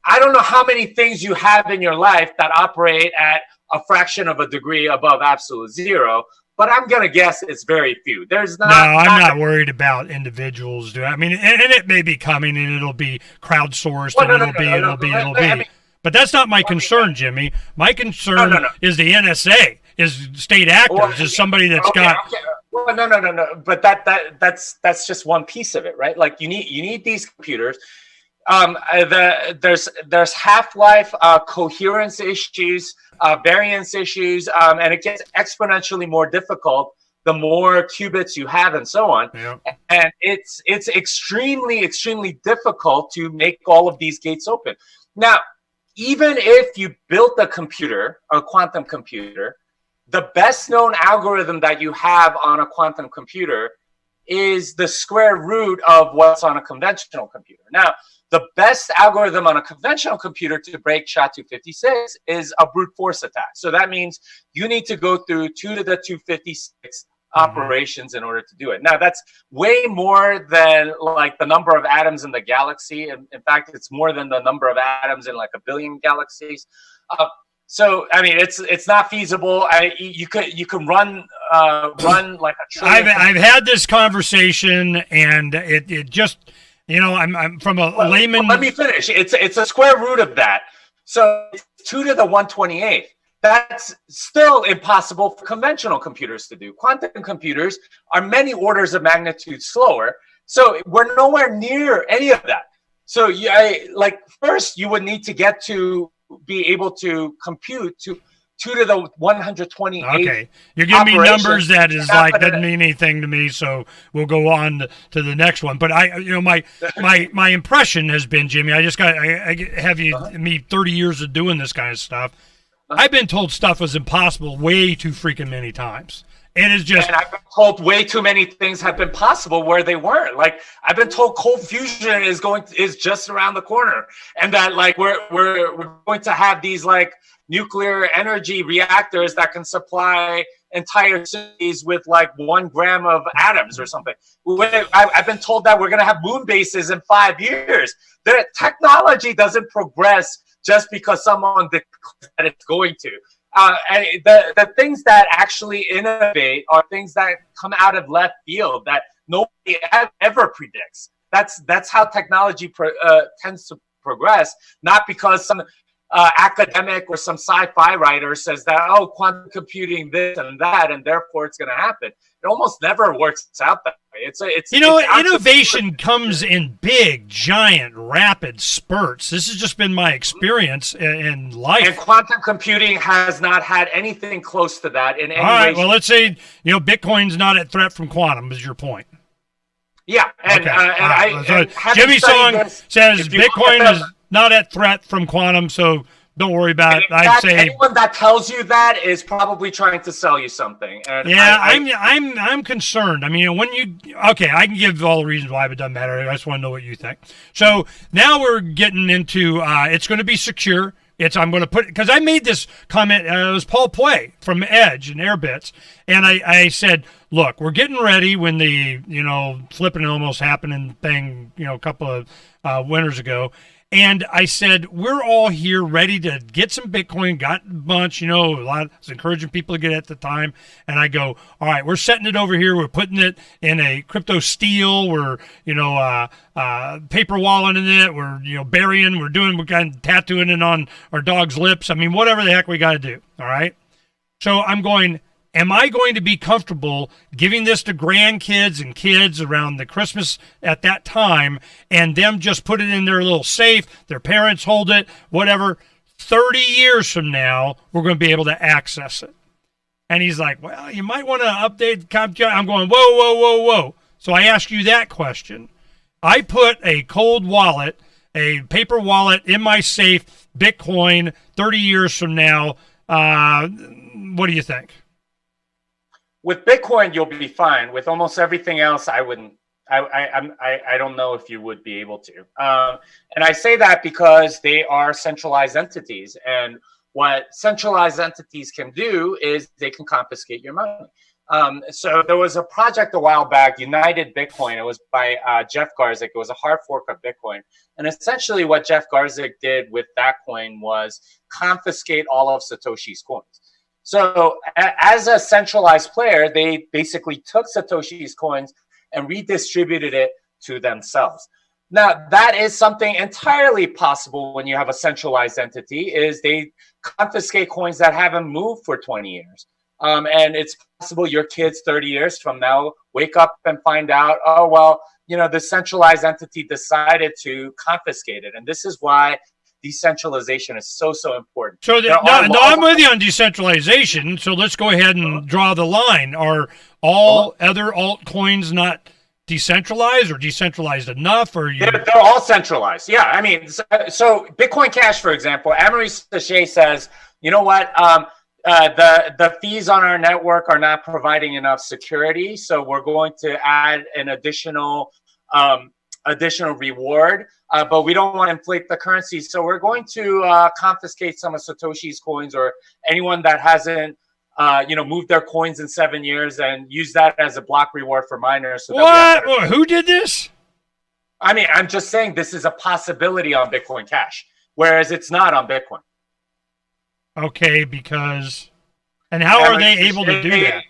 I don't know how many things you have in your life that operate at a fraction of a degree above absolute zero, but I'm going to guess it's very few. There's not. No, I'm not worried about individuals doing. I mean, and it may be coming, and it'll be crowdsourced, and it'll be. But that's not my concern, Jimmy. My concern is the NSA, is state actors, is somebody that's got. Okay. Well, no. But that's just one piece of it, right? Like you need these computers. There's half-life, coherence issues, variance issues, and it gets exponentially more difficult the more qubits you have, and so on. Yeah. And it's extremely, extremely difficult to make all of these gates open. Now, even if you built a computer, a quantum computer, the best known algorithm that you have on a quantum computer is the square root of what's on a conventional computer. Now, the best algorithm on a conventional computer to break SHA-256 is a brute force attack. So that means you need to go through 2 to the 256 operations in order to do it. Now, that's way more than like the number of atoms in the galaxy. In fact, it's more than the number of atoms in like a billion galaxies. So I mean, it's not feasible. You can run like a trillion. I've had this conversation, and it just, you know, I'm from a layman. Let me finish. It's a square root of that. So it's 2 to the 128th. That's still impossible for conventional computers to do. Quantum computers are many orders of magnitude slower. So we're nowhere near any of that. So first you would need to get to be able to compute to 2 to the 128th. Okay, you're giving me numbers that is like doesn't mean anything to me. So we'll go on to the next one. But my impression has been, Jimmy, I have me 30 years of doing this kind of stuff. I've been told stuff was impossible way too freaking many times. And it's just. And I've been told way too many things have been possible where they weren't. Like I've been told cold fusion is just around the corner, and that like we're going to have these like nuclear energy reactors that can supply entire cities with like 1 gram of atoms or something. I've been told that we're going to have moon bases in 5 years. The technology doesn't progress just because someone declares that it's going to. And the things that actually innovate are things that come out of left field that nobody ever predicts. That's how technology tends to progress, not because some academic or some sci-fi writer says that, oh, quantum computing this and that, and therefore it's going to happen. It almost never works out that way. Innovation comes in big, giant, rapid spurts. This has just been my experience in life. And quantum computing has not had anything close to that in any way. All right, well, let's say, Bitcoin's not at threat from quantum is your point. Yeah, Jimmy Song says Bitcoin is not at threat from quantum, so don't worry about it. I'd say anyone that tells you that is probably trying to sell you something. And I'm concerned. I mean, I can give all the reasons why, but it doesn't matter. I just want to know what you think. So now we're getting into it's going to be secure. I'm going to put, because I made this comment, it was Paul Puey from Edge and Airbits, and I said, look, we're getting ready when the, flipping almost happening thing, a couple of winters ago. And I said, we're all here ready to get some Bitcoin, got a bunch, a lot. I was encouraging people to get it at the time. And I go, all right, we're setting it over here. We're putting it in a crypto steel. We're, paper walleting it. We're, burying, we're kind of tattooing it on our dog's lips. I mean, whatever the heck we got to do. All right. So I'm going, am I going to be comfortable giving this to grandkids and kids around the Christmas at that time and them just put it in their little safe, their parents hold it, whatever, 30 years from now, we're going to be able to access it? And he's like, well, you might want to update. I'm going, whoa. So I ask you that question. I put a cold wallet, a paper wallet in my safe, Bitcoin, 30 years from now. What do you think? With Bitcoin, you'll be fine. With almost everything else, I wouldn't. I don't know if you would be able to. And I say that because they are centralized entities. And what centralized entities can do is they can confiscate your money. So there was a project a while back, United Bitcoin. It was by Jeff Garzik. It was a hard fork of Bitcoin. And essentially what Jeff Garzik did with that coin was confiscate all of Satoshi's coins. So as a centralized player, they basically took Satoshi's coins and redistributed it to themselves. Now, that is something entirely possible when you have a centralized entity, is they confiscate coins that haven't moved for 20 years. And it's possible your kids 30 years from now wake up and find out, oh, well, the centralized entity decided to confiscate it. And this is why decentralization is so important. So I'm with you on decentralization. So let's go ahead and draw the line. Are all other altcoins not decentralized or decentralized enough? Or they're all centralized. Yeah, I mean, so Bitcoin Cash, for example, Amory Sachet says, you know what? The fees on our network are not providing enough security, so we're going to add an additional reward, but we don't want to inflate the currency, so we're going to confiscate some of Satoshi's coins, or anyone that hasn't moved their coins in 7 years, and use that as a block reward for miners. So what? Who did this? I mean, I'm just saying this is a possibility on Bitcoin Cash, whereas it's not on Bitcoin. Okay, and how are they able to do that?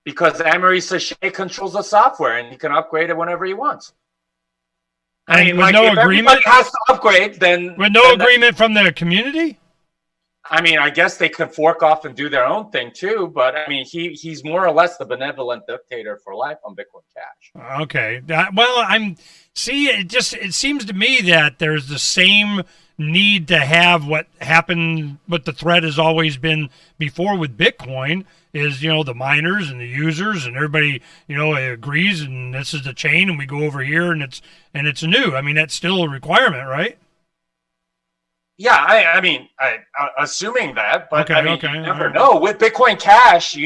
Because Amory Sachet controls the software, and he can upgrade it whenever he wants. I mean, with no if agreement, everybody has to upgrade, then with no agreement from the community. I mean, I guess they could fork off and do their own thing too, but I mean, he's more or less the benevolent dictator for life on Bitcoin Cash. Okay, it seems to me that there's the same need to have what happened, what the threat has always been before with Bitcoin is, the miners and the users and everybody, agrees, and this is the chain, and we go over here and it's new. I mean, that's still a requirement, right? Yeah, I mean, assuming that, but okay, you never know. With Bitcoin Cash,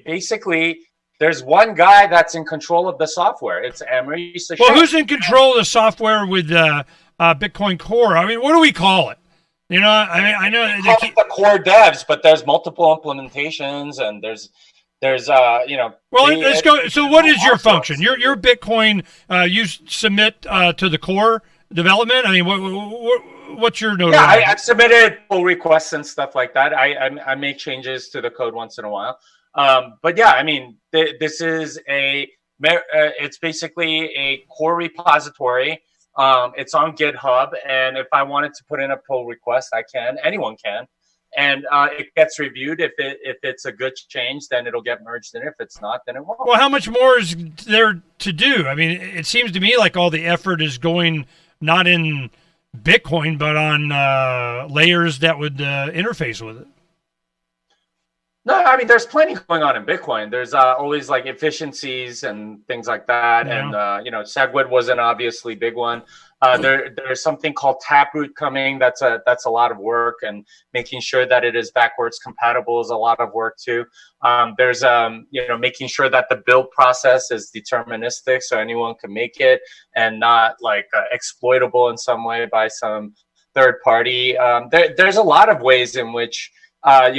basically there's one guy that's in control of the software. It's Amory Sachet. Well, who's in control of the software with Bitcoin Core? I mean, what do we call it? I know they call it the core devs, but there's multiple implementations, and there's Well, let's go. So, what is your function? Your Bitcoin, you submit to the core development. I mean, what's your notoriety? Yeah, I've submitted pull requests and stuff like that. I make changes to the code once in a while. But yeah, I mean, this is it's basically a core repository. It's on GitHub, and if I wanted to put in a pull request, I can. Anyone can, and it gets reviewed. If it's a good change, then it'll get merged in. If it's not, then it won't. Well, how much more is there to do? I mean, it seems to me like all the effort is going not in Bitcoin, but on layers that would interface with it. No, I mean, there's plenty going on in Bitcoin. There's always like efficiencies and things like that. Yeah. And, SegWit was an obviously big one. There's something called Taproot coming. That's a lot of work, and making sure that it is backwards compatible is a lot of work too. There's making sure that the build process is deterministic, so anyone can make it and not like exploitable in some way by some third party. There's a lot of ways in which a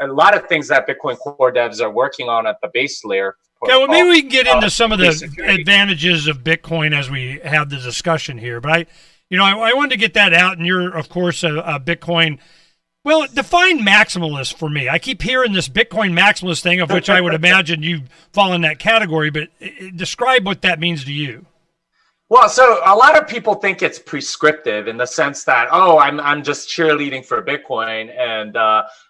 lot of things that Bitcoin core devs are working on at the base layer. Yeah, well, maybe we can get into some of the advantages of Bitcoin as we have the discussion here. But I wanted to get that out, and you're, of course, a Bitcoin. Well, define maximalist for me. I keep hearing this Bitcoin maximalist thing, of which I would imagine you fall in that category. But describe what that means to you. Well, so a lot of people think it's prescriptive in the sense that, I'm just cheerleading for Bitcoin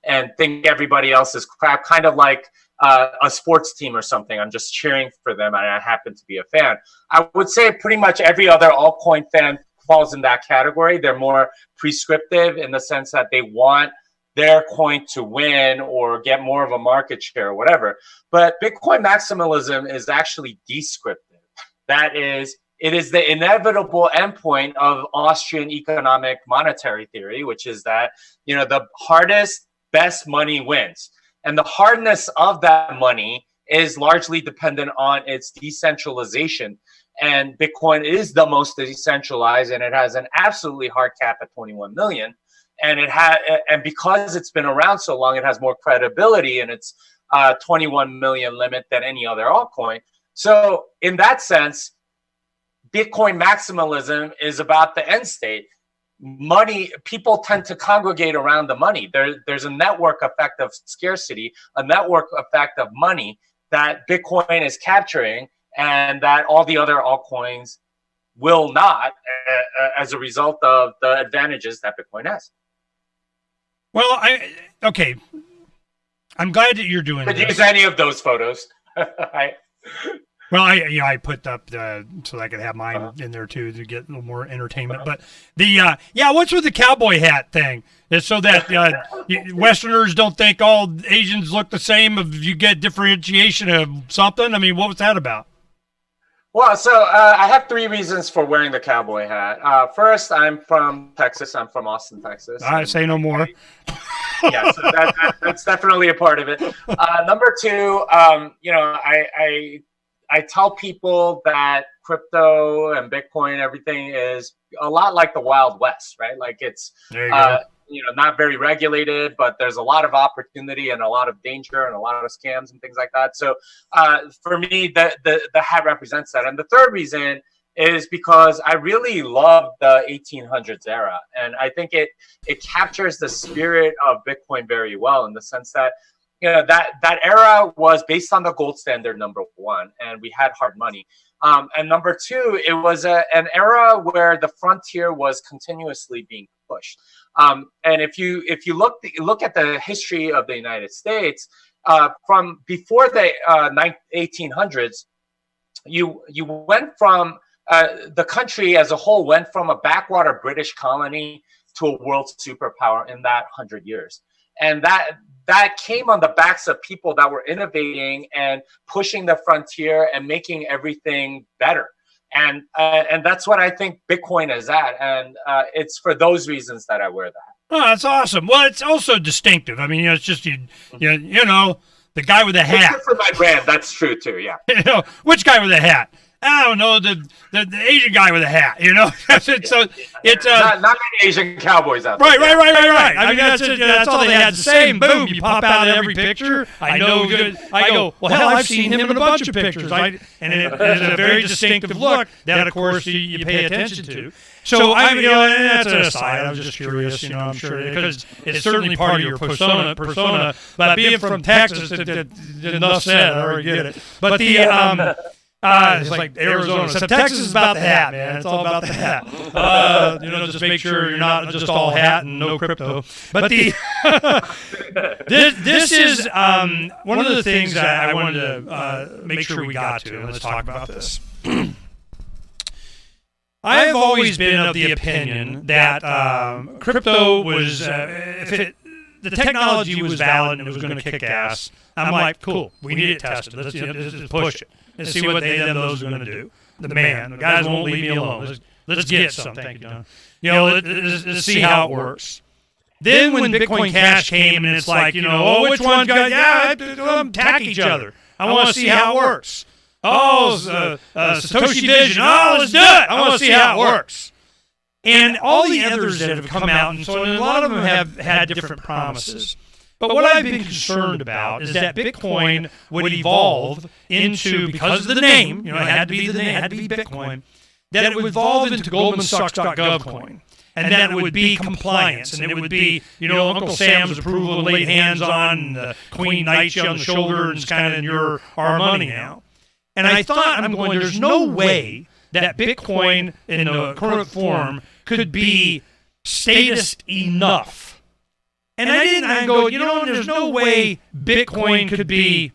and think everybody else is crap, kind of like a sports team or something. I'm just cheering for them, and I happen to be a fan. I would say pretty much every other altcoin fan falls in that category. They're more prescriptive in the sense that they want their coin to win or get more of a market share or whatever. But Bitcoin maximalism is actually descriptive. That is, it is the inevitable endpoint of Austrian economic monetary theory, which is that, the hardest, best money wins. And the hardness of that money is largely dependent on its decentralization. And Bitcoin is the most decentralized, and it has an absolutely hard cap at 21 million. and because it's been around so long, it has more credibility in its 21 million limit than any other altcoin. So in that sense, Bitcoin maximalism is about the end state. Money, people tend to congregate around the money. There's a network effect of scarcity, a network effect of money that Bitcoin is capturing, and that all the other altcoins will not, as a result of the advantages that Bitcoin has. Well, okay. I'm glad that you're doing this. Could use any of those photos. I put up so I could have mine in there too to get a little more entertainment. But what's with the cowboy hat thing? It's so that Westerners don't think all Asians look the same. If you get differentiation of something, I mean, what was that about? Well, so I have 3 reasons for wearing the cowboy hat. First, I'm from Texas. I'm from Austin, Texas. I say no more. Yeah, so that's definitely a part of it. Number 2, I tell people that crypto and Bitcoin, everything is a lot like the Wild West, right? Like it's not very regulated, but there's a lot of opportunity and a lot of danger and a lot of scams and things like that. So for me, the hat represents that. And the third reason is because I really love the 1800s era, and I think it captures the spirit of Bitcoin very well, in the sense that that era was based on the gold standard, number 1, and we had hard money. And number 2, it was an era where the frontier was continuously being pushed. And if you look at the history of the United States, from before the 1800s, you went from the country as a whole went from a backwater British colony to a world superpower in that 100 years, and that came on the backs of people that were innovating and pushing the frontier and making everything better. And that's what I think Bitcoin is at. And it's for those reasons that I wear that. Oh, that's awesome. Well, it's also distinctive. I mean, it's just, the guy with the hat. It's good for my brand. That's true too. Yeah. Which guy with the hat? I don't know, the Asian guy with a hat, it's not many Asian cowboys out there. Right. I mean, that's all they had to say. And boom, you pop out in every picture. I go, well, hell, I've seen him in a bunch of pictures. And it is a very distinctive look that, of course, you pay attention to. So and that's an aside. I was just curious, I'm sure, because it's certainly part of your persona. But being from Texas, enough said. I already get it. But it's like Arizona. So Texas is about the hat, man. It's all about the hat. Just make sure you're not just all hat and no crypto. But this is one of the things that I wanted to make sure we got to. And let's talk about this. I have always been of the opinion that crypto was, the technology was valid and it was going to kick ass. I'm like, cool, we need it tested. Let's push it and see what those are going to do. The guys won't leave me alone. Let's get some. Thank you, Don. Let's see how it works. Then when Bitcoin Cash came and it's like, which one's got? Attack each other. I want to see how it works. Satoshi Vision. Let's do it. I want to see how it works. And all the others that have come out, and a lot of them have had different promises. But what I've been concerned about is that Bitcoin would evolve into, because of the name, it had to be Bitcoin, that it would evolve into GoldmanSachs.gov coin. And that it would be compliance, and it would be, Uncle Sam's approval and laid hands on, the Queen knights you on the shoulder, and it's kind of our money now. And I thought, there's no way that Bitcoin in the current form could be statist enough. And I go, there's no way Bitcoin could be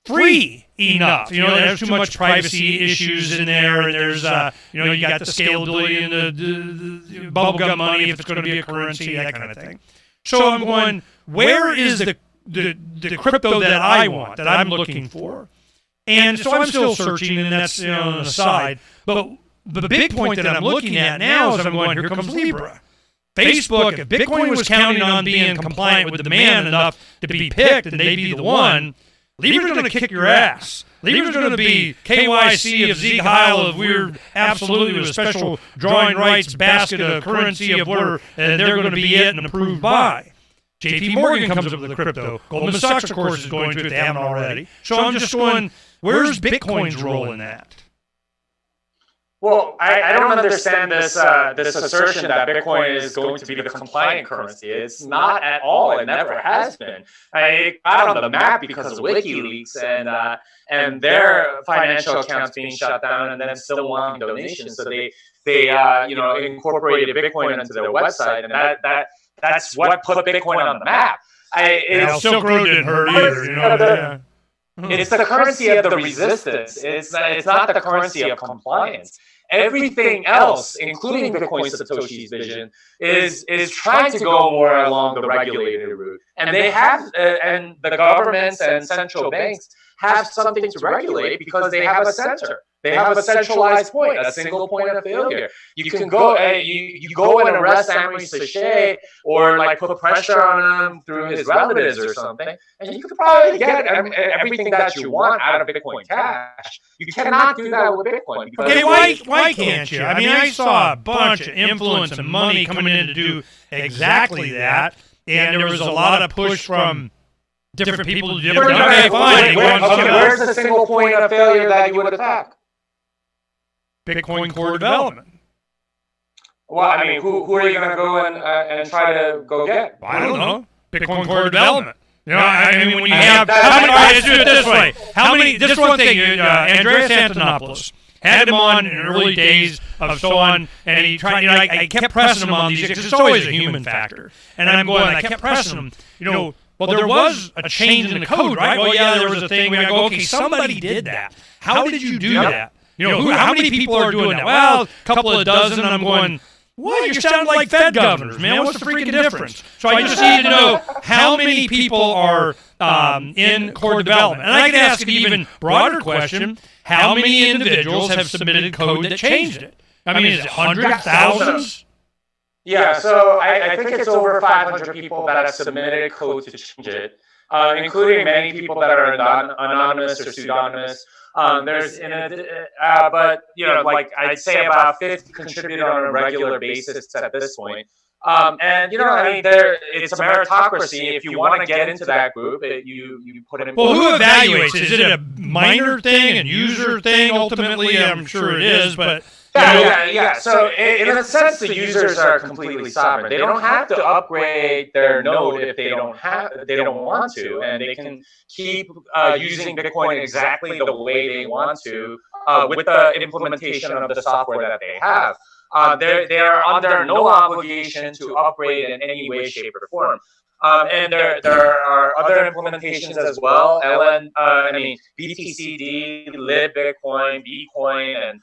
free enough. There's too much privacy issues in there, and there's, you got the scalability and the bubblegum money if it's going to be a currency, that kind of thing. So I'm going, where is the crypto that I want, that I'm looking for? And so I'm still searching, and that's on the side. But the big point that I'm looking at now is I'm going, here comes Libra. Facebook, if Bitcoin was counting on being compliant with demand enough to be picked and they'd be the one, Lieber's going to kick your ass. Lieber's going to be KYC of Zeke Heil of weird, absolutely with special drawing rights, basket of currency of whatever, and they're going to be it and approved by. JP Morgan comes up with the crypto. Goldman Sachs, of course, is going to if they haven't already. So I'm just going, where's Bitcoin's role in that? Well, I don't understand this assertion that Bitcoin is going to be the compliant currency. It's not at all. It never has been. It got on the map because of WikiLeaks and their financial accounts being shut down, and then still wanting donations. So they incorporated Bitcoin into their website, and that's what put Bitcoin on the map. Silk Road didn't hurt either. It's the currency of the resistance. It's not the currency of compliance. Everything else, including Bitcoin Satoshi's vision, is trying to go more along the regulated route. And they have, and the governments and central banks have something to regulate because they have a center. They have a centralized point, a single point of failure. You can go, you go and arrest Amory Sachet or like put pressure on him through his relatives or something, and you could probably get everything that you want out of Bitcoin Cash. You cannot do that with Bitcoin. Okay, why can't you? I mean, I saw a bunch of influence and money coming in to do exactly that, and there was a lot of push from different people. Okay, fine. Where's the single point of failure that you would attack? Bitcoin core development. Well, I mean, who are you going to go and try to go get? I don't know. Bitcoin core development. You know, I mean, when you have, how many? All right, let's do it this way. How many? This one thing. Andreas Antonopoulos had him on in early days of so on, and he tried. You know, I kept pressing him on these because it's always a human factor, and I'm going. I kept pressing him. You know, well, there was a change in the code, right? Well, yeah, there was a thing where I go, okay, somebody did that. How did you do that? You know, how many people are doing that? Well, a couple of dozen, and I'm going, what? You're sounding like Fed governors, man. What's the freaking difference? So I just need to know how many people are in core development. And I can ask an even broader question. How many individuals have submitted code that changed it? I mean, is it hundreds, thousands? Yeah, so I think it's over 500 people that have submitted code to change it, including many people that are anonymous or pseudonymous. But you know, like I'd say about 50 contribute on a regular basis at this point. And you know, I mean, it's a meritocracy. If you want to get into that group, you put it in. Well, who evaluates? Is it a minor thing and user thing? Ultimately, I'm sure it is, but. Yeah. So in a sense, the users are completely sovereign. They don't have to upgrade their node if they don't want to, and they can keep using Bitcoin exactly the way they want to with the implementation of the software that they have. They are under no obligation to upgrade in any way, shape, or form. And there are other implementations as well. BTCD, LibBitcoin, Bcoin, and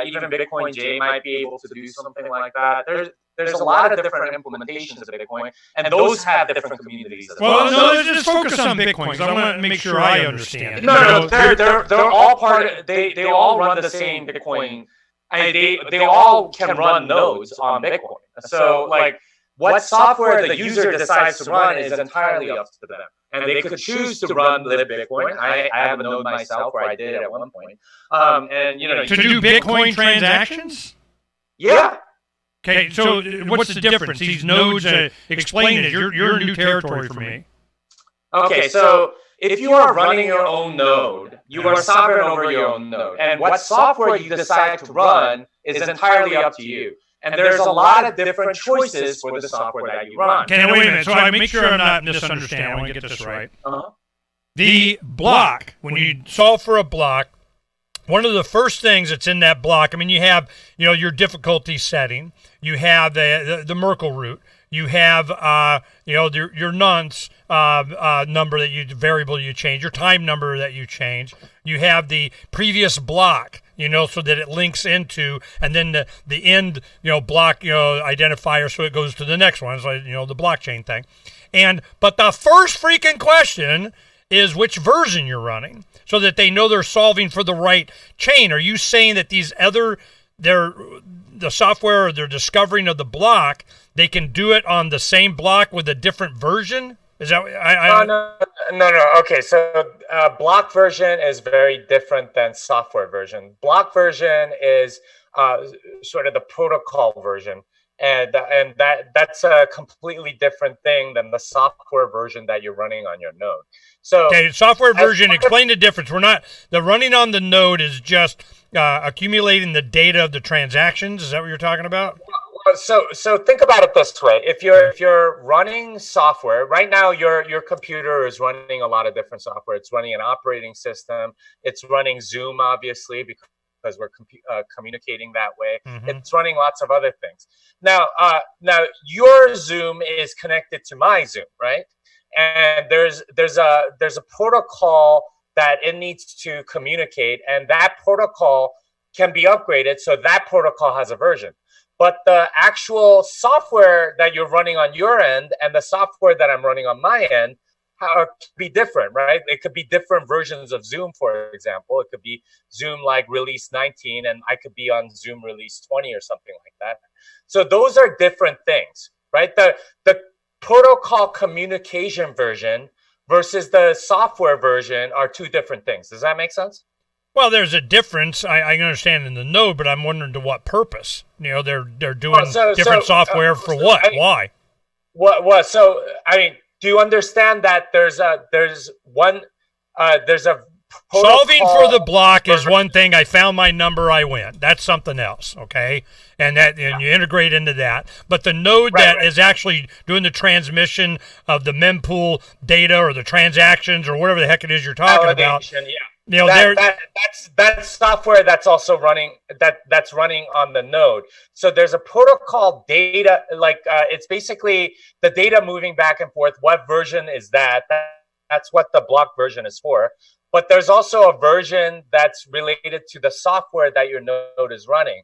even Bitcoin J might be able to do something like that. There's a lot of different implementations of Bitcoin, and those have different communities as well. Well, no, just focus on Bitcoin, because I want to make sure I understand. No, they're all part of, they all run the same Bitcoin. They all can run nodes on Bitcoin. So, like, what software the user decides to run is entirely up to them. And they could choose to run LibBitcoin. I have a node myself, or I did at one point. And you know, to do Bitcoin transactions? Yeah. Okay, so what's the difference? These nodes, explain it. You're new territory for me. Okay, so if you are running your own node, you are sovereign over your own node. And what software you decide to run is entirely up to you. And there's a lot of different choices for the software that you run. Okay, now wait a minute. So I make sure I'm not misunderstanding. I want to get this right. The block, when you solve for a block, one of the first things that's in that block, I mean, you have, you know, your difficulty setting, you have the Merkle root, you have, you know, your nonce number variable you change, your time number that you change, you have the previous block, you know, so that it links into, and then the end, you know, block, you know, identifier, so it goes to the next one. It's like, you know, the blockchain thing. But the first freaking question is which version you're running, so that they know they're solving for the right chain. Are you saying that the software or their discovering of the block, they can do it on the same block with a different version? Is that no. Okay, so block version is very different than software version. Block version is sort of the protocol version, and that's a completely different thing than the software version that you're running on your node. So, okay, software version. Explain the difference. The running on the node is just accumulating the data of the transactions. Is that what you're talking about? So think about it this way: if you're running software right now, your computer is running a lot of different software. It's running an operating system. It's running Zoom, obviously, because we're communicating that way. Mm-hmm. It's running lots of other things. Now your Zoom is connected to my Zoom, right? And there's a protocol that it needs to communicate, and that protocol can be upgraded. So that protocol has a version. But the actual software that you're running on your end and the software that I'm running on my end could be different, right? It could be different versions of Zoom, for example. It could be Zoom like release 19, and I could be on Zoom release 20 or something like that. So those are different things, right? The protocol communication version versus the software version are two different things. Does that make sense? Well, there's a difference. I understand in the node, but I'm wondering to what purpose. They're doing different software for what? Why? What? So do you understand that there's a solving for the block is one thing. I found my number, I win. That's something else, okay? And you integrate into that. But the node is actually doing the transmission of the mempool data or the transactions or whatever the heck it is you're talking about. Yeah. That's software that's also running that's running on the node. So there's a protocol data, it's basically the data moving back and forth. What version is that? That's what the block version is for. But there's also a version that's related to the software that your node is running.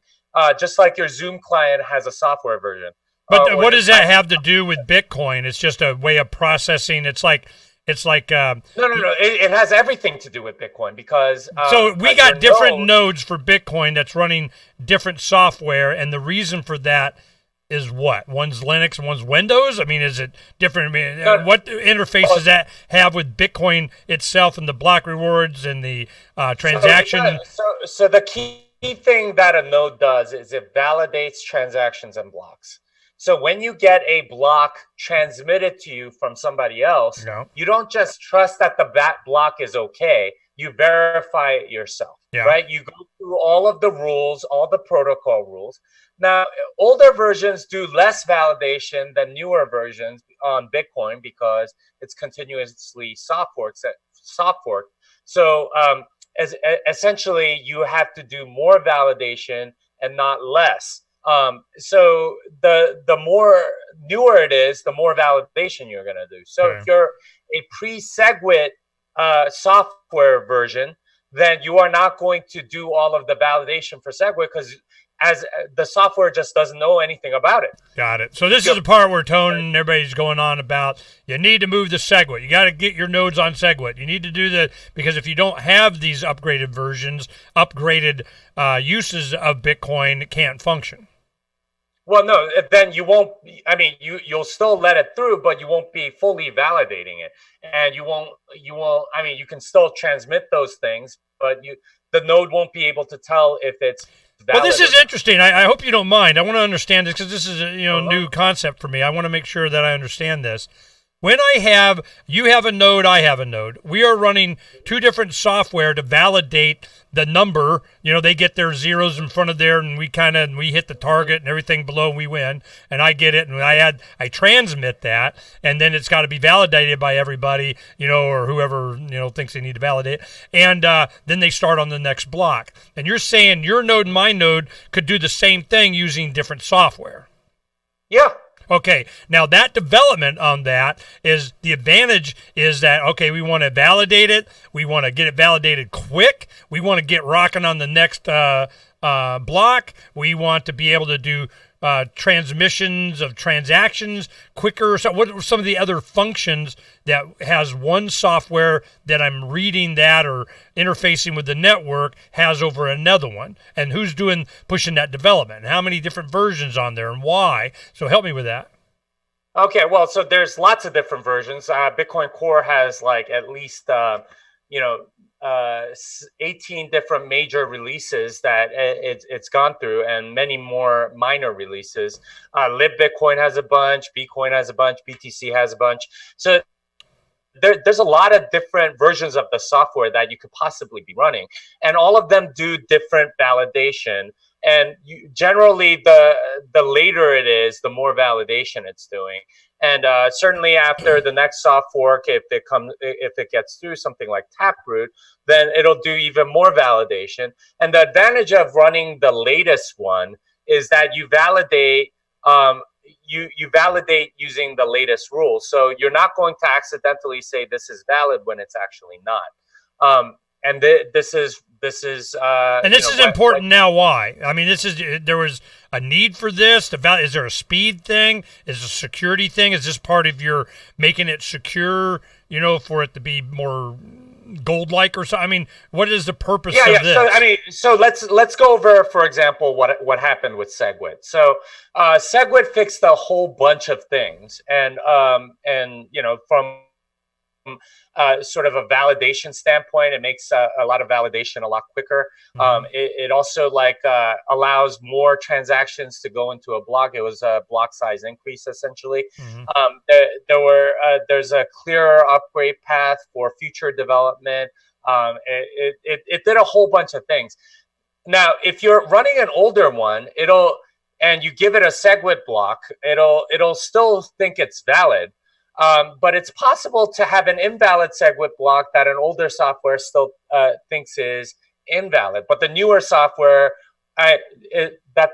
Just like your Zoom client has a software version. But what does that have to do with Bitcoin? It's just a way of processing. It's like no. It has everything to do with Bitcoin because so we got different nodes for Bitcoin that's running different software, and the reason for that is what? One's Linux and one's Windows. Is it different? What interface does that have with Bitcoin itself and the block rewards and the transaction? So the key thing that a node does is it validates transactions and blocks. So when you get a block transmitted to you from somebody else, you don't just trust that that block is okay. You verify it yourself, right? You go through all of the rules, all the protocol rules. Now, older versions do less validation than newer versions on Bitcoin because it's continuously soft fork. So essentially, you have to do more validation and not less. So the more newer it is, the more validation you're going to do. So if you're a pre-SegWit software version, then you are not going to do all of the validation for SegWit because as the software just doesn't know anything about it. Got it. So this is the part where Tone and everybody's going on about you need to move the SegWit. You got to get your nodes on SegWit. You need to do that because if you don't have these upgraded versions, upgraded uses of Bitcoin, it can't function. Well, no, then you won't. You'll still let it through, but you won't be fully validating it, and you won't. You can still transmit those things, but the node won't be able to tell if it's valid. Well, this is interesting. I hope you don't mind. I want to understand this because this is a new concept for me. I want to make sure that I understand this. When you have a node, I have a node. We are running two different software to validate the number. They get their zeros in front of there, and we hit the target and everything below, and we win. And I get it, and I transmit that, and then it's got to be validated by everybody, or whoever thinks they need to validate. And then they start on the next block. And you're saying your node and my node could do the same thing using different software. Yeah. Okay, now that development on that is the advantage is that, okay, we want to validate it. We want to get it validated quick. We want to get rocking on the next block. We want to be able to do transmissions of transactions quicker. So what are some of the other functions that has one software that I'm reading that or interfacing with the network has over another one? And who's pushing that development? And how many different versions on there and why? So help me with that. Okay, well, so there's lots of different versions. Bitcoin Core has like at least you know 18 different major releases that it's gone through, and many more minor releases. LibBitcoin has a bunch, Bitcoin has a bunch, BTC has a bunch. So there's a lot of different versions of the software that you could possibly be running, and all of them do different validation. And generally, the later it is, the more validation it's doing. And certainly after the next soft fork, if it gets through something like Taproot, then it'll do even more validation. And the advantage of running the latest one is that you validate. You validate using the latest rules, so you're not going to accidentally say this is valid when it's actually not. And this is and this is important now. Why? I mean, there was a need for this. Is there a speed thing? Is it a security thing? Is this part of your making it secure? For it to be more gold-like or something. I mean, what is the purpose of this? So let's go over, for example, what happened with SegWit. So SegWit fixed a whole bunch of things, and from sort of a validation standpoint, it makes a lot of validation a lot quicker. Mm-hmm. It also allows more transactions to go into a block. It was a block size increase essentially. Mm-hmm. There's a clearer upgrade path for future development. It did a whole bunch of things. Now, if you're running an older one, and you give it a SegWit block, it'll still think it's valid. But it's possible to have an invalid SegWit block that an older software still thinks is invalid, but the newer software that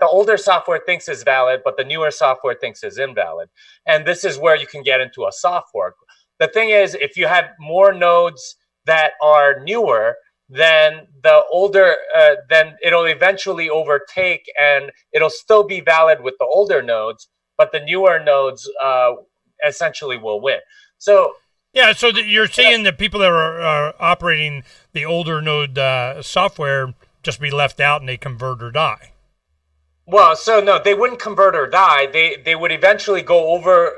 the older software thinks is valid, but the newer software thinks is invalid. And this is where you can get into a soft fork. The thing is, if you have more nodes that are newer, then the older, then it'll eventually overtake, and it'll still be valid with the older nodes, but the newer nodes essentially will win. So yeah, so you're saying that people that are operating the older node software just be left out and they convert or die. Well, so no, they wouldn't convert or die. They would eventually go over.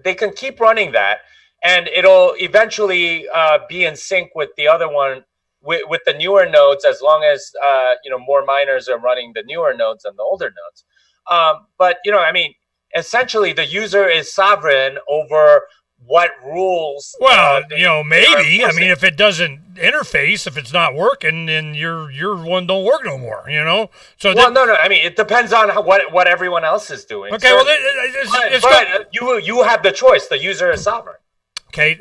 They can keep running that, and it'll eventually be in sync with the other one, with the newer nodes, as long as more miners are running the newer nodes than the older nodes. But essentially, the user is sovereign over what rules. Well, maybe. I mean, if it doesn't interface, if it's not working, then your one don't work no more. So no. I mean, it depends on what everyone else is doing. Okay, so, but you have the choice. The user is sovereign. Okay.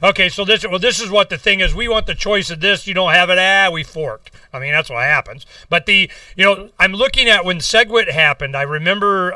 Okay. So this is what the thing is. We want the choice of this. You don't have it. We forked. I mean, that's what happens. But I'm looking at when SegWit happened. I remember,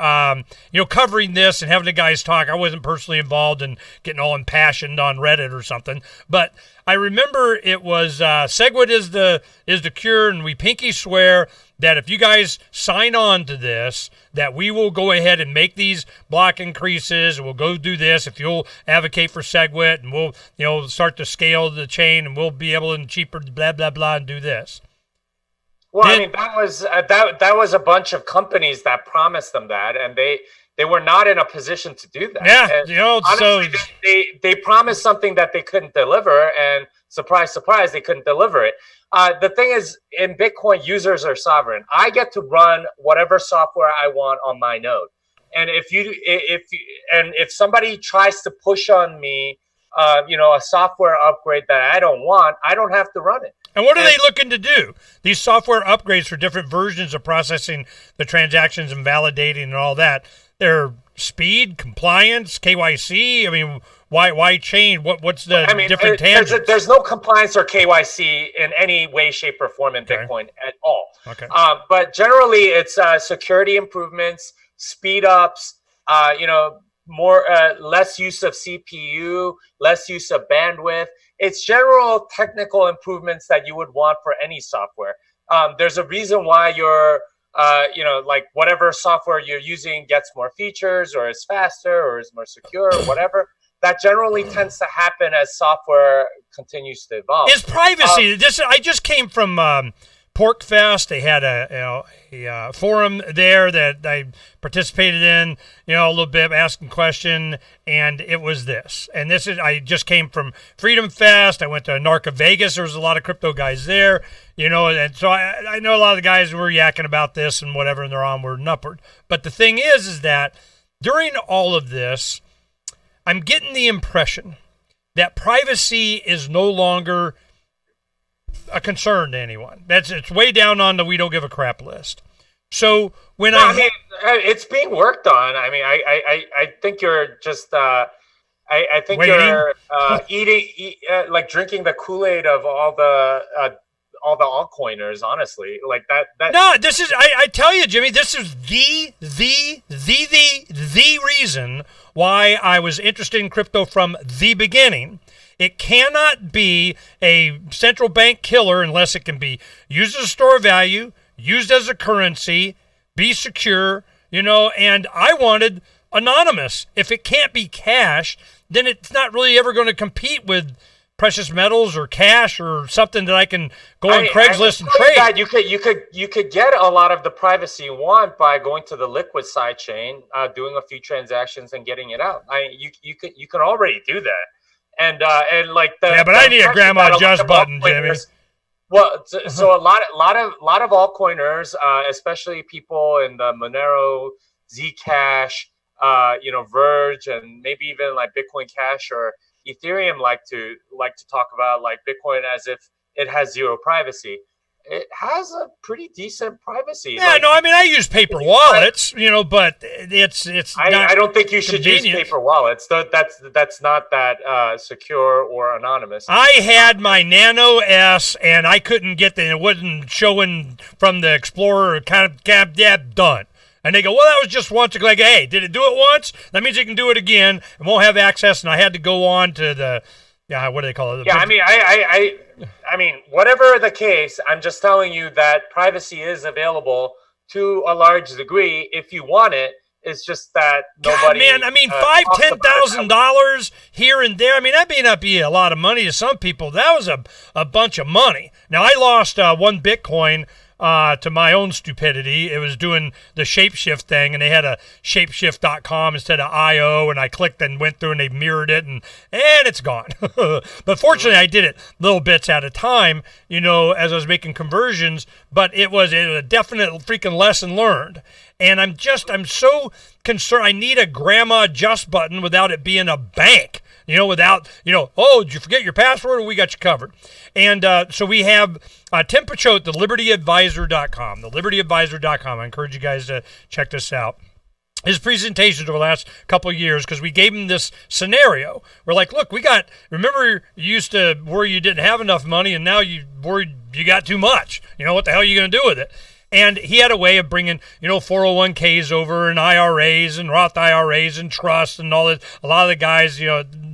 covering this and having the guys talk. I wasn't personally involved in getting all impassioned on Reddit or something, but I remember it was SegWit is the cure, and we pinky swear that if you guys sign on to this, that we will go ahead and make these block increases, and we'll go do this if you'll advocate for SegWit, and we'll start to scale the chain, and we'll be able to cheaper blah blah blah and do this. Well, that was a bunch of companies that promised them that, and they were not in a position to do that. Yeah, and honestly, they promised something that they couldn't deliver, and surprise, surprise, they couldn't deliver it. The thing is, in Bitcoin, users are sovereign. I get to run whatever software I want on my node, and if somebody tries to push on me, a software upgrade that I don't want, I don't have to run it. And what are they looking to do? These software upgrades for different versions of processing the transactions and validating and all that. They're speed, compliance, KYC. I mean, why change? What's the different tangents? There's no compliance or KYC in any way, shape, or form in Bitcoin at all. Okay. But generally, it's security improvements, speed ups. Less use of CPU, less use of bandwidth. It's general technical improvements that you would want for any software. There's a reason why your whatever software you're using gets more features, or is faster, or is more secure, or whatever. That generally tends to happen as software continues to evolve. Is privacy? I just came from Pork Fest. They had a forum there that I participated in, a little bit, asking question, and it was this. And I just came from Freedom Fest. I went to Narca Vegas. There was a lot of crypto guys there, and so I know a lot of the guys who were yakking about this and whatever, and they're onward and upward. But the thing is that during all of this, I'm getting the impression that privacy is no longer a concern to anyone. It's way down on the we don't give a crap list. So when it's being worked on. I mean, I think you're just I think waiting. You're like drinking the Kool-Aid of all the altcoiners. Honestly, like that. No, this is I tell you, Jimmy, this is the reason why I was interested in crypto from the beginning. It cannot be a central bank killer unless it can be used as a store of value, used as a currency, be secure, and I wanted anonymous. If it can't be cash, then it's not really ever going to compete with precious metals or cash or something that I can go on Craigslist and trade. That you could get a lot of the privacy you want by going to the liquid side chain, doing a few transactions and getting it out. You can already do that. And like but I need a grandma adjust button, Jimmy. Well, so a lot of altcoiners, especially people in the Monero, Zcash, Verge, and maybe even like Bitcoin Cash or Ethereum, like to talk about like Bitcoin as if it has zero privacy. It has a pretty decent privacy. Yeah, I mean, I use paper wallets, but it's. I don't think you should use convenient. paper wallets. That's not that secure or anonymous. I had my Nano S, and I couldn't get it wasn't showing from the Explorer. Kind of done. And they go, well, that was just once. Like, hey, did it do it once? That means you can do it again and won't have access. And I had to go on to the. Yeah, what do they call it? Yeah, I mean, whatever the case, I'm just telling you that privacy is available to a large degree if you want it. It's just that nobody. God, man, I mean, $5,000-$10,000 here and there. I mean, that may not be a lot of money to some people. That was a bunch of money. Now, I lost 1 Bitcoin. To my own stupidity. It was doing the shapeshift thing, and they had a shapeshift.com instead of IO, and I clicked and went through, and they mirrored it, and it's gone. But fortunately, I did it little bits at a time, as I was making conversions, but it was a definite freaking lesson learned. And I'm so concerned. I need a grandma adjust button without it being a bank. Without, oh, did you forget your password? Well, we got you covered. And so we have Tim Picciott, the libertyadvisor.com, libertyadvisor.com. I encourage you guys to check this out. His presentations over the last couple of years, because we gave him this scenario. We're like, look, remember you used to worry you didn't have enough money, and now you worried you got too much. What the hell are you going to do with it? And he had a way of bringing, 401ks over and IRAs and Roth IRAs and trusts and all that. A lot of the guys,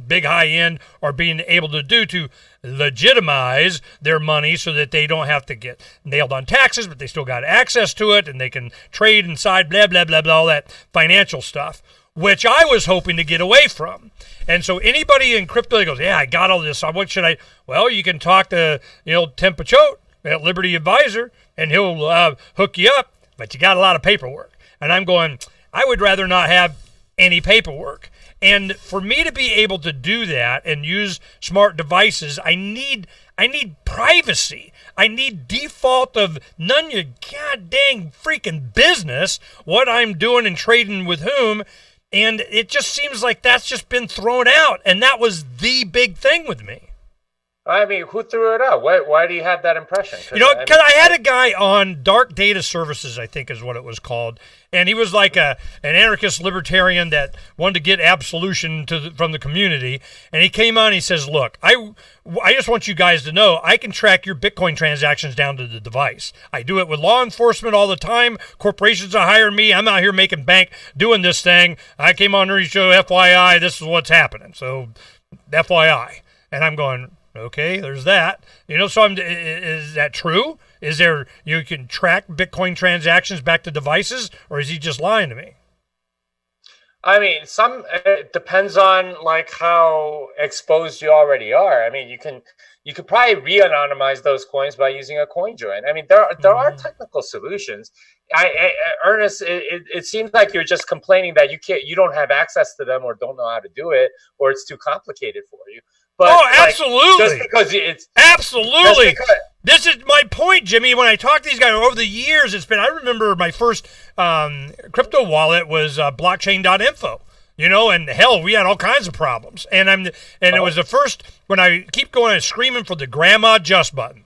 big high end are being able to do to legitimize their money so that they don't have to get nailed on taxes, but they still got access to it and they can trade inside, blah, blah, blah, blah, all that financial stuff, which I was hoping to get away from. And so anybody in crypto that goes, yeah, I got all this. What should I? Well, you can talk to, Tim Picciott at Liberty Advisor, and he'll hook you up, but you got a lot of paperwork. And I'm going, I would rather not have any paperwork. And for me to be able to do that and use smart devices, I need privacy. I need default of none of your goddamn freaking business what I'm doing and trading with whom. And it just seems like that's just been thrown out. And that was the big thing with me. I mean, who threw it out? Why do you have that impression? Because I had a guy on Dark Data Services, I think is what it was called, and he was like an anarchist libertarian that wanted to get absolution from the community, and he came on and he says, look, I just want you guys to know I can track your Bitcoin transactions down to the device. I do it with law enforcement all the time. Corporations are hiring me. I'm out here making bank doing this thing. I came on your show, FYI, this is what's happening. So, FYI. And I'm going, okay, there's that. So is that true? Is there, you can track Bitcoin transactions back to devices, or is he just lying to me? I mean, it depends on like how exposed you already are. I mean, you can you could probably re-anonymize those coins by using a coin join. I mean, there are technical solutions. Ernest, it seems like you're just complaining that you don't have access to them, or don't know how to do it, or it's too complicated for you. But absolutely. Just because it's absolutely. This is my point, Jimmy. When I talk to these guys over the years, I remember my first crypto wallet was blockchain.info. And hell, we had all kinds of problems. And it was the first, when I keep going and screaming for the grandma just button.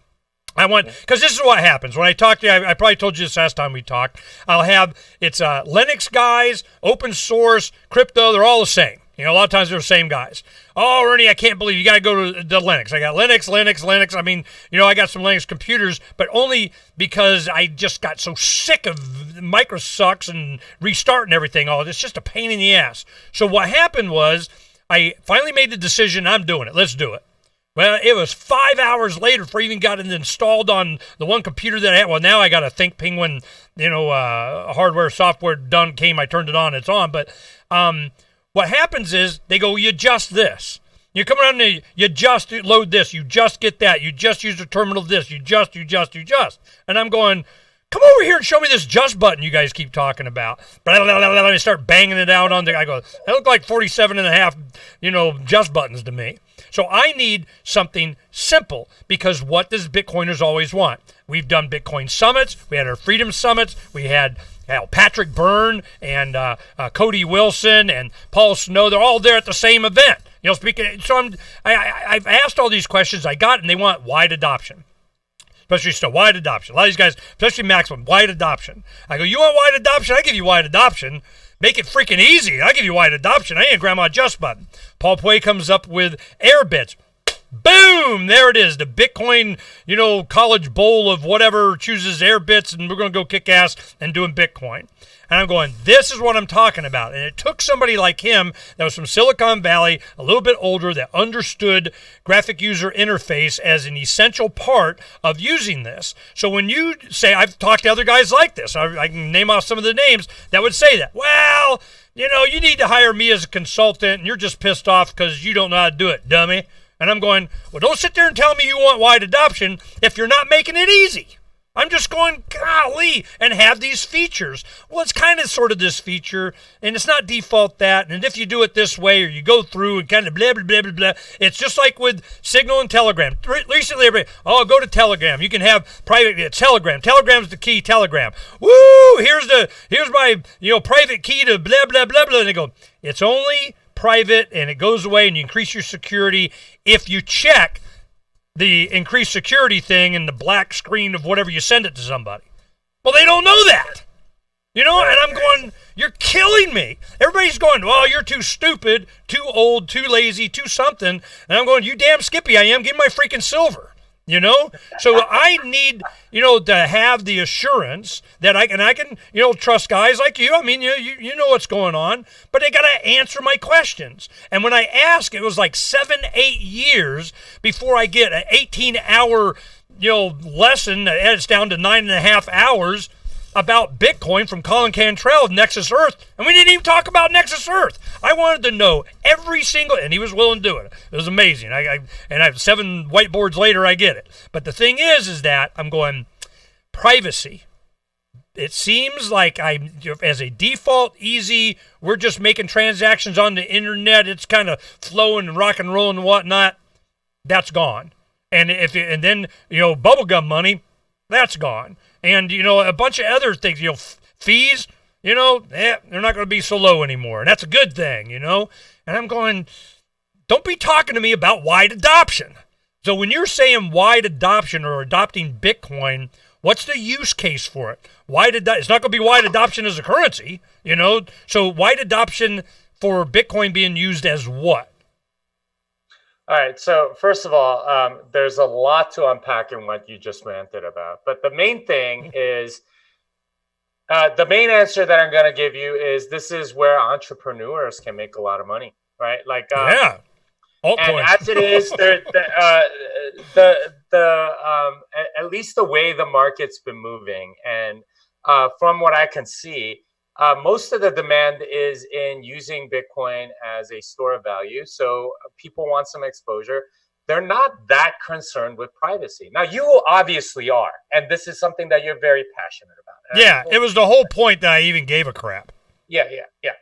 Because this is what happens. When I talk to you, I probably told you this last time we talked, it's Linux guys, open source, crypto, they're all the same. A lot of times they're the same guys. Oh, Ernie, I can't believe you got to go to the Linux. I got Linux. I mean, I got some Linux computers, but only because I just got so sick of microsucks and restarting everything. Oh, it's just a pain in the ass. So what happened was I finally made the decision, I'm doing it. Let's do it. Well, it was 5 hours later before I even got it installed on the one computer that I had. Well, now I got a Think Penguin, hardware, software done came. I turned it on. It's on. But what happens is they go, you adjust this. You come around and you just load this. You just get that. You just use the terminal this. You just. And I'm going, come over here and show me this just button you guys keep talking about. Blah, blah, blah, blah. I start banging it out on I go, that look like 47 and a half, just buttons to me. So I need something simple, because what does Bitcoiners always want? We've done Bitcoin summits. We had our Freedom Summits. We had Patrick Byrne and Cody Wilson and Paul Snow. They're all there at the same event. Speaking. So I've asked all these questions I got, and they want wide adoption. Especially still wide adoption. A lot of these guys, especially Maximum, wide adoption. I go, you want wide adoption? I give you wide adoption. Make it freaking easy. I give you wide adoption. I ain't a grandma just button. Paul Puey comes up with Airbits. Boom! There it is. The Bitcoin, college bowl of whatever chooses Airbits, and we're going to go kick ass and doing Bitcoin. And I'm going, this is what I'm talking about. And it took somebody like him that was from Silicon Valley, a little bit older, that understood graphic user interface as an essential part of using this. So when you say, I've talked to other guys like this, I can name off some of the names that would say that. Well, you need to hire me as a consultant, and you're just pissed off because you don't know how to do it, dummy. And I'm going, well, don't sit there and tell me you want wide adoption if you're not making it easy. I'm just going, golly, and have these features. Well, it's kind of sort of this feature, and it's not default that. And if you do it this way, or you go through and kind of blah, blah, blah, blah, blah, it's just like with Signal and Telegram. Recently, everybody, go to Telegram. You can have private Telegram. Telegram's the key, Telegram. Woo, here's my, private key to blah, blah, blah, blah. And they go, it's only private, and it goes away, and you increase your security if you check the increased security thing in the black screen of whatever you send it to somebody. Well, they don't know that. And I'm going, you're killing me. Everybody's going, well, you're too stupid, too old, too lazy, too something. And I'm going, you damn Skippy I am. Give me my freaking silver. So I need, to have the assurance that I can, trust guys like you. I mean, you know what's going on, but they got to answer my questions. And when I ask, it was like 7-8 years before I get an 18-hour, lesson that edits down to 9.5 hours about Bitcoin from Colin Cantrell of Nexus Earth, and we didn't even talk about Nexus Earth. I wanted to know every single, and he was willing to do it. It was amazing. I 7 whiteboards later, I get it. But the thing is that I'm going, privacy. It seems like as a default, easy, we're just making transactions on the internet. It's kind of flowing and rock and rolling and whatnot. That's gone. And then bubblegum money, that's gone. And, a bunch of other things, fees, they're not going to be so low anymore. And that's a good thing, And I'm going, don't be talking to me about wide adoption. So when you're saying wide adoption or adopting Bitcoin, what's the use case for it? It's not going to be wide adoption as a currency, So wide adoption for Bitcoin being used as what? All right. So first of all, there's a lot to unpack in what you just ranted about. But the main thing is, the main answer that I'm going to give you is this is where entrepreneurs can make a lot of money, right? Like, yeah. And as it is, at least the way the market's been moving, and from what I can see, most of the demand is in using Bitcoin as a store of value. So people want some exposure. they're not that concerned with privacy. Now, you obviously are, and this is something that you're very passionate about. Yeah, it was the whole point that I even gave a crap. Yeah.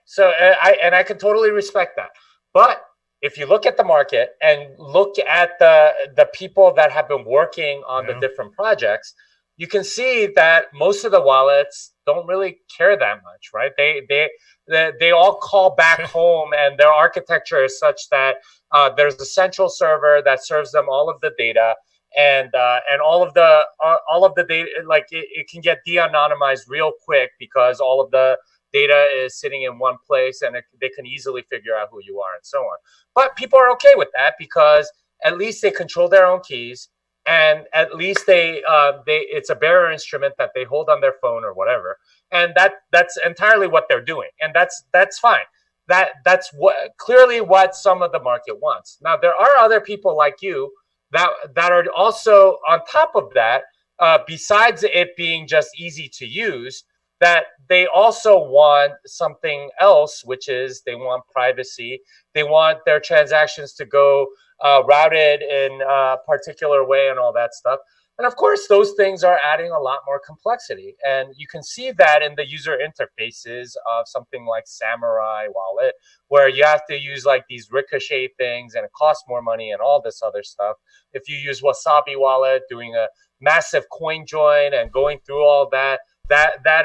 So I can totally respect that. But if you look at the market and look at the people that have been working on the different projects, you can see that most of the wallets don't really care that much, right? They all call back home, and their architecture is such that there's a central server that serves them all of the data, and all of the data, like it can get de-anonymized real quick because all of the data is sitting in one place, and they can easily figure out who you are and so on. But people are okay with that because at least they control their own keys, and at least they it's a bearer instrument that they hold on their phone or whatever, and that's entirely what they're doing, and that's fine. That's clearly what some of the market wants. Now, there are other people like you that are also on top of that, besides it being just easy to use, that they also want something else, which is they want privacy. They want their transactions to go routed in a particular way and all that stuff. And of course, those things are adding a lot more complexity. And you can see that in the user interfaces of something like Samurai Wallet, where you have to use like these ricochet things and it costs more money and all this other stuff. If you use Wasabi Wallet, doing a massive coin join and going through all that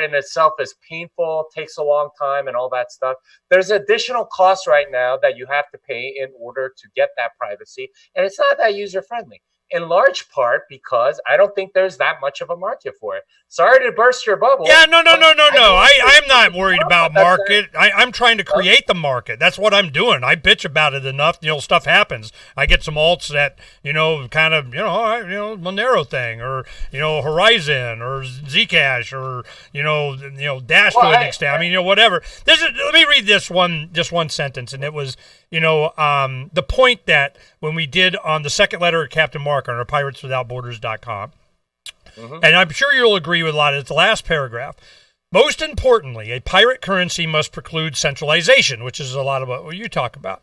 in itself is painful, takes a long time and all that stuff. There's additional costs right now that you have to pay in order to get that privacy. And it's not that user friendly, in large part because I don't think there's that much of a market for it. Sorry to burst your bubble. Yeah, no. I'm not worried about market. I'm trying to create the market. That's what I'm doing. I bitch about it enough. Stuff happens. I get some alts that, kind of, all right, Monero thing, or, Horizon, or Zcash, or, Dash to an extent. I mean, whatever. Let me read just one sentence. And it was, the point that when we did on the second letter of Captain Mark on our pirateswithoutborders.com, and I'm sure you'll agree with a lot of it. It's the last paragraph. Most importantly, a pirate currency must preclude centralization, which is a lot of what you talk about.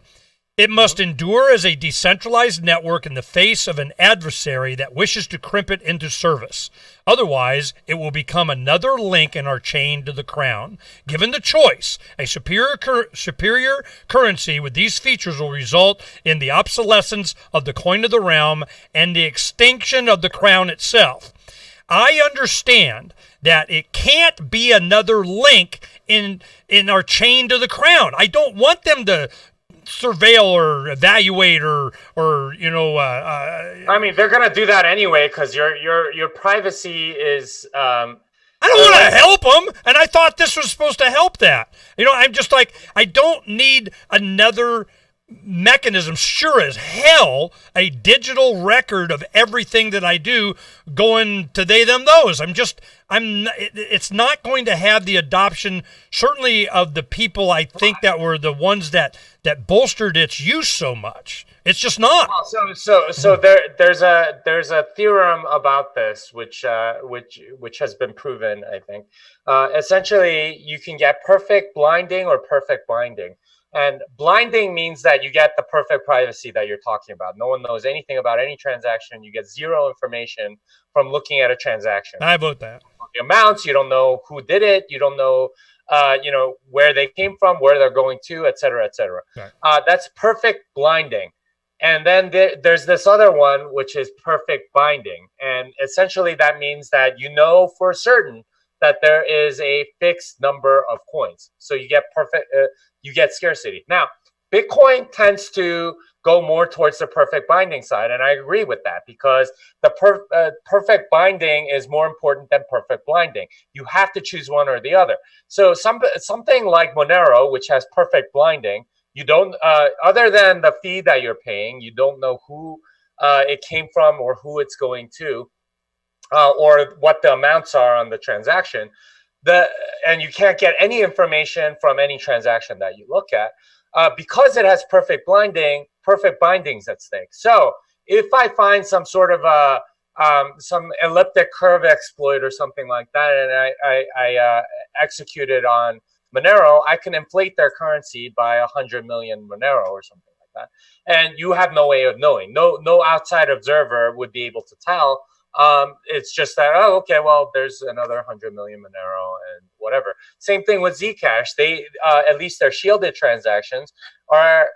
It must endure as a decentralized network in the face of an adversary that wishes to crimp it into service. Otherwise, it will become another link in our chain to the crown. Given the choice, a superior currency with these features will result in the obsolescence of the coin of the realm and the extinction of the crown itself. I understand that it can't be another link in our chain to the crown. I don't want them to surveil or evaluate or I mean, they're gonna do that anyway because your privacy is. I don't want to help them, and I thought this was supposed to help that. I'm just like, I don't need another mechanism. Sure as hell, a digital record of everything that I do going to they, them, those. It's not going to have the adoption, certainly of the people I think that were the ones that bolstered its use so much. It's just not. So there's a theorem about this, which has been proven, I think. Essentially, you can get perfect blinding or perfect binding. And blinding means that you get the perfect privacy that you're talking about. No one knows anything about any transaction. You get zero information from looking at a transaction. I vote that. The amounts, you don't know who did it. You don't know, where they came from, where they're going to, et cetera, et cetera. Right. That's perfect blinding. And then there's this other one, which is perfect binding. And essentially that means that you know for certain that there is a fixed number of coins. So you get you get scarcity. Now, Bitcoin tends to go more towards the perfect binding side, and I agree with that because the perfect binding is more important than perfect blinding. You have to choose one or the other. So something like Monero, which has perfect blinding, you don't, other than the fee that you're paying, you don't know who it came from or who it's going to, or what the amounts are on the transaction. And you can't get any information from any transaction that you look at because it has perfect bindings at stake. So if I find some sort of some elliptic curve exploit or something like that, and I execute it on Monero, I can inflate their currency by 100 million Monero or something like that. And you have no way of knowing. No outside observer would be able to tell. It's just that, oh, okay, well, there's another 100 million Monero and whatever. Same thing with Zcash. They, at least their shielded transactions are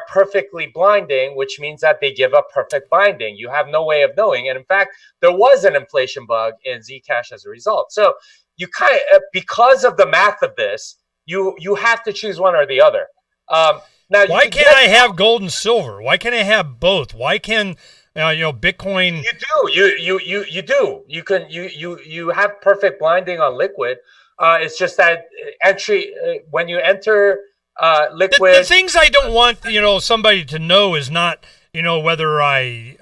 perfectly blinding, which means that they give a perfect binding. You have no way of knowing. And in fact, there was an inflation bug in Zcash as a result. So you kind of, because of the math of this, you have to choose one or the other. Now, why can't I have gold and silver? Why can't I have both? Why can Bitcoin? You do. You have perfect blinding on Liquid. It's just that when you enter Liquid, the things I don't want somebody to know is not whether I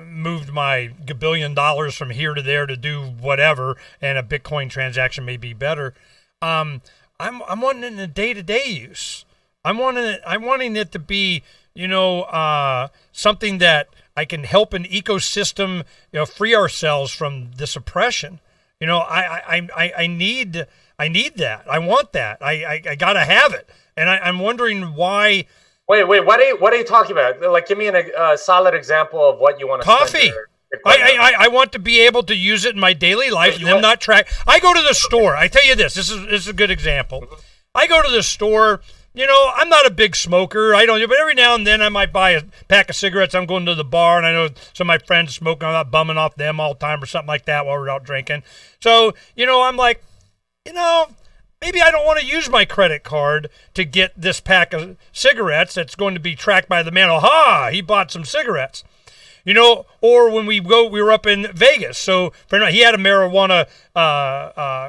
moved my $1 billion from here to there to do whatever, and a Bitcoin transaction may be better. I'm wanting it in a day-to-day use. I'm wanting it to be something that I can help an ecosystem free ourselves from this oppression. I need that. I want that. I gotta have it. And I'm wondering why. Wait, what are you talking about? Like, give me a solid example of what you want to. Coffee. I want to be able to use it in my daily life and them not track. I go to the store. I tell you this is a good example. I go to the store. I'm not a big smoker. I don't, but every now and then I might buy a pack of cigarettes. I'm going to the bar, and I know some of my friends smoking. I'm not bumming off them all the time or something like that while we're out drinking. So, I'm like, maybe I don't want to use my credit card to get this pack of cigarettes that's going to be tracked by the man. Aha, he bought some cigarettes. Or when we were up in Vegas. So he had a marijuana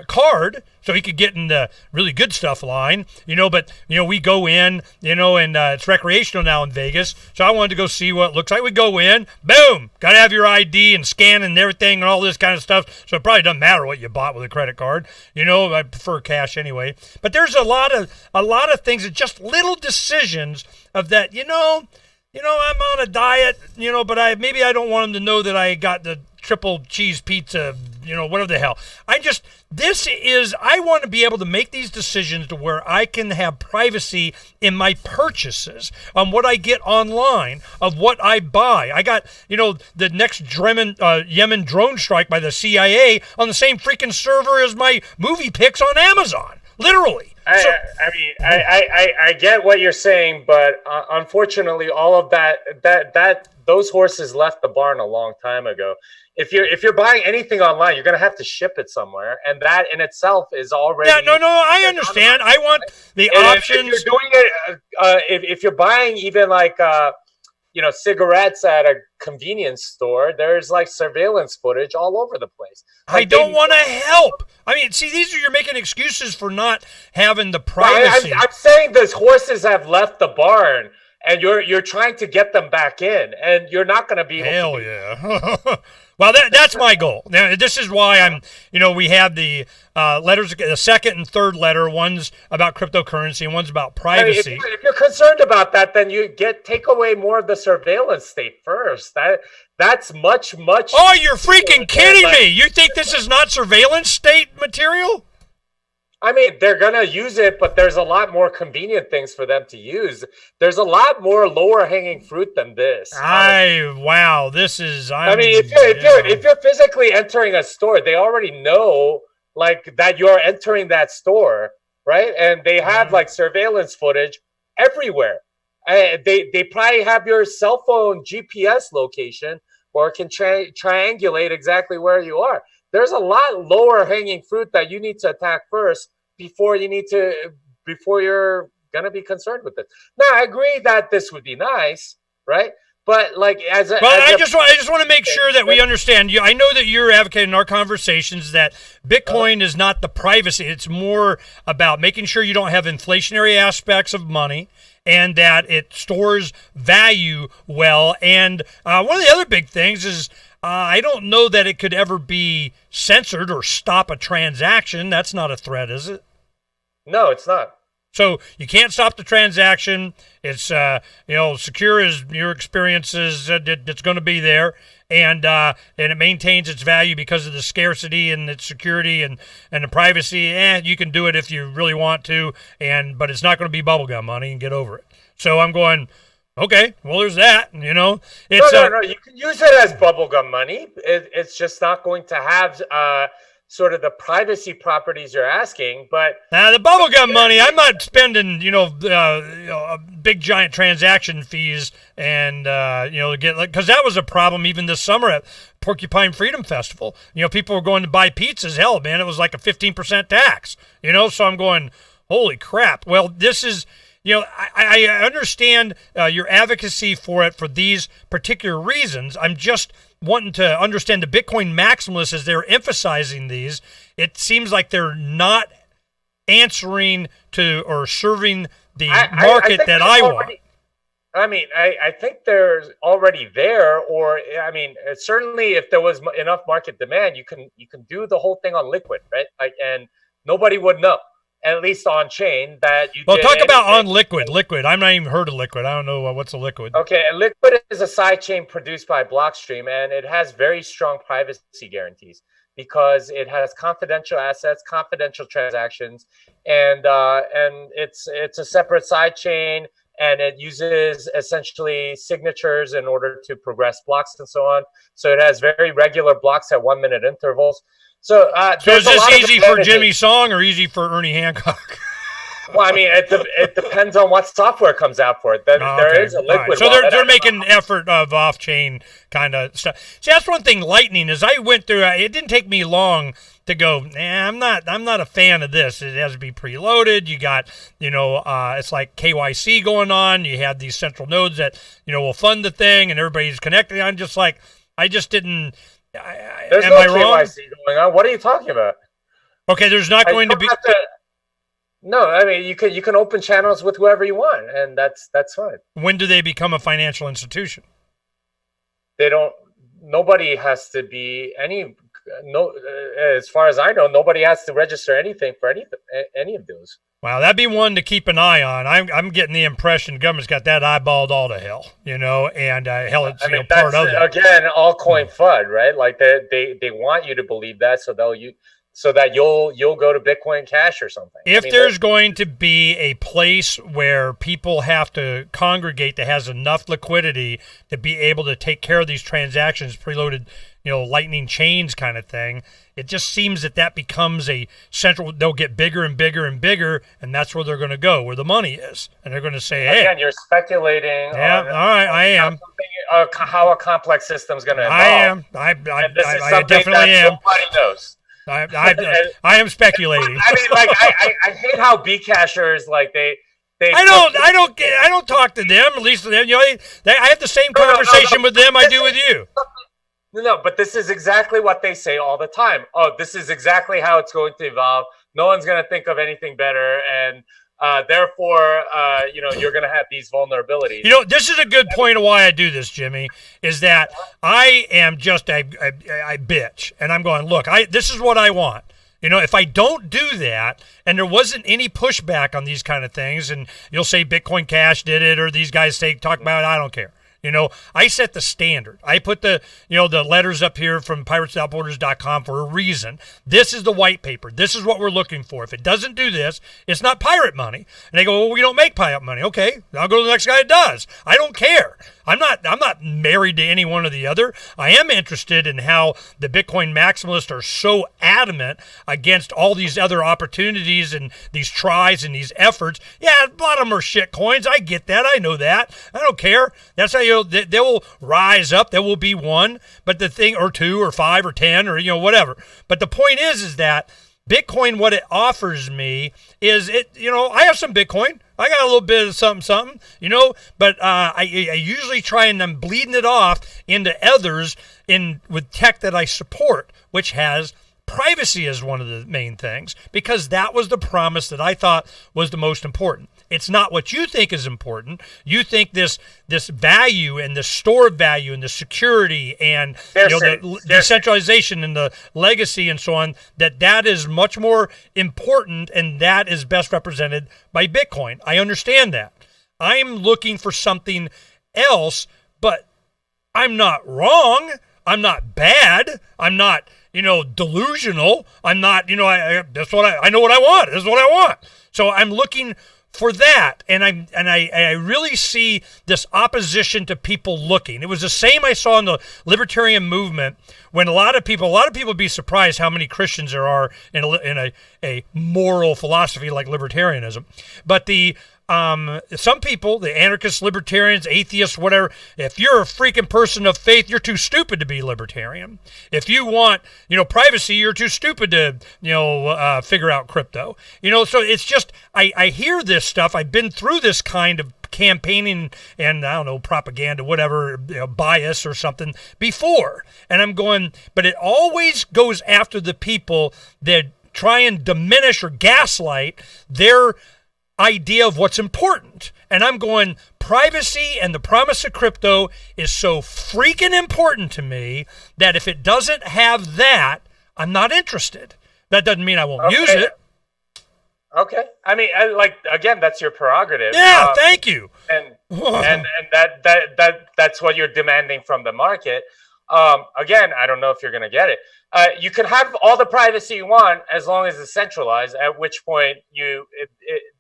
card, so he could get in the really good stuff line. But we go in, and it's recreational now in Vegas. So I wanted to go see what it looks like. We go in, boom, got to have your ID and scan and everything and all this kind of stuff. So it probably doesn't matter what you bought with a credit card. I prefer cash anyway. But there's a lot of things that just little decisions of that. I'm on a diet, but maybe I don't want them to know that I got the triple cheese pizza, whatever the hell. I want to be able to make these decisions to where I can have privacy in my purchases on what I get online, of what I buy. I got, the next Yemen drone strike by the CIA on the same freaking server as my movie picks on Amazon. Literally. I get what you're saying, but unfortunately, all of that those horses left the barn a long time ago. If you're buying anything online, you're going to have to ship it somewhere, and that in itself is already. Yeah, no, I understand. I want the options. If you're doing it, if you're buying even like cigarettes at a convenience store, there's like surveillance footage all over the place. I don't want to help. You're making excuses for not having the privacy. I'm saying those horses have left the barn, and you're trying to get them back in, and you're not going to be able to. Hell yeah. Well, that's my goal. Now, this is why we have the letters, the second and third letter. One's about cryptocurrency and one's about privacy. If you're concerned about that, then you take away more of the surveillance state first. That's much. Oh, you're freaking kidding me. You think this is not surveillance state material? They're going to use it, but there's a lot more convenient things for them to use. There's a lot more lower hanging fruit than this. This is. If you're physically entering a store, they already know that you're entering that store, right? And they have surveillance footage everywhere. They probably have your cell phone GPS location, or can triangulate exactly where you are. There's a lot lower hanging fruit that you need to attack first before you're going to be concerned with it. Now, I agree that this would be nice, right? But I just want to make sure that we understand. I know that you're advocating in our conversations that Bitcoin is not the privacy. It's more about making sure you don't have inflationary aspects of money, and that it stores value well. And one of the other big things is I don't know that it could ever be censored or stop a transaction. That's not a threat, is it? No, it's not. So you can't stop the transaction. It's secure as your experience is. It's going to be there, and it maintains its value because of the scarcity and its security and the privacy. You can do it if you really want to, but it's not going to be bubblegum money, and get over it. So I'm going, Okay, well, there's that. You know, No, it's no. You can use it as bubblegum money. It's just not going to have sort of the privacy properties you're asking. But now the bubblegum money, I'm not spending, big giant transaction fees and get because that was a problem even this summer at Porcupine Freedom Festival. You know, people were going to buy pizzas. Hell, man, it was like a 15% tax. You know, so I'm going, holy crap. Well, this is. You know, I understand your advocacy for it for these particular reasons. I'm just wanting to understand the Bitcoin maximalists as they're emphasizing these. It seems like they're not answering to or serving the market that I want. I mean, I think they're already there, or I mean, certainly if there was enough market demand, you can do the whole thing on Liquid, right? Like, and nobody would know. At least on chain that you. Well, talk about on Liquid. Liquid. I've not even heard of Liquid. I don't know what's a Liquid. Okay, and Liquid is a side chain produced by Blockstream, and it has very strong privacy guarantees because it has confidential assets, confidential transactions, and it's a separate side chain, and it uses essentially signatures in order to progress blocks and so on. So it has very regular blocks at 1-minute intervals. So is this easy for Jimmy Song or easy for Ernie Hancock? Well, I mean, it depends on what software comes out for it. There is a Liquid. Right. So they're making an effort of off-chain kind of stuff. See, that's one thing. Lightning, as I went through, it didn't take me long to go. I'm not a fan of this. It has to be preloaded. You got, it's like KYC going on. You have these central nodes that will fund the thing, and everybody's connected. I'm just like, I just didn't. There's no KYC going on. What are you talking about? Okay, there's not going to be. No, I mean you can open channels with whoever you want, and that's fine. When do they become a financial institution? They don't. Nobody has to be as far as I know, nobody has to register anything for any of those. Wow, that'd be one to keep an eye on. I'm getting the impression the government's got that eyeballed all to hell, and hell, it's part of it. Again, all coin FUD, right? Like they want you to believe that, so that you'll go to Bitcoin Cash or something. If there's going to be a place where people have to congregate that has enough liquidity to be able to take care of these transactions, preloaded, lightning chains kind of thing, it just seems that becomes a central. They'll get bigger and bigger and bigger, and that's where they're going to go, where the money is, and they're going to say, "Hey." Again, you're speculating. Yeah, all right, I am. How a complex system is going to evolve. I am. I definitely am. Nobody knows. I am speculating. I mean, like I hate how Bcashers they. I don't talk to them. At least to them, I have the same conversation with them I do with you. No, but this is exactly what they say all the time. Oh, this is exactly how it's going to evolve. No one's going to think of anything better, and therefore, you're going to have these vulnerabilities. This is a good point of why I do this, Jimmy, is that I am just a bitch, and I'm going, look, this is what I want. If I don't do that, and there wasn't any pushback on these kind of things, and you'll say Bitcoin Cash did it, or these guys talk about it, I don't care. I set the standard. I put the letters up here from pirateswithoutborders.com for a reason. This is the white paper. This is what we're looking for. If it doesn't do this, it's not pirate money. And they go, well, we don't make pirate money. Okay, I'll go to the next guy that does. I don't care. I'm not married to any one or the other. I am interested in how the Bitcoin maximalists are so adamant against all these other opportunities and these tries and these efforts. Yeah, a lot of them are shit coins. I get that. I know that. I don't care. That's how they will rise up. There will be one, but the thing, or two, or 5, or 10, or whatever. But the point is that Bitcoin, what it offers me is I have some Bitcoin. I got a little bit of something, but I usually try and I'm bleeding it off into others with tech that I support, which has privacy as one of the main things, because that was the promise that I thought was the most important. It's not what you think is important. You think this value and the stored value and the security and the decentralization and the legacy and so on, that is much more important, and that is best represented by Bitcoin. I understand that. I'm looking for something else, but I'm not wrong. I'm not bad. I'm not delusional. I'm not, that's what I know what I want. This is what I want. So I'm looking for that, and I really see this opposition to people looking. It was the same I saw in the libertarian movement when a lot of people would be surprised how many Christians there are in a moral philosophy like libertarianism. But some people, the anarchists, libertarians, atheists, whatever, if you're a freaking person of faith, you're too stupid to be libertarian. If you want, privacy, you're too stupid to, figure out crypto. So it's just, I hear this stuff. I've been through this kind of campaigning and, I don't know, propaganda, whatever, bias or something before. And I'm going, but it always goes after the people that try and diminish or gaslight their idea of what's important. And I'm going, privacy and the promise of crypto is so freaking important to me that if it doesn't have that, I'm not interested. That doesn't mean I won't use it. Okay. I mean, again, that's your prerogative. Yeah, thank you. And that's what you're demanding from the market. Again, I don't know if you're going to get it. You can have all the privacy you want as long as it's centralized, at which point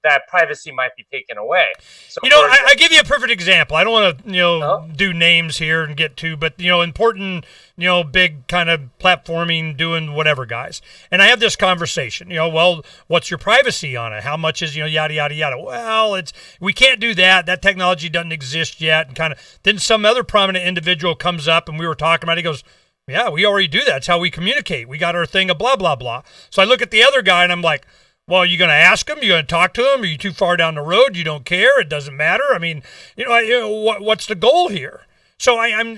that privacy might be taken away. So I give you a perfect example. I don't want to, do names here and get to, but, important, big kind of platforming, doing whatever guys. And I have this conversation, well, what's your privacy on it? How much is, yada, yada, yada. Well, we can't do that. That technology doesn't exist yet. And kind of, then some other prominent individual comes up and we were talking about it. He goes, yeah, we already do that. That's how we communicate. We got our thing of blah, blah, blah. So I look at the other guy and I'm like, well, you going to ask him? You going to talk to him? Are you too far down the road? You don't care? It doesn't matter? I mean, what's the goal here? So I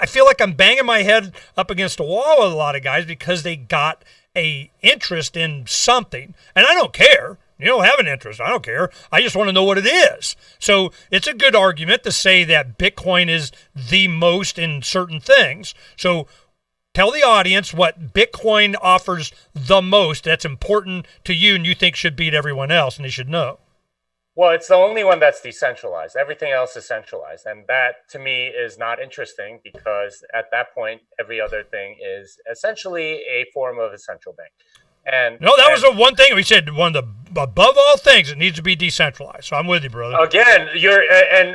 feel like I'm banging my head up against a wall with a lot of guys because they got a interest in something. And I don't care. You don't have an interest. I don't care. I just want to know what it is. So it's a good argument to say that Bitcoin is the most in certain things. So tell the audience what Bitcoin offers the most that's important to you and you think should beat everyone else, and they should know. Well, it's the only one that's decentralized. Everything else is centralized. And that, to me, is not interesting because at that point, every other thing is essentially a form of a central bank. Was the one thing we said. One of the above all things, it needs to be decentralized. So I'm with you, brother. Again,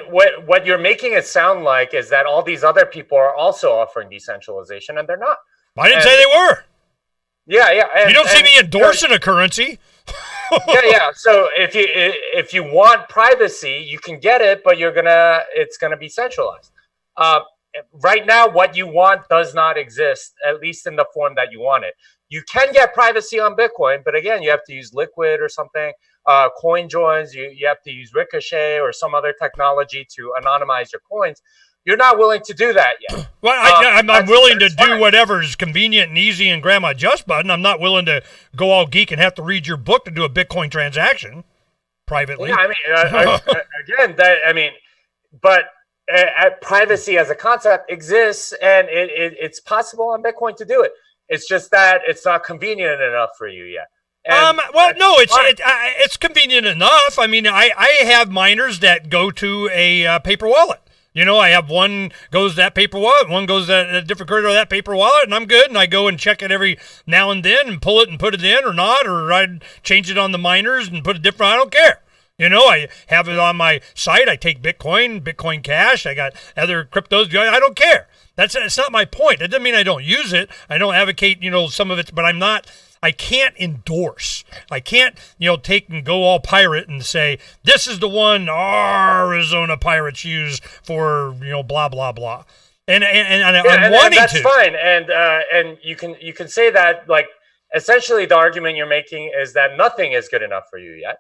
what you're making it sound like is that all these other people are also offering decentralization, and they're not. I didn't say they were. Yeah. You don't see me endorsing a currency. Yeah. So if you want privacy, you can get it, but it's gonna be centralized. Right now, what you want does not exist, at least in the form that you want it. You can get privacy on Bitcoin, but again, you have to use Liquid or something, coin joins. You have to use Ricochet or some other technology to anonymize your coins. You're not willing to do that yet. Well, I'm willing to do whatever is convenient and easy and grab my just button. I'm not willing to go all geek and have to read your book to do a Bitcoin transaction privately. Yeah, I mean, but privacy as a concept exists, and it's possible on Bitcoin to do it. It's just that it's not convenient enough for you yet. It's convenient enough. I mean, I have miners that go to a paper wallet. I have one goes that paper wallet, one goes that a different credit or that paper wallet, and I'm good. And I go and check it every now and then and pull it and put it in or not, or I change it on the miners and put it different. I don't care. I have it on my site. I take Bitcoin Cash. I got other cryptos. I don't care. It's not my point. It doesn't mean I don't use it. I don't advocate, some of it, but I can't endorse. I can't, take and go all pirate and say, this is the one Arizona pirates use for, blah, blah, blah. I'm wanting that's to. That's fine. And you can say that, like, essentially the argument you're making is that nothing is good enough for you yet.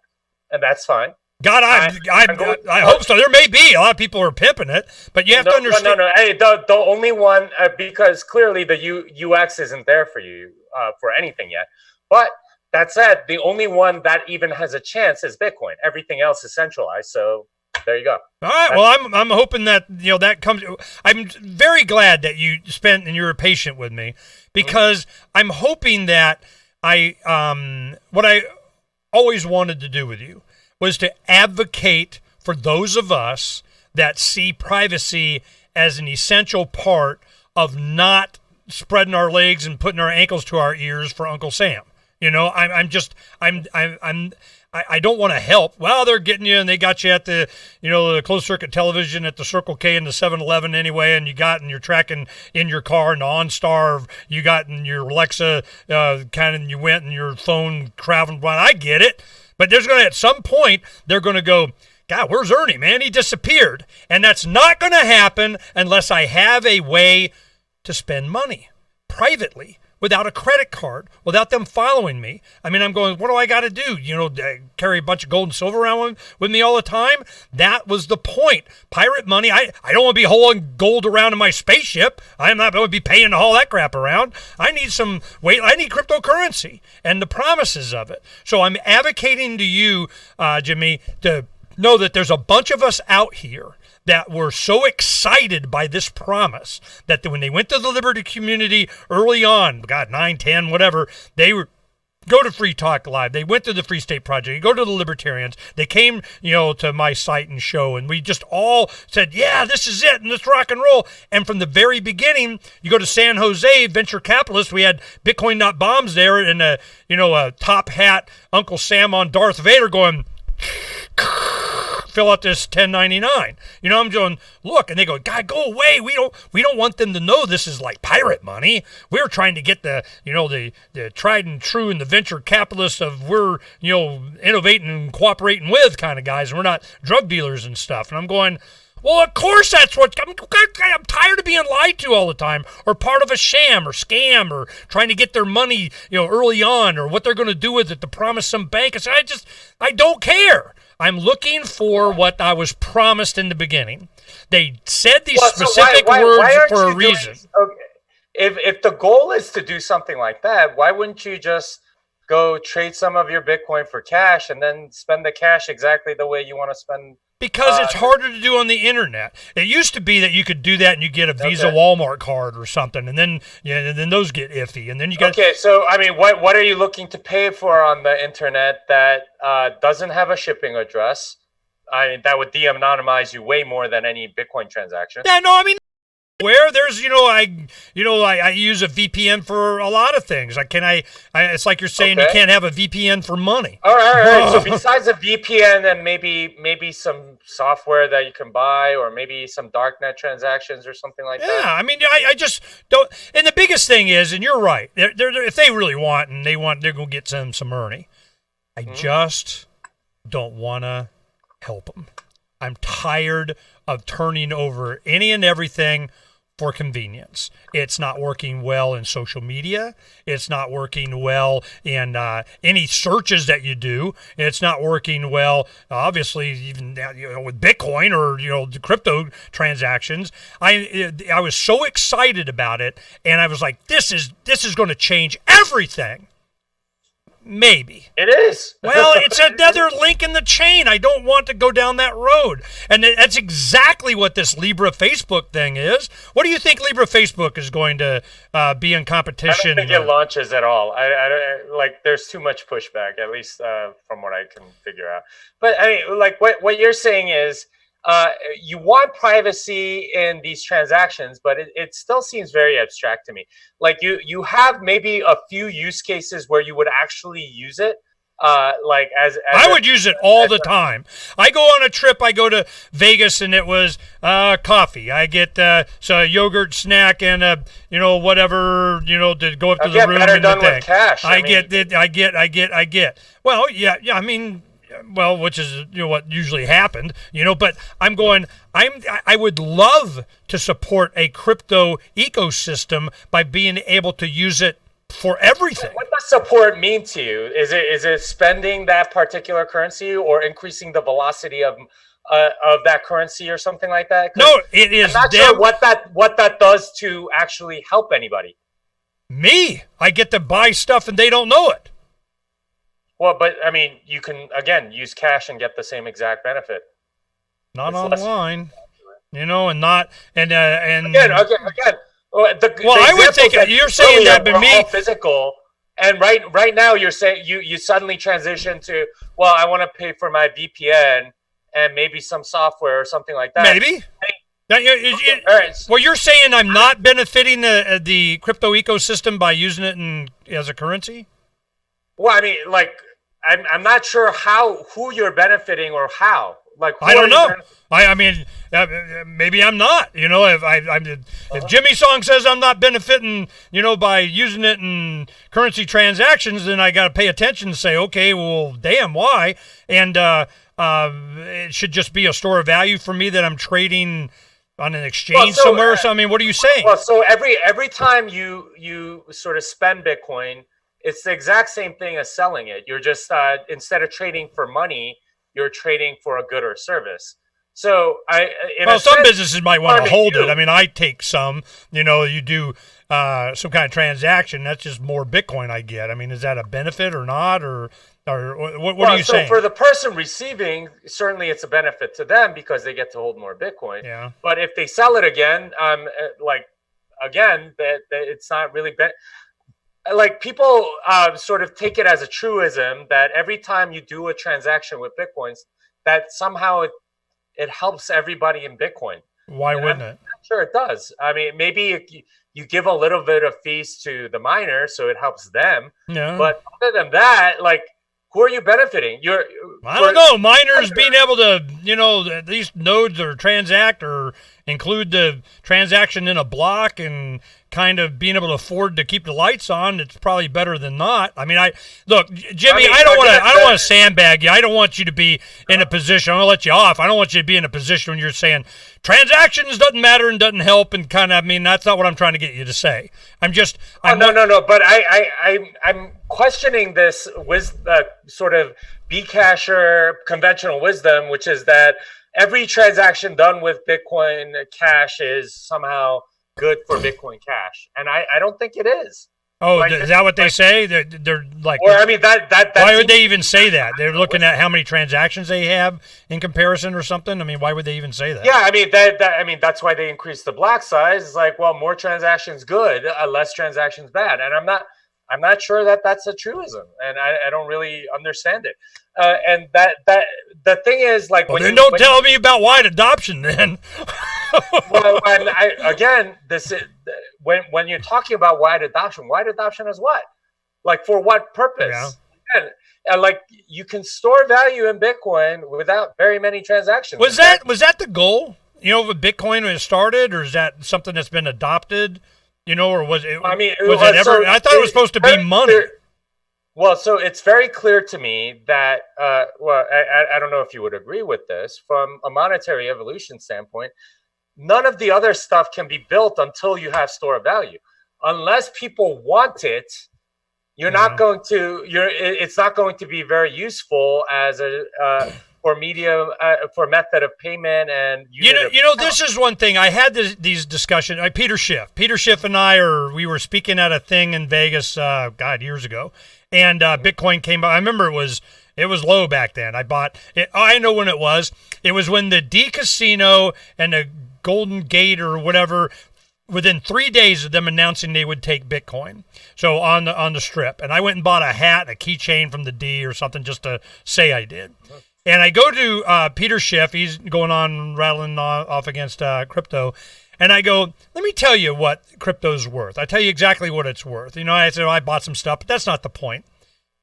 And that's fine. God, I hope so. There may be a lot of people who are pimping it, but you have to understand. No. Hey, the only one, because clearly the UX isn't there for you for anything yet. But that said, the only one that even has a chance is Bitcoin. Everything else is centralized. So there you go. All right. Well, I'm hoping that that comes. I'm very glad that you spent and you were patient with me because I'm hoping that what I always wanted to do with you was to advocate for those of us that see privacy as an essential part of not spreading our legs and putting our ankles to our ears for Uncle Sam. You know, I don't want to help. Well, they're getting you, and they got you at the, you know, the closed circuit television at the Circle K and the 7-Eleven anyway, and you're tracking in your car and the OnStar, you got in your Alexa, and you went and your phone traveling by. I get it, but at some point, they're going to go, God, where's Ernie, man? He disappeared. And that's not going to happen unless I have a way to spend money privately, without a credit card, without them following me. I mean, I'm going, what do I got to do? You know, carry a bunch of gold and silver around with me all the time? That was the point. Pirate money, I don't want to be hauling gold around in my spaceship. I'm not going to be paying to haul that crap around. I need I need cryptocurrency and the promises of it. So I'm advocating to you, Jimmy, to know that there's a bunch of us out here that were so excited by this promise that when they went to the Liberty community early on, 9, 10, whatever, they were go to Free Talk Live. They went to the Free State Project. Go to the Libertarians. They came, you know, to my site and show, and we just all said, yeah, this is it, and let's rock and roll. And from the very beginning, you go to San Jose, venture capitalists. We had Bitcoin Not Bombs there, and a top hat Uncle Sam on Darth Vader going, fill out this 1099. You know, I'm going, look, and they go, God, go away. We don't want them to know this is like pirate money. We're trying to get the tried and true and the venture capitalists of we're, you know, innovating and cooperating with kind of guys, and we're not drug dealers and stuff. And I'm going, well, of course that's what I'm tired of being lied to all the time, or part of a sham or scam, or trying to get their money, you know, early on, or what they're going to do with it to promise some bank. I don't care. I'm looking for what I was promised in the beginning. They said these specific words for a reason. Okay. If the goal is to do something like that, why wouldn't you just go trade some of your Bitcoin for cash and then spend the cash exactly the way you want to spend? Because it's harder to do on the internet. It used to be that you could do that and you get a Visa Walmart card or something, and then those get iffy, and then you got. Okay, so I mean, what are you looking to pay for on the internet that doesn't have a shipping address? I mean, that would de-anonymize you way more than any Bitcoin transaction. Yeah, no, I mean. Where there's, I use a VPN for a lot of things. It's like you're saying you can't have a VPN for money. All right. So besides a VPN, then maybe some software that you can buy, or maybe some darknet transactions or something like that. Yeah, I mean, I just don't. And the biggest thing is, and you're right, if they really want, and they're going to get some Ernie. I just don't want to help them. I'm tired of turning over any and everything for convenience. It's not working well in social media. It's not working well in any searches that you do. It's not working well, obviously, even with Bitcoin or the crypto transactions. I was so excited about it, and I was like, this is going to change everything. Maybe. It is. Well, it's another link in the chain. I don't want to go down that road. And that's exactly what this Libra Facebook thing is. What do you think Libra Facebook is going to be in competition? I don't think it launches at all. I like, there's too much pushback, at least from what I can figure out. But I mean, like what you're saying is, you want privacy in these transactions, but it still seems very abstract to me. Like you have maybe a few use cases where you would actually use it. Like as I would use it all the time. I go on a trip. I go to Vegas, and it was coffee. I get a yogurt snack and whatever to go up to the room and the thing. Cash. I get. Well, yeah. I mean. Well, which is what usually happened, but I would love to support a crypto ecosystem by being able to use it for everything. What does support mean to you? Is it spending that particular currency or increasing the velocity of that currency or something like that? No, it is. I'm not sure what that does to actually help anybody. Me, I get to buy stuff and they don't know it. Well, but I mean, you can again use cash and get the same exact benefit. Not online, and not and again. I would think you're saying that, but me physical, and right now you're saying you suddenly transition to, well, I want to pay for my VPN and maybe some software or something like that. Maybe. Well, you're saying I'm not benefiting the crypto ecosystem by using it as a currency? Well, I mean, like, I'm not sure who you're benefiting or how. Like, I don't know. I mean, maybe I'm not. You know, if Jimmy Song says I'm not benefiting, you know, by using it in currency transactions, then I got to pay attention and say, okay, well, damn, why? And it should just be a store of value for me that I'm trading on an exchange somewhere. So I mean, what are you saying? Well, so every time you sort of spend Bitcoin, it's the exact same thing as selling it. You're just instead of trading for money, you're trading for a good or service. So some businesses might want to hold it. I mean, I take some. You know, you do some kind of transaction. That's just more Bitcoin I get. I mean, is that a benefit or not, or what are you saying? So for the person receiving, certainly it's a benefit to them because they get to hold more Bitcoin. Yeah. But if they sell it again, that it's not really like people sort of take it as a truism that every time you do a transaction with Bitcoins, that somehow it helps everybody in Bitcoin. Why wouldn't it? I'm sure it does. I mean, maybe you give a little bit of fees to the miner, so it helps them. Yeah. But other than that, like, who are you benefiting? I don't know. Miners being able to, you know, these nodes or transact or include the transaction in a block and kind of being able to afford to keep the lights on, it's probably better than not. I mean, look, Jimmy, I don't want to sandbag you. I don't want you to be in a position. I'm gonna let you off. I don't want you to be in a position when you're saying transactions doesn't matter and doesn't help and kind of. I mean, that's not what I'm trying to get you to say. No. But I'm questioning this with sort of Bcasher conventional wisdom, which is that every transaction done with Bitcoin Cash is somehow good for Bitcoin Cash, and I don't think it is. Oh, like, is that what they say? They're like. Or I mean that. Why would they even say that? They're looking at how many transactions they have in comparison or something. I mean, why would they even say that? Yeah, I mean that's why they increased the block size. It's like, well, more transactions good, less transactions bad, and I'm not sure that that's a truism, and I don't really understand it. And that the thing is, like, well, then don't tell me about wide adoption then. Well, this is when you're talking about wide adoption is what? Like, for what purpose? Yeah. And like, you can store value in Bitcoin without very many transactions. Was that the goal? You know, with Bitcoin when it started, or is that something that's been adopted? You know, or was it? I mean, I thought it was supposed to be money. Well, so it's very clear to me that, I don't know if you would agree with this, from a monetary evolution standpoint, none of the other stuff can be built until you have store of value. Unless people want it, you're not going to. It's not going to be very useful as for method of payment and this is one thing I had these discussions. Peter Schiff and we were speaking at a thing in Vegas years ago, and Bitcoin came out. I remember it was low back then. I bought it. I know when it was. It was when the D Casino and the Golden Gate or whatever, within 3 days of them announcing they would take Bitcoin. So on the strip, and I went and bought a hat, a keychain from the D or something just to say I did. And I go to Peter Schiff. He's going on rattling off against crypto. And I go, let me tell you what crypto's worth. I tell you exactly what it's worth. You know, I said, I bought some stuff, but that's not the point.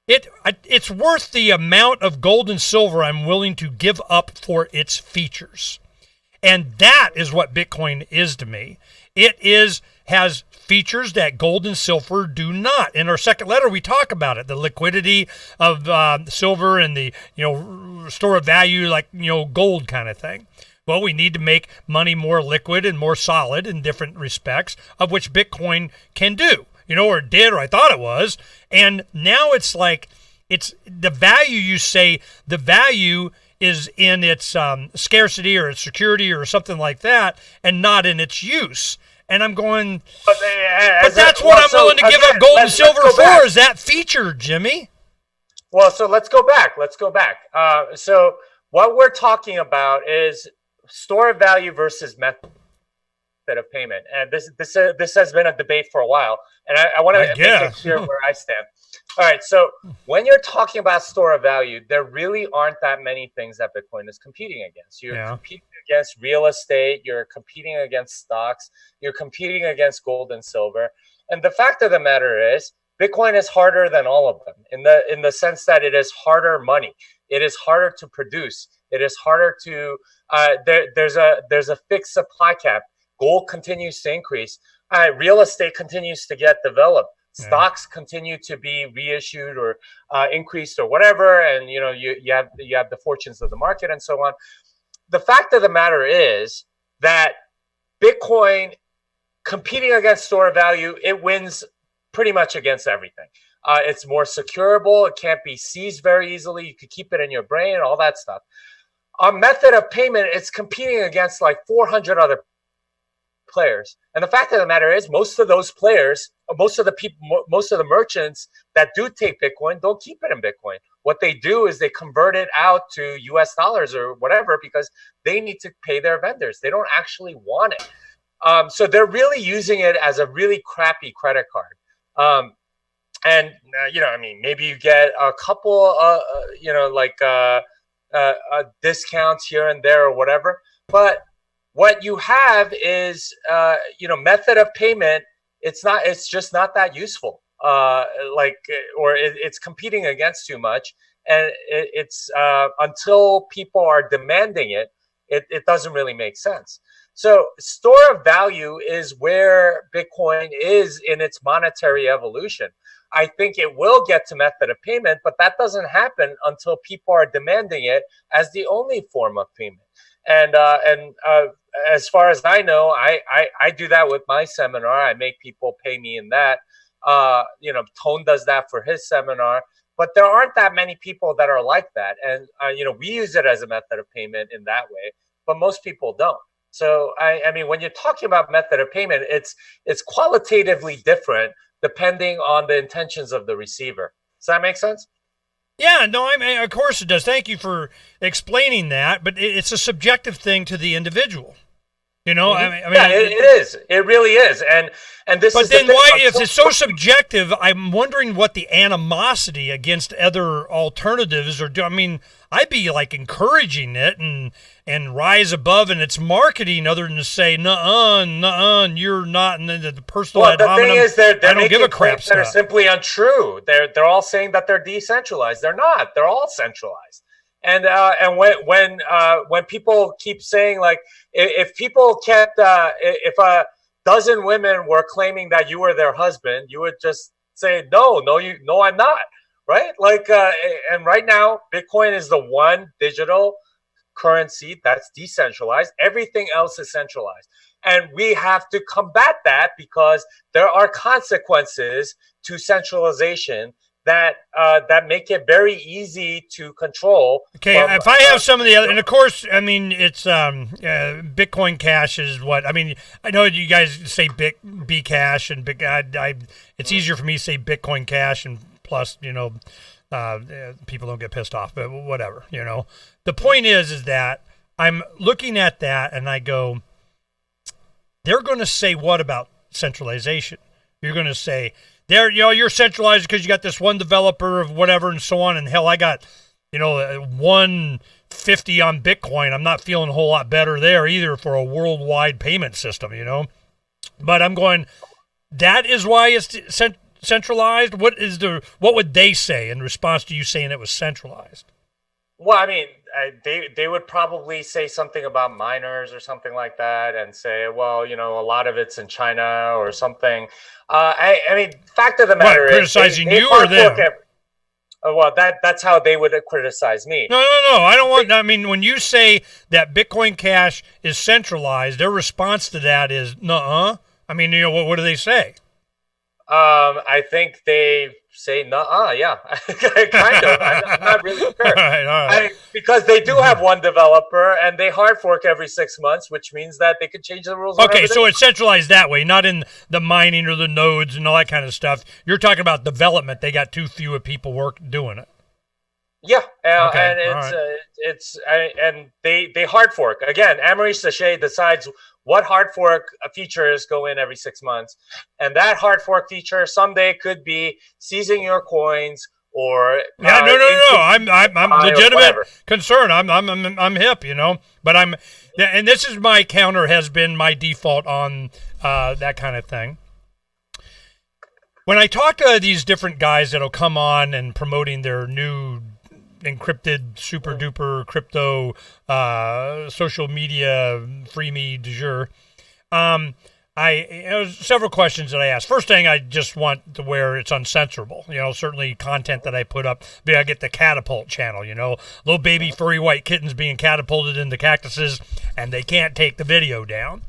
It's worth the amount of gold and silver I'm willing to give up for its features. And that is what Bitcoin is to me. It has features that gold and silver do not. In our second letter, we talk about it, the liquidity of silver and the store of value, like gold kind of thing. Well, we need to make money more liquid and more solid in different respects, of which Bitcoin can do, or it did, or I thought it was. And now it's like, it's the value, you say the value is in its scarcity or its security or something like that, and not in its use. And I'm going, but that's what I'm willing to give up gold and silver for, is that feature, Jimmy. Well, so let's go back. So what we're talking about is store of value versus method of payment. And this has been a debate for a while. And I want to make it clear where I stand. All right, so when you're talking about store of value, there really aren't that many things that Bitcoin is competing against. You're competing against real estate, you're competing against stocks, you're competing against gold and silver. And the fact of the matter is, Bitcoin is harder than all of them. in the sense that it is harder money. It is harder to produce. It is harder to there's a fixed supply cap. Gold continues to increase. Real estate continues to get developed. Stocks continue to be reissued or increased or whatever, and you have the fortunes of the market and so on. The fact of the matter is that Bitcoin competing against store of value, it wins pretty much against everything. It's more securable. It can't be seized very easily. You could keep it in your brain, all that stuff. A method of payment, it's competing against like 400 other players. And the fact of the matter is, most of those players, most of the merchants that do take Bitcoin don't keep it in Bitcoin. What they do is they convert it out to US dollars or whatever because they need to pay their vendors. They don't actually want it. So they're really using it as a really crappy credit card. Maybe you get a couple, discounts here and there or whatever. But what you have is, method of payment. It's just not that useful. It's competing against too much, and it's until people are demanding it, it doesn't really make sense. So store of value is where Bitcoin is in its monetary evolution. I think it will get to method of payment, but that doesn't happen until people are demanding it as the only form of payment. And as far as I know, I do that with my seminar. I make people pay me in that. Tone does that for his seminar. But there aren't that many people that are like that. And, we use it as a method of payment in that way, but most people don't. So, I mean, when you're talking about method of payment, it's qualitatively different depending on the intentions of the receiver. Does that make sense? Yeah, no, I mean, of course it does. Thank you for explaining that, but it's a subjective thing to the individual. Mm-hmm. It is. It really is. And this but is then the thing. Why, if it's so subjective, I'm wondering what the animosity against other alternatives are doing. I mean, I'd be like encouraging it and rise above in its marketing, other than to say, nuh-uh, you're not. And then the personal ad hominem, thing is, they're I don't making give a crap claims that are simply untrue. They're all saying that they're decentralized. They're not. They're all centralized. And when people keep saying, like, if people kept, if a dozen women were claiming that you were their husband, you would just say, no, I'm not, right? Like, and right now, Bitcoin is the one digital currency that's decentralized. Everything else is centralized. And we have to combat that because there are consequences to centralization that make it very easy to control. Okay, if I have some of the other, and of course, I mean, it's Bitcoin Cash is what I mean. I know you guys say Bcash and it's easier for me to say Bitcoin Cash, and plus, people don't get pissed off, but whatever. The point is that I'm looking at that and I go, they're going to say what about centralization? You're going to say, you're centralized because you got this one developer of whatever and so on. And hell, I got, 150 on Bitcoin. I'm not feeling a whole lot better there either for a worldwide payment system, But I'm going, that is why it's centralized. What would they say in response to you saying it was centralized? Well, I mean, they would probably say something about miners or something like that, and say, well, a lot of it's in China or something. I mean, fact of the matter is, criticizing you or them? That's how they would criticize me. No. I don't want. I mean, when you say that Bitcoin Cash is centralized, their response to that is, nuh-uh. I mean, what do they say? I think they say, nuh-uh, yeah, kind of. I'm not really sure. All right. Because they do have one developer, and they hard fork every 6 months, which means that they could change the rules. Okay, so it's centralized that way, not in the mining or the nodes and all that kind of stuff. You're talking about development. They got too few people doing it. Yeah, okay, and they hard fork again. Amaury Sachet decides what hard fork features go in every 6 months, and that hard fork feature someday could be seizing your coins or no. I'm legitimate concern. I'm hip, but and this is my counter has been my default on that kind of thing. when I talk to these different guys that'll come on and promoting their new encrypted super duper crypto social media free me du jour, there's several questions that I asked. First thing, I just want to where it's uncensorable. Certainly content that I put up. I get the catapult channel, little baby furry white kittens being catapulted into cactuses, and they can't take the video down.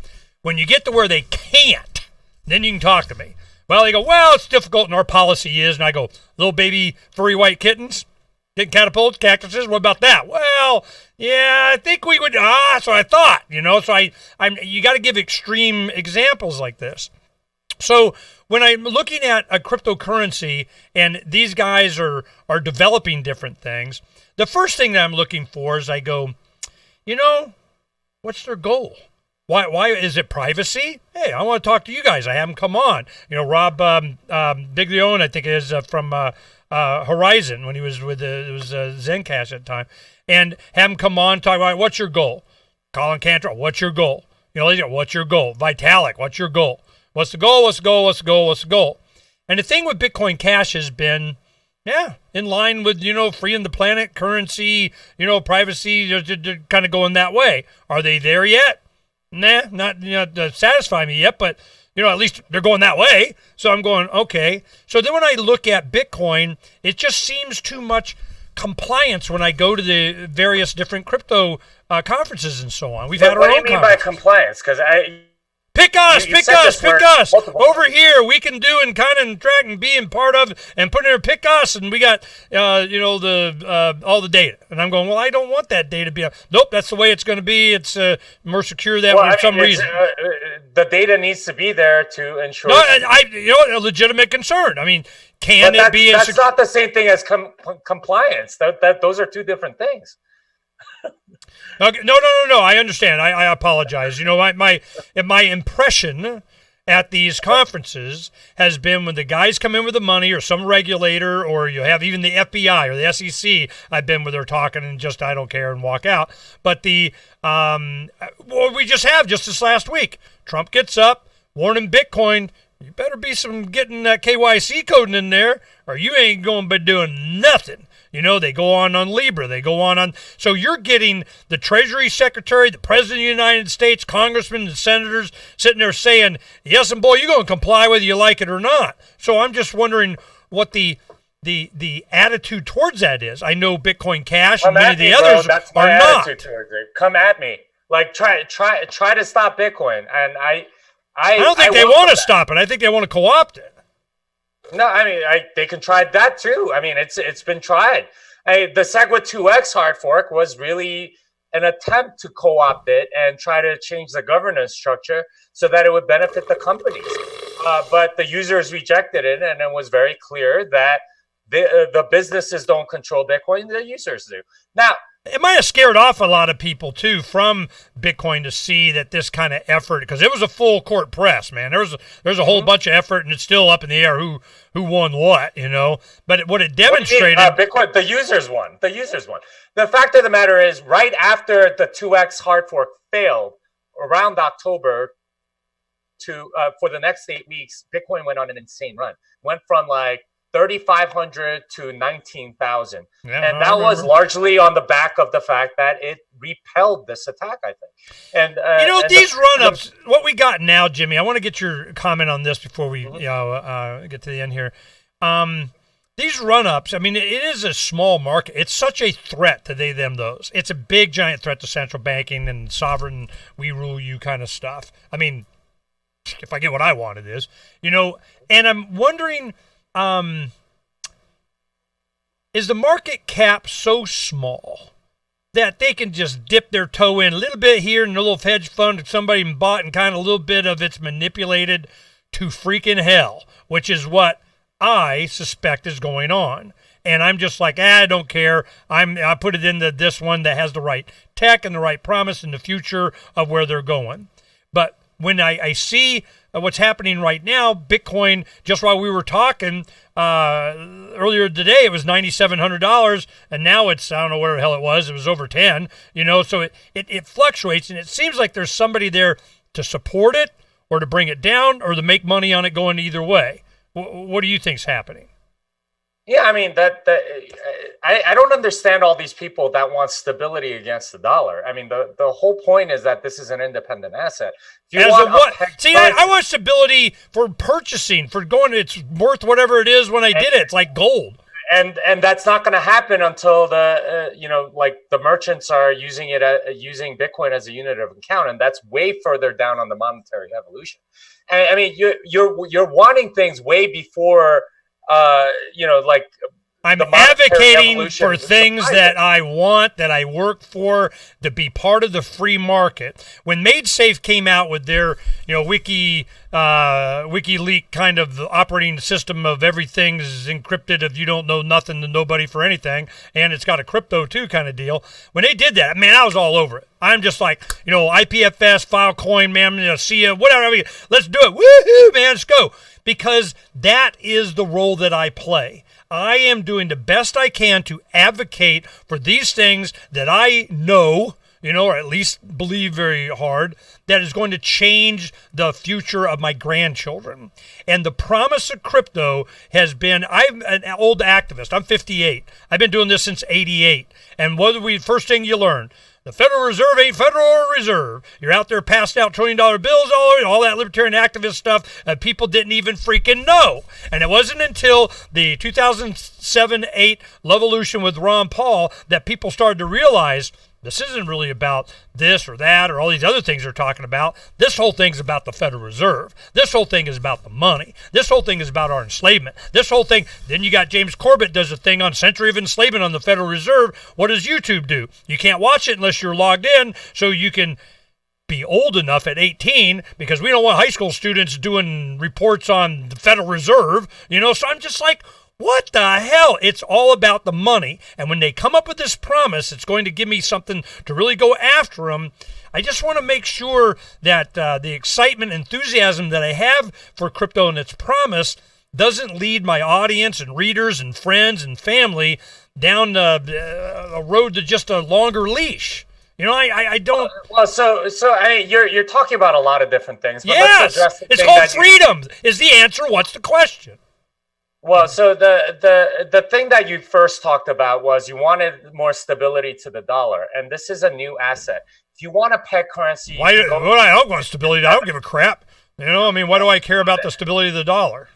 When you get to where they can't, then you can talk to me. Well, they go, well, it's difficult, and our policy is, and I go, little baby furry white kittens getting catapulted, cactuses, what about that? Well, yeah, I think we would, that's what I thought, so you got to give extreme examples like this. So when I'm looking at a cryptocurrency and these guys are developing different things, the first thing that I'm looking for is I go, what's their goal? Why is it privacy? Hey, I want to talk to you guys. I have them come on. Rob Biglione, I think it is from Horizon when he was with Zencash at the time, and have him come on, talk about what's your goal. Colin Cantrell, what's your goal? What's your goal? Vitalik, what's your goal? What's the goal? What's the goal? What's the goal? What's the goal? And the thing with Bitcoin Cash has been, in line with, freeing the planet, currency, privacy, they're kind of going that way. Are they there yet? Nah, not to satisfy me yet, but at least they're going that way. So I'm going, okay. So then when I look at Bitcoin, it just seems too much compliance when I go to the various different crypto conferences and so on. We've had our own. What do you mean by compliance? Because pick us. Over here, we can do and kind of track and be in part of and put in there, pick us, and we got, all the data. And I'm going, well, I don't want that data to be, nope, that's the way it's going to be. It's more secure that way for some reason. The data needs to be there to ensure. No, a legitimate concern. I mean, can it be? That's not the same thing as compliance. Those are two different things. Okay, no. I understand. I apologize. My impression at these conferences has been when the guys come in with the money or some regulator, or you have even the FBI or the SEC, I've been where they're talking and just, I don't care, and walk out. But we just this last week, Trump gets up, warning Bitcoin, you better be getting that KYC coding in there, or you ain't going to be doing nothing. They go on Libra. They go on. So you're getting the Treasury Secretary, the President of the United States, congressmen and senators sitting there saying, yes, and boy, you're going to comply whether you like it or not. So I'm just wondering what the attitude towards that is. I know Bitcoin Cash and many of the others are not. Come at me. Like, try to stop Bitcoin. And I don't think they want to stop it. I think they want to co-opt it. No, I mean, they can try that too. I mean, it's been tried. The SegWit 2X hard fork was really an attempt to co-opt it and try to change the governance structure so that it would benefit the companies. But the users rejected it, and it was very clear that the businesses don't control Bitcoin, the users do. Now, it might have scared off a lot of people, too, from Bitcoin to see that this kind of effort, because it was a full court press, man. There's a whole bunch of effort, and it's still up in the air who won what, But what it demonstrated... Bitcoin, the users won. The fact of the matter is, right after the 2X hard fork failed, around October, for the next 8 weeks, Bitcoin went on an insane run. Went from 3,500 to 19,000. Yeah, and that was largely on the back of the fact that it repelled this attack, I think. And these run-ups, what we got now, Jimmy, I want to get your comment on this before we get to the end here. These run-ups, I mean, it is a small market. It's such a threat to those. It's a big, giant threat to central banking and sovereign, we rule you kind of stuff. I mean, if I get what I want, it is. And I'm wondering... is the market cap so small that they can just dip their toe in a little bit here in a little hedge fund that somebody bought and kind of a little bit of it's manipulated to freaking hell, which is what I suspect is going on. And I'm just like, I don't care. I put it into this one that has the right tech and the right promise in the future of where they're going. But when I see what's happening right now, Bitcoin, just while we were talking earlier today, it was $9,700, and now it's, I don't know where the hell it was over 10, so it fluctuates, and it seems like there's somebody there to support it or to bring it down or to make money on it going either way. What do you think's happening? Yeah, I mean I don't understand all these people that want stability against the dollar. I mean, the whole point is that this is an independent asset. If you want I want stability for purchasing, for going. It's worth whatever it is when I did it. It's like gold. And that's not going to happen until the the merchants are using using Bitcoin as a unit of account, and that's way further down on the monetary evolution. And I mean, you're wanting things way before. I'm advocating for things that I want, that I work for, to be part of the free market. When MadeSafe came out with their, WikiLeak kind of operating system of everything's encrypted if you don't know nothing to nobody for anything, and it's got a crypto too kind of deal. When they did that, man, I was all over it. I'm just like, IPFS, Filecoin, man, SIA, whatever. I mean, let's do it. Woohoo, man, let's go. Because that is the role that I play. I am doing the best I can to advocate for these things that I know, or at least believe very hard, that is going to change the future of my grandchildren. And the promise of crypto has been, I'm an old activist. I'm 58. I've been doing this since 88. And first thing you learn, the Federal Reserve ain't Federal Reserve. You're out there passing out $1 trillion bills, all that libertarian activist stuff people didn't even freaking know. And it wasn't until the 2007-8 LEvolution with Ron Paul that people started to realize this isn't really about this or that or all these other things they're talking about. This whole thing's about the Federal Reserve. This whole thing is about the money. This whole thing is about our enslavement. This whole thing. Then you got James Corbett does a thing on Century of Enslavement on the Federal Reserve. What does YouTube do? You can't watch it unless you're logged in, so you can be old enough at 18, because we don't want high school students doing reports on the Federal Reserve. So I'm just like, what the hell? It's all about the money. And when they come up with this promise, it's going to give me something to really go after them. I just want to make sure that the excitement, enthusiasm that I have for crypto and its promise doesn't lead my audience and readers and friends and family down a road to just a longer leash. I don't. Well, so you're talking about a lot of different things. But yes, let's address the it's thing called freedom. Is the answer? What's the question? Well, so the thing that you first talked about was you wanted more stability to the dollar, and this is a new asset. If you want a peg currency, I don't want stability. I don't give a crap. Why do I care about the stability of the dollar?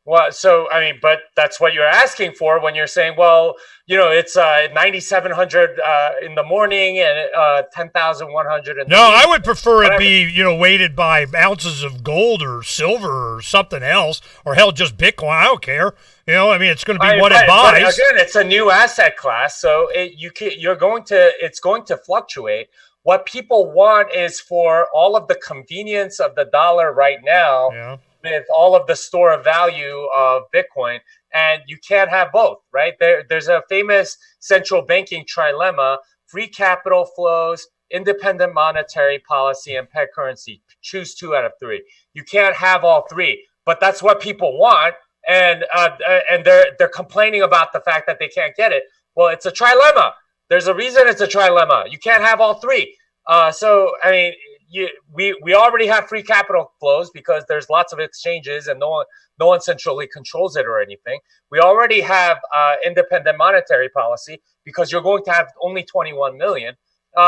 Well, so but that's what you're asking for when you're saying, well, it's 9,700 in the morning and 10,100. No, I would prefer it be weighted by ounces of gold or silver or something else, or hell, just Bitcoin. I don't care. It's going to be what it buys. But again, it's a new asset class, so it's going to fluctuate. What people want is for all of the convenience of the dollar right now. Yeah. With all of the store of value of Bitcoin, and you can't have both, right? There's a famous central banking trilemma: free capital flows, independent monetary policy, and peg currency. Choose 2 out of 3. You can't have all 3, but that's what people want, and they're complaining about the fact that they can't get it. Well, it's a trilemma. There's a reason it's a trilemma. You can't have all 3. We already have free capital flows because there's lots of exchanges and no one centrally controls it or anything. We already have independent monetary policy because you're going to have only 21 million.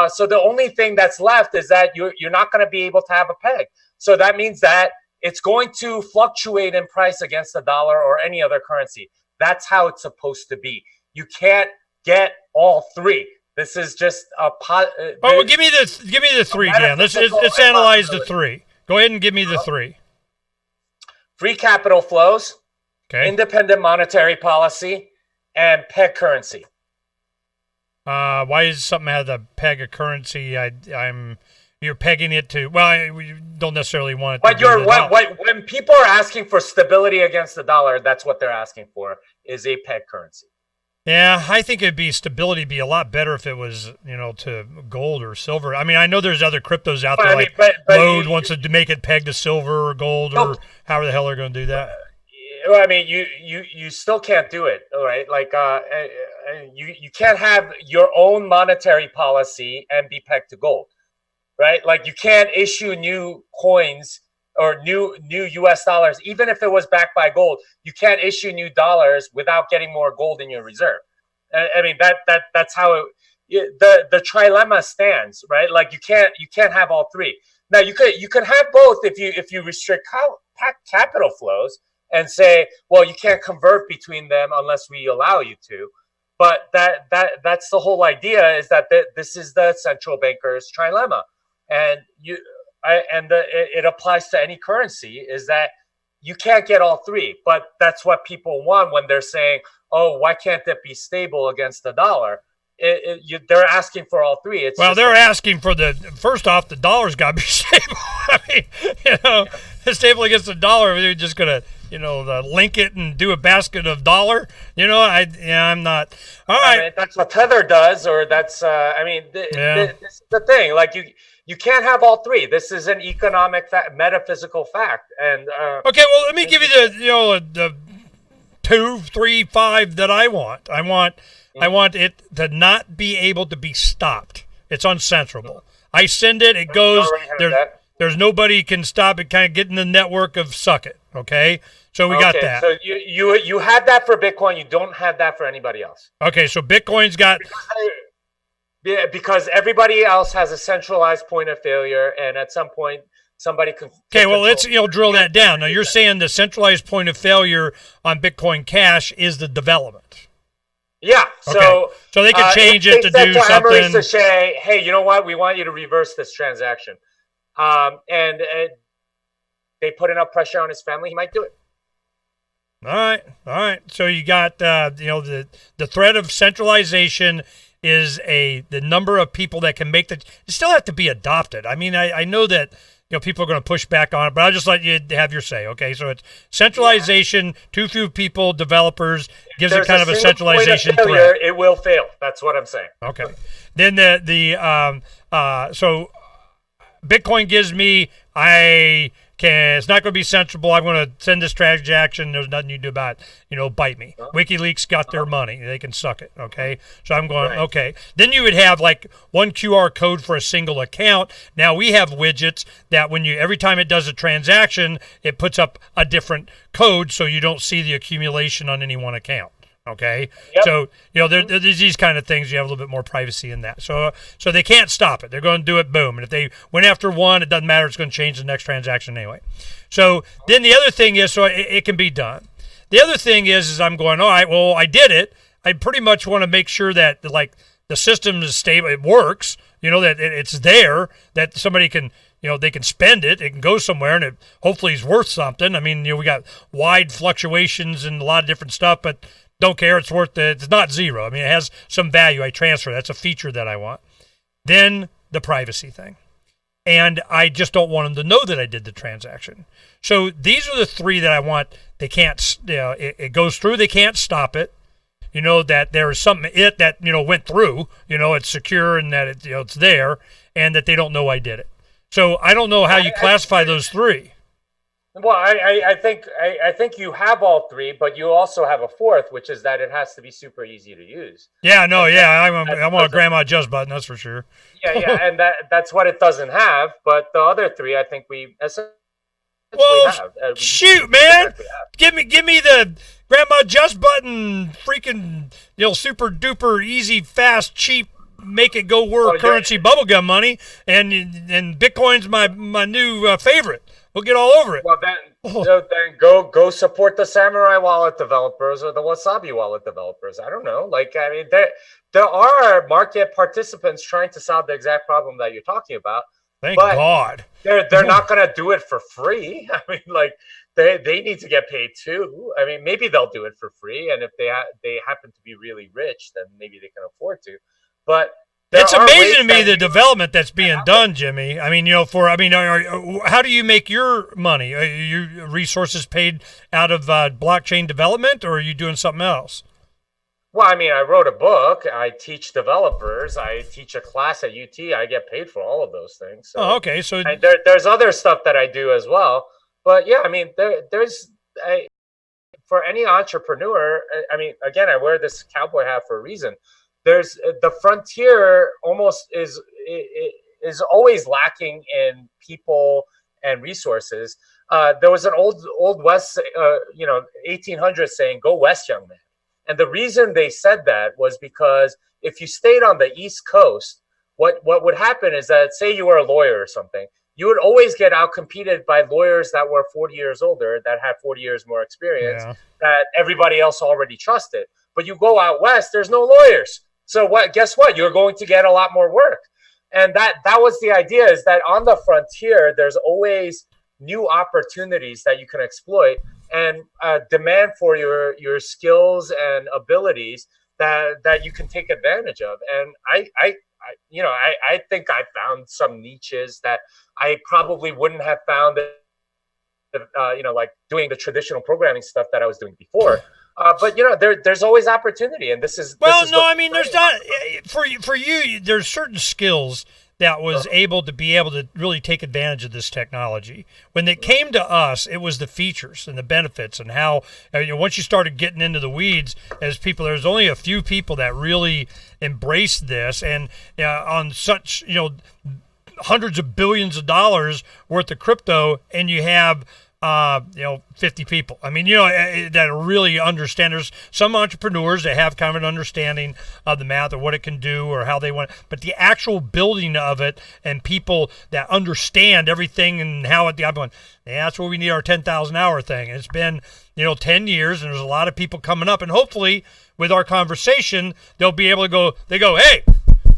So the only thing that's left is that you're not going to be able to have a peg. So that means that it's going to fluctuate in price against the dollar or any other currency. That's how it's supposed to be. You can't get all 3. This is just a pot. Well, give me the 3, Dan. Let's analyze the 3. Go ahead and give me the 3. Free capital flows, okay, independent monetary policy, and peg currency. Why does something have the peg of currency? You're pegging it to. Well, we don't necessarily want it. But when people are asking for stability against the dollar, that's what they're asking for, is a peg currency. Yeah, I think it'd be stability be a lot better if it was, to gold or silver. I know there's other cryptos out there, but Lode wants to make it pegged to silver or gold or however the hell they're going to do that. You still can't do it, right? You can't have your own monetary policy and be pegged to gold, right? Like you can't issue new coins or new US dollars, even if it was backed by gold. You can't issue new dollars without getting more gold in your reserve. I mean, that's how the trilemma stands, right? Like you can't have all three. Now you can have both if you restrict capital flows and say, well, you can't convert between them unless we allow you to. But that's the whole idea, is that this is the central banker's trilemma, and it applies to any currency, is that you can't get all three. But that's what people want when they're saying, oh, why can't it be stable against the dollar? They're asking for all three. They're asking for first off, the dollar's got to be stable. I mean, stable against the dollar. They're just gonna, link it and do a basket of dollar. I'm not. All right, I mean, that's what Tether does, or that's. This is the thing. Like you can't have all three. This is an economic metaphysical fact. And okay, well, let me give you the 2, 3, 5 that I want. I want it to not be able to be stopped. It's uncensorable. I send it, it goes. There's nobody can stop it. Kind of get in the network of suck it. Okay, so we got that. So you had that for Bitcoin. You don't have that for anybody else. Okay, so Bitcoin's got. Because everybody else has a centralized point of failure, and at some point somebody can. Okay, well, let's drill that down. Now you're saying the centralized point of failure on Bitcoin Cash is the development. Yeah, so they can change it to do something. To say, hey, you know what? We want you to reverse this transaction, and they put enough pressure on his family, he might do it. All right. So you got the threat of centralization is the number of people that can make it still have to be adopted. I mean, I know that people are going to push back on it, but I'll just let you have your say. Okay, so it's centralization, too few people, developers, gives it kind of a centralization threat. It will fail. That's what I'm saying. Okay. Then so Bitcoin gives me, it's not going to be censorable. I'm going to send this transaction. There's nothing you do about it. Bite me. WikiLeaks got their money. They can suck it. Okay. So I'm going, okay. Then you would have like one QR code for a single account. Now we have widgets that every time it does a transaction, it puts up a different code so you don't see the accumulation on any one account. Okay. Yep. So, there's these kind of things. You have a little bit more privacy in that. So they can't stop it. They're going to do it. Boom. And if they went after one, it doesn't matter. It's going to change the next transaction anyway. So then the other thing is, it can be done. The other thing is I'm going, all right, well, I did it. I pretty much want to make sure that the system is stable. It works, that it's there, that somebody can, they can spend it. It can go somewhere, and it hopefully is worth something. I mean, we got wide fluctuations and a lot of different stuff, but don't care. It's worth it. It's not zero. I mean, it has some value. I transfer. That's a feature that I want. Then the privacy thing. And I just don't want them to know that I did the transaction. So these are the three that I want. They can't, it goes through. They can't stop it. That there is something that went through, it's secure and that it's there, and that they don't know I did it. So I don't know how you classify those three. Well, I think you have all three, but you also have a fourth, which is that it has to be super easy to use. Yeah, no, I want a grandma just button, that's for sure. Yeah, and that's what it doesn't have. But the other three, I think we essentially have. Shoot, man! Give me the grandma just button, freaking super duper easy, fast, cheap, make it go work currency bubblegum money, and Bitcoin's my new favorite. We'll get all over it. Well, then go support the Samurai wallet developers or the Wasabi wallet developers. I don't know. There are market participants trying to solve the exact problem that you're talking about. Thank God. They're not going to do it for free. I mean, they need to get paid too. I mean, maybe they'll do it for free, and if they happen to be really rich, then maybe they can afford to. But it's amazing to me the development that's being done, Jimmy. I mean, how do you make your money? Are your resources paid out of blockchain development, or are you doing something else? Well, I mean, I wrote a book. I teach developers. I teach a class at UT. I get paid for all of those things. So, okay. So there's other stuff that I do as well. But yeah, I mean, for any entrepreneur. I mean, again, I wear this cowboy hat for a reason. There's the frontier almost is always lacking in people and resources. There was an old West, 1800s saying, "Go west, young man." And the reason they said that was because if you stayed on the East Coast, what would happen is that, say you were a lawyer or something, you would always get outcompeted by lawyers that were 40 years older, that had 40 years more experience, that everybody else already trusted. But you go out west, there's no lawyers. So guess what? You're going to get a lot more work. And that was the idea, is that on the frontier, there's always new opportunities that you can exploit, and demand for your skills and abilities that you can take advantage of. And I think I found some niches that I probably wouldn't have found, like doing the traditional programming stuff that I was doing before. But there's always opportunity, and this is there's not for you. There's certain skills that was able to really take advantage of this technology. When it came to us, it was the features and the benefits, and how once you started getting into the weeds, as people, there's only a few people that really embraced this, and on such hundreds of billions of dollars worth of crypto, and you have 50 people. I mean, that really understand. There's some entrepreneurs that have kind of an understanding of the math or what it can do or how they want, but the actual building of it and people that understand everything and how it, I'm going, that's where we need our 10,000 hour thing. And it's been, 10 years, and there's a lot of people coming up, and hopefully with our conversation, they'll be able to go, hey,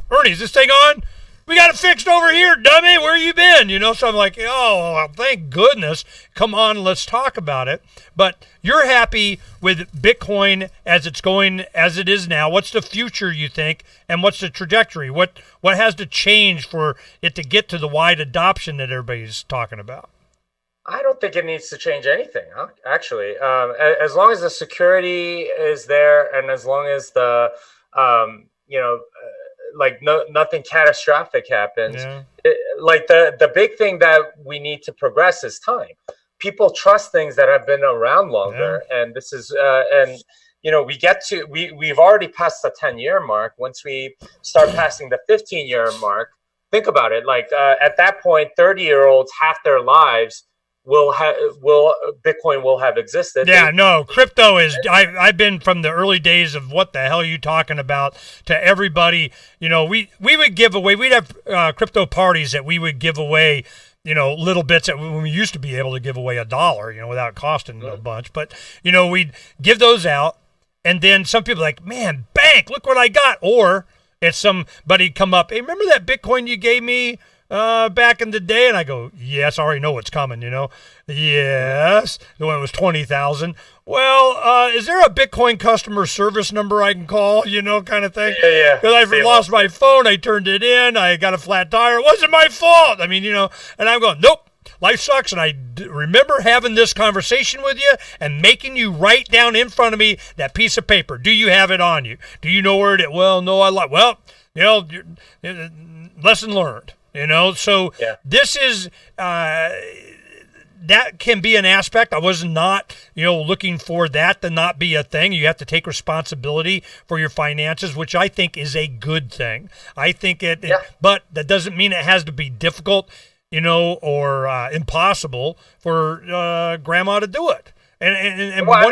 Ernie, is this thing on? We got it fixed over here, dummy. Where you been? So I'm like, oh, thank goodness. Come on, let's talk about it. But you're happy with Bitcoin as it's going, as it is now. What's the future, you think, and what's the trajectory? What has to change for it to get to the wide adoption that everybody's talking about? I don't think it needs to change anything, actually. As long as the security is there, and as long as the, nothing catastrophic happens. Yeah. The big thing that we need to progress is time. People trust things that have been around longer, and this is we've already passed the 10-year mark. Once we start passing the 15-year mark, think about it. At that point, 30-year-olds, half their lives Bitcoin will have existed. Yeah, no, crypto is, I've been from the early days of what the hell are you talking about to everybody. We would give away, we'd have crypto parties that we would give away, little bits that when we used to be able to give away $1, without costing a bunch. But, we'd give those out, and then some people are like, man, bank, look what I got. Or it's somebody come up, hey, remember that Bitcoin you gave me back in the day? And I go, yes, I already know what's coming, Yes, when it was 20,000. Well, is there a Bitcoin customer service number I can call, kind of thing? Yeah. Because I lost my phone, I turned it in, I got a flat tire. It wasn't my fault. I mean, and I'm going, nope, life sucks. And I remember having this conversation with you and making you write down in front of me that piece of paper. Do you have it on you? Do you know where it is? Well, no, lesson learned. So this is, that can be an aspect. I was not, looking for that to not be a thing. You have to take responsibility for your finances, which I think is a good thing. I think but that doesn't mean it has to be difficult, or impossible for grandma to do it. But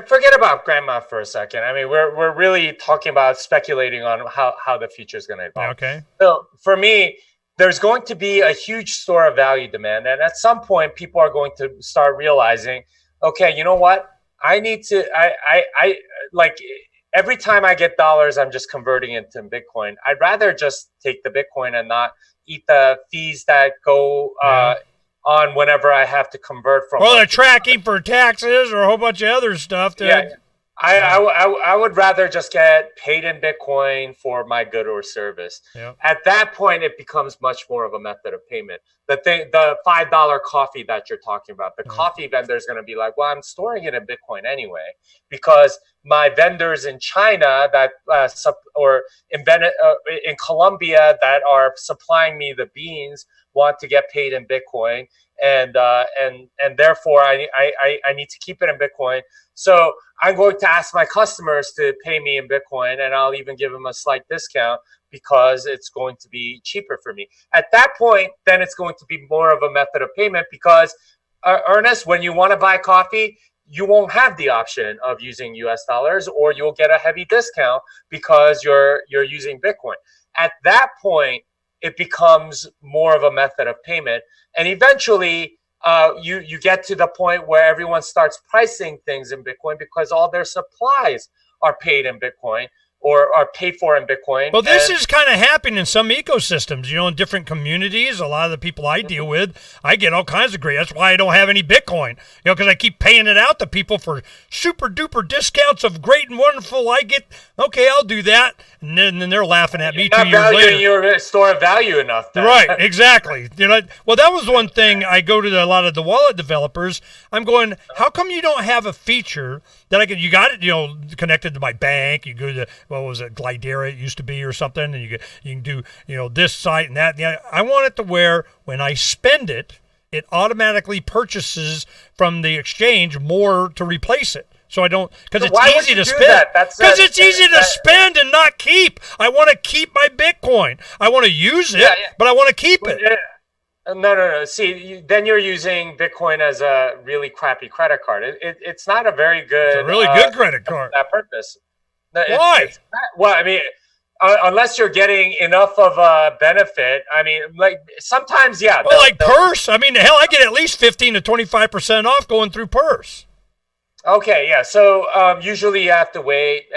forget about grandma for a second. I mean, we're really talking about speculating on how the future is going to evolve. Okay. So for me, there's going to be a huge store of value demand, and at some point, people are going to start realizing, okay, you know what? I need to. I like every time I get dollars, I'm just converting into Bitcoin. I'd rather just take the Bitcoin and not eat the fees that go on whenever I have to convert from. Well, they're tracking for taxes or a whole bunch of other stuff. I would rather just get paid in Bitcoin for my good or service. Yep. At that point, it becomes much more of a method of payment. The $5 coffee that you're talking about, the coffee vendor is going to be like, well, I'm storing it in Bitcoin anyway, because my vendors in China that in Colombia that are supplying me the beans want to get paid in Bitcoin, and therefore I need to keep it in Bitcoin. So I'm going to ask my customers to pay me in Bitcoin, and I'll even give them a slight discount because it's going to be cheaper for me. At that point, then it's going to be more of a method of payment because, Ernest, when you want to buy coffee, you won't have the option of using US dollars, or you'll get a heavy discount because you're using Bitcoin. At that point, it becomes more of a method of payment. And eventually, you get to the point where everyone starts pricing things in Bitcoin because all their supplies are paid in Bitcoin or are paid for in Bitcoin. Well, this is kind of happening in some ecosystems, in different communities. A lot of the people I deal with, I get all kinds of great. That's why I don't have any Bitcoin, because I keep paying it out to people for super duper discounts of great and wonderful. Okay, I'll do that. And then they're laughing at me 2 years later. Not valuing your store of value enough. Then. Right, exactly. Well, that was one thing. I go to a lot of the wallet developers. I'm going, how come you don't have a feature that you got it, connected to my bank. You go to, what was it, Glidera it used to be or something, and you can do, this site and that. I want it to where when I spend it, it automatically purchases from the exchange more to replace it. So I don't, because it's easy to spend. Because it's easy to spend and not keep. I want to keep my Bitcoin. I want to use it, but I want to keep it. Yeah. No. See, then you're using Bitcoin as a really crappy credit card. It's not a very good. It's a really good credit card. For that purpose. Why? Well, I mean, unless you're getting enough of a benefit. I mean, like sometimes, yeah. Well, like Purse. I mean, hell, I get at least 15 to 25% off going through Purse. Okay, yeah. So usually you have to wait,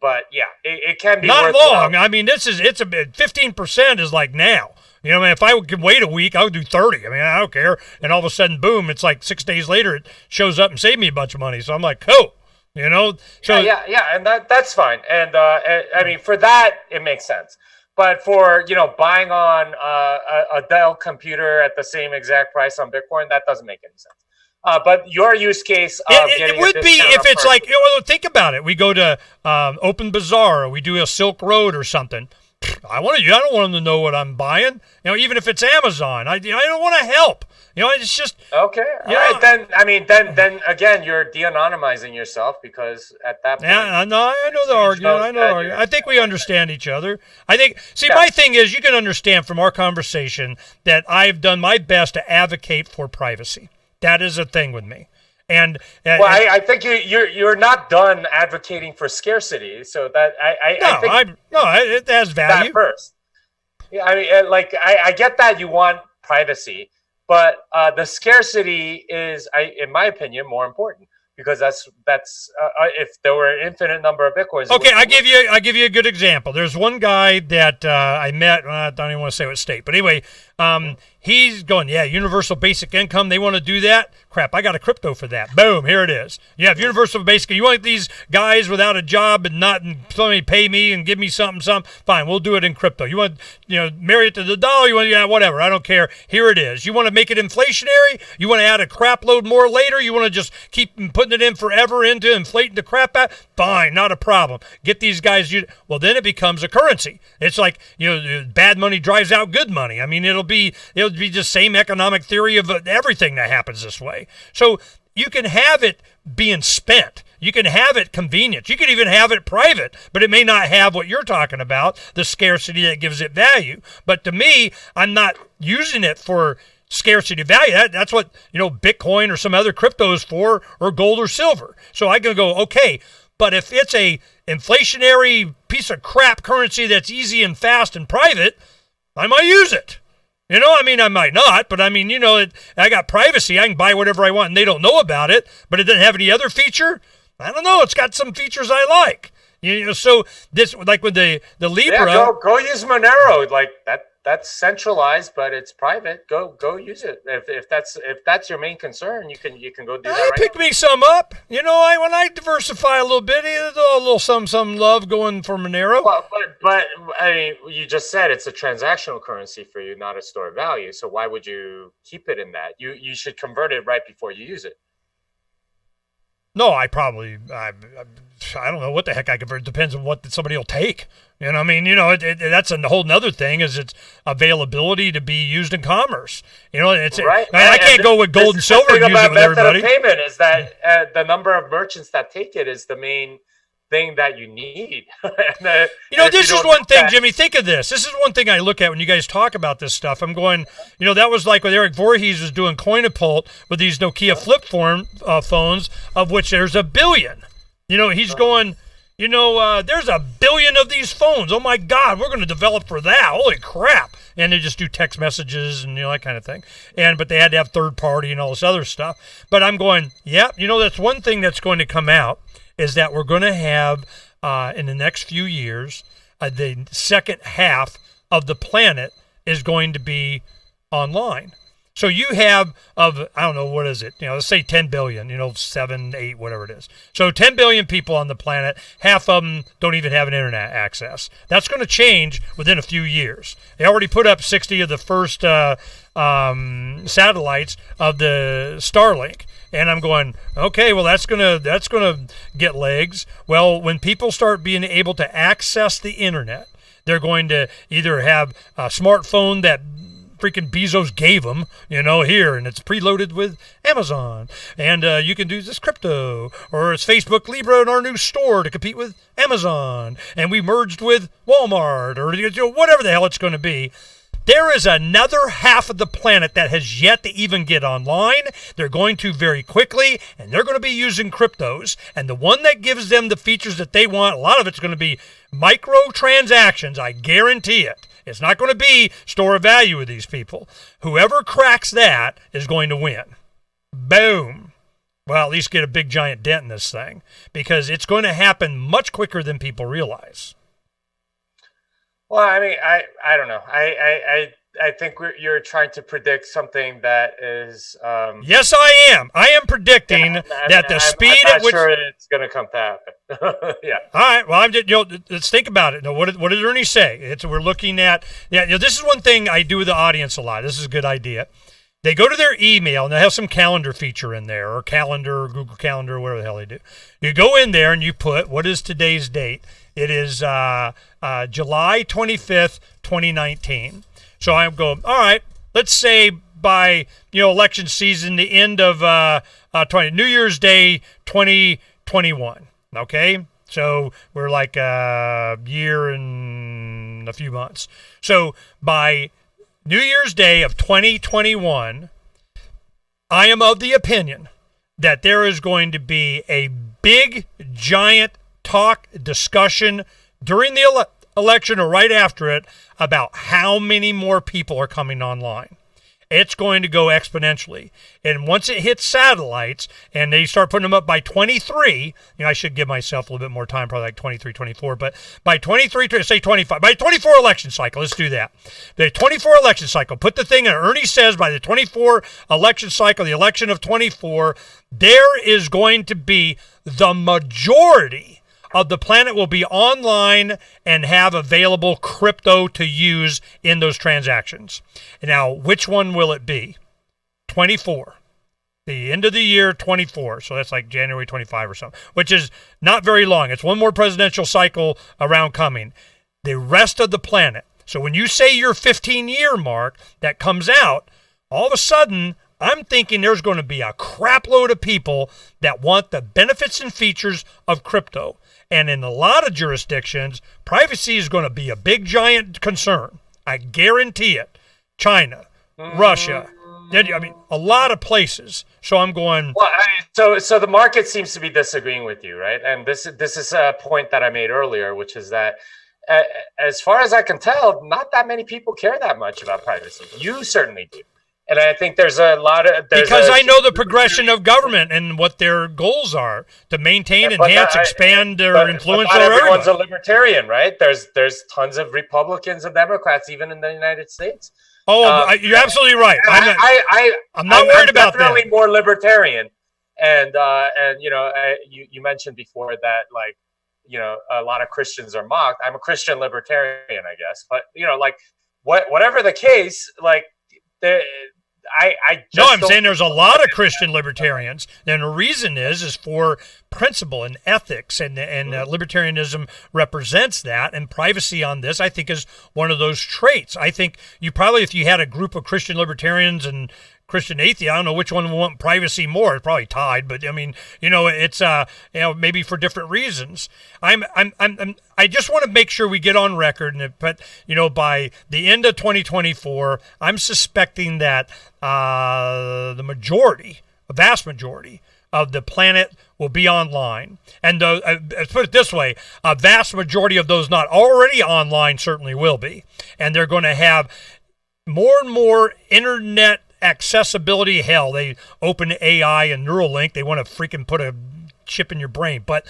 but yeah, it can be not long. I mean, it's a 15% is like now. If I could wait a week, I would do 30. I mean, I don't care. And all of a sudden, boom, it's like 6 days later, it shows up and saved me a bunch of money. So I'm like, cool. So yeah, and that's fine. And I mean, for that, it makes sense. But for buying on a Dell computer at the same exact price on Bitcoin, that doesn't make any sense. But your use case of it would be if it's like, think about it. We go to Open Bazaar, or we do a Silk Road or something. I don't want them to know what I'm buying. Even if it's Amazon, I don't want to help. It's just okay. All right, then again, you're de-anonymizing yourself because at that point. Yeah, I know the argument. I think we understand each other. My thing is, you can understand from our conversation that I've done my best to advocate for privacy. That is a thing with me. And I think you're not done advocating for scarcity. So that I think it has value. That first, yeah. I mean, I get that you want privacy, but the scarcity is, in my opinion, more important because that's if there were an infinite number of Bitcoins. Okay, I give you a good example. There's one guy that I met. I don't even want to say what state, but anyway. He's going, universal basic income. They want to do that. Crap, I got a crypto for that. Boom, here it is. You have universal basic. You want these guys without a job and not somebody pay me and give me something. Fine, we'll do it in crypto. You want, marry it to the dollar. You want, whatever. I don't care. Here it is. You want to make it inflationary. You want to add a crap load more later. You want to just keep putting it in forever into inflating the crap out. Fine, not a problem. Get these guys. Well, then it becomes a currency. It's like, bad money drives out good money. I mean, it'll be just same economic theory of everything that happens this way. So you can have it being spent. You can have it convenient. You can even have it private, but it may not have what you're talking about, the scarcity that gives it value. But to me, I'm not using it for scarcity value. That's what, Bitcoin or some other crypto is for, or gold or silver. So I can go, okay, but if it's a inflationary piece of crap currency that's easy and fast and private, I might use it. I might not, but I got privacy. I can buy whatever I want and they don't know about it, but it doesn't have any other feature. I don't know. It's got some features I like. So this, like with the Libra. Yeah, go use Monero. Like that's centralized, but it's private. Go use it. If that's your main concern, you can go do that. Pick me some up. When I diversify a little bit, a little some love going for Monero. But I mean, you just said it's a transactional currency for you, not a store of value. So why would you keep it in that? You should convert it right before you use it. No, I don't know what the heck I convert. It depends on what somebody will take. That's a whole nother thing is its availability to be used in commerce. Right. I can't go with gold and silver and use it with everybody. The payment is that the number of merchants that take it is the main thing that you need. This is one thing, Jimmy. Think of this. This is one thing I look at when you guys talk about this stuff. I'm going, that was like when Eric Voorhees was doing Coinapult with these Nokia flip phones, of which there's 1 billion. He's going, there's 1 billion of these phones. Oh my God, we're going to develop for that. Holy crap. And they just do text messages and that kind of thing. But they had to have third party and all this other stuff. But I'm going, that's one thing that's going to come out, is that we're going to have, in the next few years, the second half of the planet is going to be online. So you have I don't know, what is it? Let's say 10 billion, 7, 8, whatever it is. So 10 billion people on the planet, half of them don't even have an internet access. That's going to change within a few years. They already put up 60 of the first satellites of the Starlink. And I'm going, okay, well, that's gonna get legs. Well, when people start being able to access the internet, they're going to either have a smartphone that freaking Bezos gave them, here, and it's preloaded with Amazon, and you can do this crypto, or it's Facebook Libra in our new store to compete with Amazon, and we merged with Walmart, or whatever the hell it's going to be. There is another half of the planet that has yet to even get online. They're going to very quickly, and they're going to be using cryptos. And the one that gives them the features that they want, a lot of it's going to be microtransactions. I guarantee it. It's not going to be store of value with these people. Whoever cracks that is going to win. Boom. Well, at least get a big giant dent in this thing, because it's going to happen much quicker than people realize. Well, I mean, I don't know. I think you're trying to predict something that is. Yes, I am. I am predicting that the speed I'm at which. sure it's going to come to happen. Yeah. All right. Well, I'm just, let's think about it. Now, what did Ernie say? We're looking at. Yeah. This is one thing I do with the audience a lot. This is a good idea. They go to their email and they have some calendar feature in there, or calendar, or Google Calendar, whatever the hell they do. You go in there and you put, what is today's date? It is July 25th, 2019. So I'm going, all right, let's say by, election season, the end of New Year's Day, 2021. Okay? So we're like a year and a few months. So by New Year's Day of 2021, I am of the opinion that there is going to be a big, giant talk, discussion during the election or right after it about how many more people are coming online. It's going to go exponentially. And once it hits satellites and they start putting them up by 23, I should give myself a little bit more time, probably like 23, 24, but by 23, say 25, by 24 election cycle, let's do that. The 24 election cycle, put the thing in, Ernie says by the 24 election cycle, the election of 24, there is going to be the majority of the planet will be online and have available crypto to use in those transactions. Now, which one will it be? 24. The end of the year, 24. So that's like January 25 or something, which is not very long. It's one more presidential cycle around coming. The rest of the planet. So when you say your 15-year mark that comes out, all of a sudden, I'm thinking there's going to be a crap load of people that want the benefits and features of crypto. And in a lot of jurisdictions, privacy is going to be a big, giant concern. I guarantee it. China, Russia, a lot of places. So I'm going. Well, so the market seems to be disagreeing with you, right? And this is a point that I made earlier, which is that as far as I can tell, not that many people care that much about privacy. You certainly do. And I think there's a lot of... Because I know the progression of government and what their goals are to maintain, enhance, expand their influence over everyone. Everyone's a libertarian, right? There's tons of Republicans and Democrats, even in the United States. Oh, you're absolutely right. I'm not worried about that. I'm definitely more libertarian. And you mentioned before that, like, a lot of Christians are mocked. I'm a Christian libertarian, I guess. But, whatever the case, like... I'm saying there's a lot of Christian libertarians, and the reason is for principle and ethics, and libertarianism represents that, and privacy on this, I think, is one of those traits. I think you probably, if you had a group of Christian libertarians and Christian atheist. I don't know which one will want privacy more. It's probably tied, but I mean, it's maybe for different reasons. I just want to make sure we get on record, but by the end of 2024, I'm suspecting that the vast majority of the planet will be online. And let's put it this way, a vast majority of those not already online certainly will be. And they're going to have more and more internet accessibility. Hell, they open AI and Neuralink. They want to freaking put a chip in your brain. But,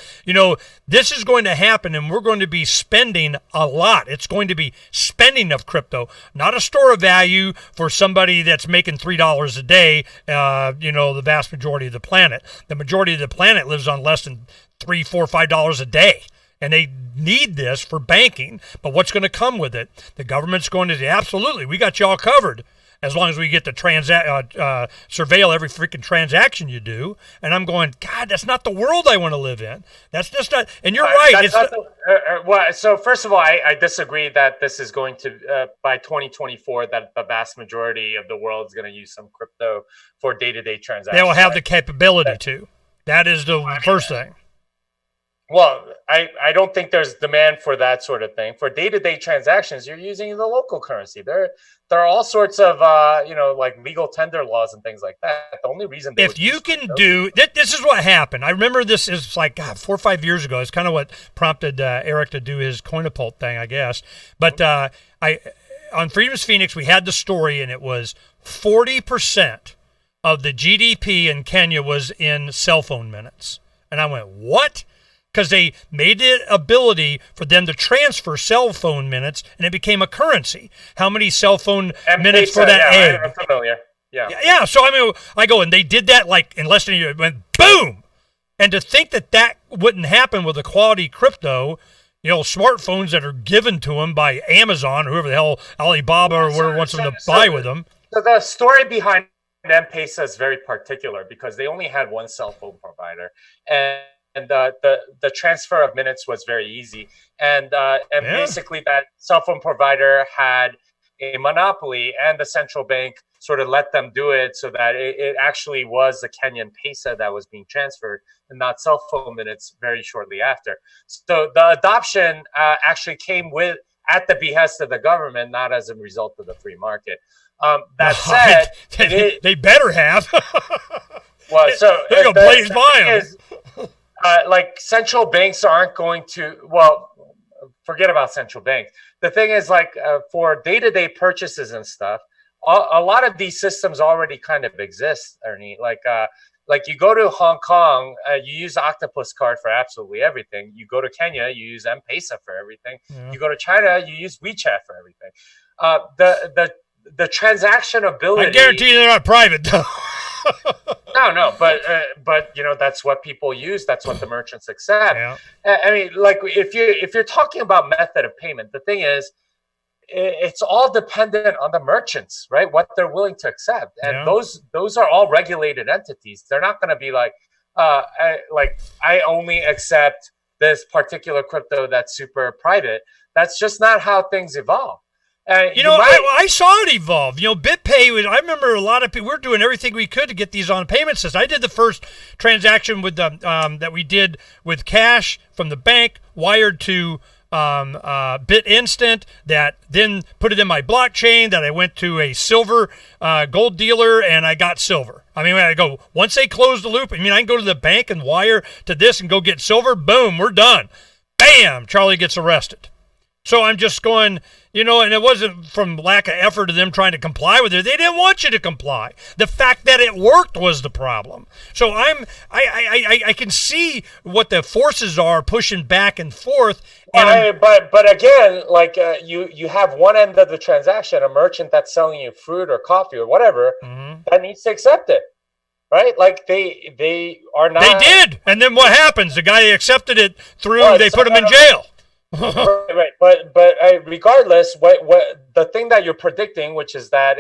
this is going to happen, and we're going to be spending a lot. It's going to be spending of crypto, not a store of value for somebody that's making $3 a day, the vast majority of the planet. The majority of the planet lives on less than $3, $4, $5 a day. And they need this for banking. But what's going to come with it? The government's going to say, absolutely, we got you all covered, as long as we get to surveil every freaking transaction you do. And I'm going, God, that's not the world I want to live in. That's just not. And you're right. So first of all, I disagree that this is going to by 2024 that the vast majority of the world is going to use some crypto for day-to-day transactions. They will have the capability to. That is the first thing. Well, I don't think there's demand for that sort of thing. For day-to-day transactions, you're using the local currency. There are all sorts of, like legal tender laws and things like that. The only reason if you can do this is what happened. I remember this is like 4 or 5 years ago. It's kind of what prompted Eric to do his Coinapult thing, I guess. But on Freedom's Phoenix, we had the story, and it was 40% of the GDP in Kenya was in cell phone minutes. And I went, what? Because they made the ability for them to transfer cell phone minutes, and it became a currency. How many cell phone minutes for that egg? I'm familiar. Yeah. So I go, and they did that like in less than a year. It went boom. And to think that wouldn't happen with a quality crypto, smartphones that are given to them by Amazon or whoever the hell, Alibaba or whoever wants them to buy with them. So the story behind M-Pesa is very particular because they only had one cell phone provider, and the transfer of minutes was very easy. And basically that cell phone provider had a monopoly, and the central bank sort of let them do it so that it actually was the Kenyan pesa that was being transferred and not cell phone minutes very shortly after. So the adoption actually came at the behest of the government, not as a result of the free market. That said, they better have. Well, so they're going to blaze by them. Like central banks aren't going to, forget about central banks. The thing is, for day-to-day purchases and stuff, a lot of these systems already kind of exist, Ernie. Like you go to Hong Kong, you use Octopus card for absolutely everything. You go to Kenya, you use M-Pesa for everything. Yeah. You go to China, you use WeChat for everything. The transaction ability. I guarantee they're not private, though. No, but that's what people use. That's what the merchants accept. Yeah. I mean, like if you're talking about method of payment, the thing is, it's all dependent on the merchants, right? What they're willing to accept, and those are all regulated entities. They're not going to be like, I only accept this particular crypto that's super private. That's just not how things evolve. I saw it evolve. BitPay, I remember a lot of people, we were doing everything we could to get these on payment systems. I did the first transaction with that we did with cash from the bank, wired to BitInstant, that then put it in my blockchain, that I went to a silver gold dealer, and I got silver. I mean, I go, once they close the loop, I can go to the bank and wire to this and go get silver. Boom, we're done. Bam, Charlie gets arrested. So I'm just going, and it wasn't from lack of effort of them trying to comply with it. They didn't want you to comply. The fact that it worked was the problem. So I can see what the forces are pushing back and forth. But again, you have one end of the transaction, a merchant that's selling you fruit or coffee or whatever, that needs to accept it. Right? Like they are not. They did. And then what happens? The guy accepted it through, they put him in jail. Right, but regardless, what the thing that you're predicting, which is that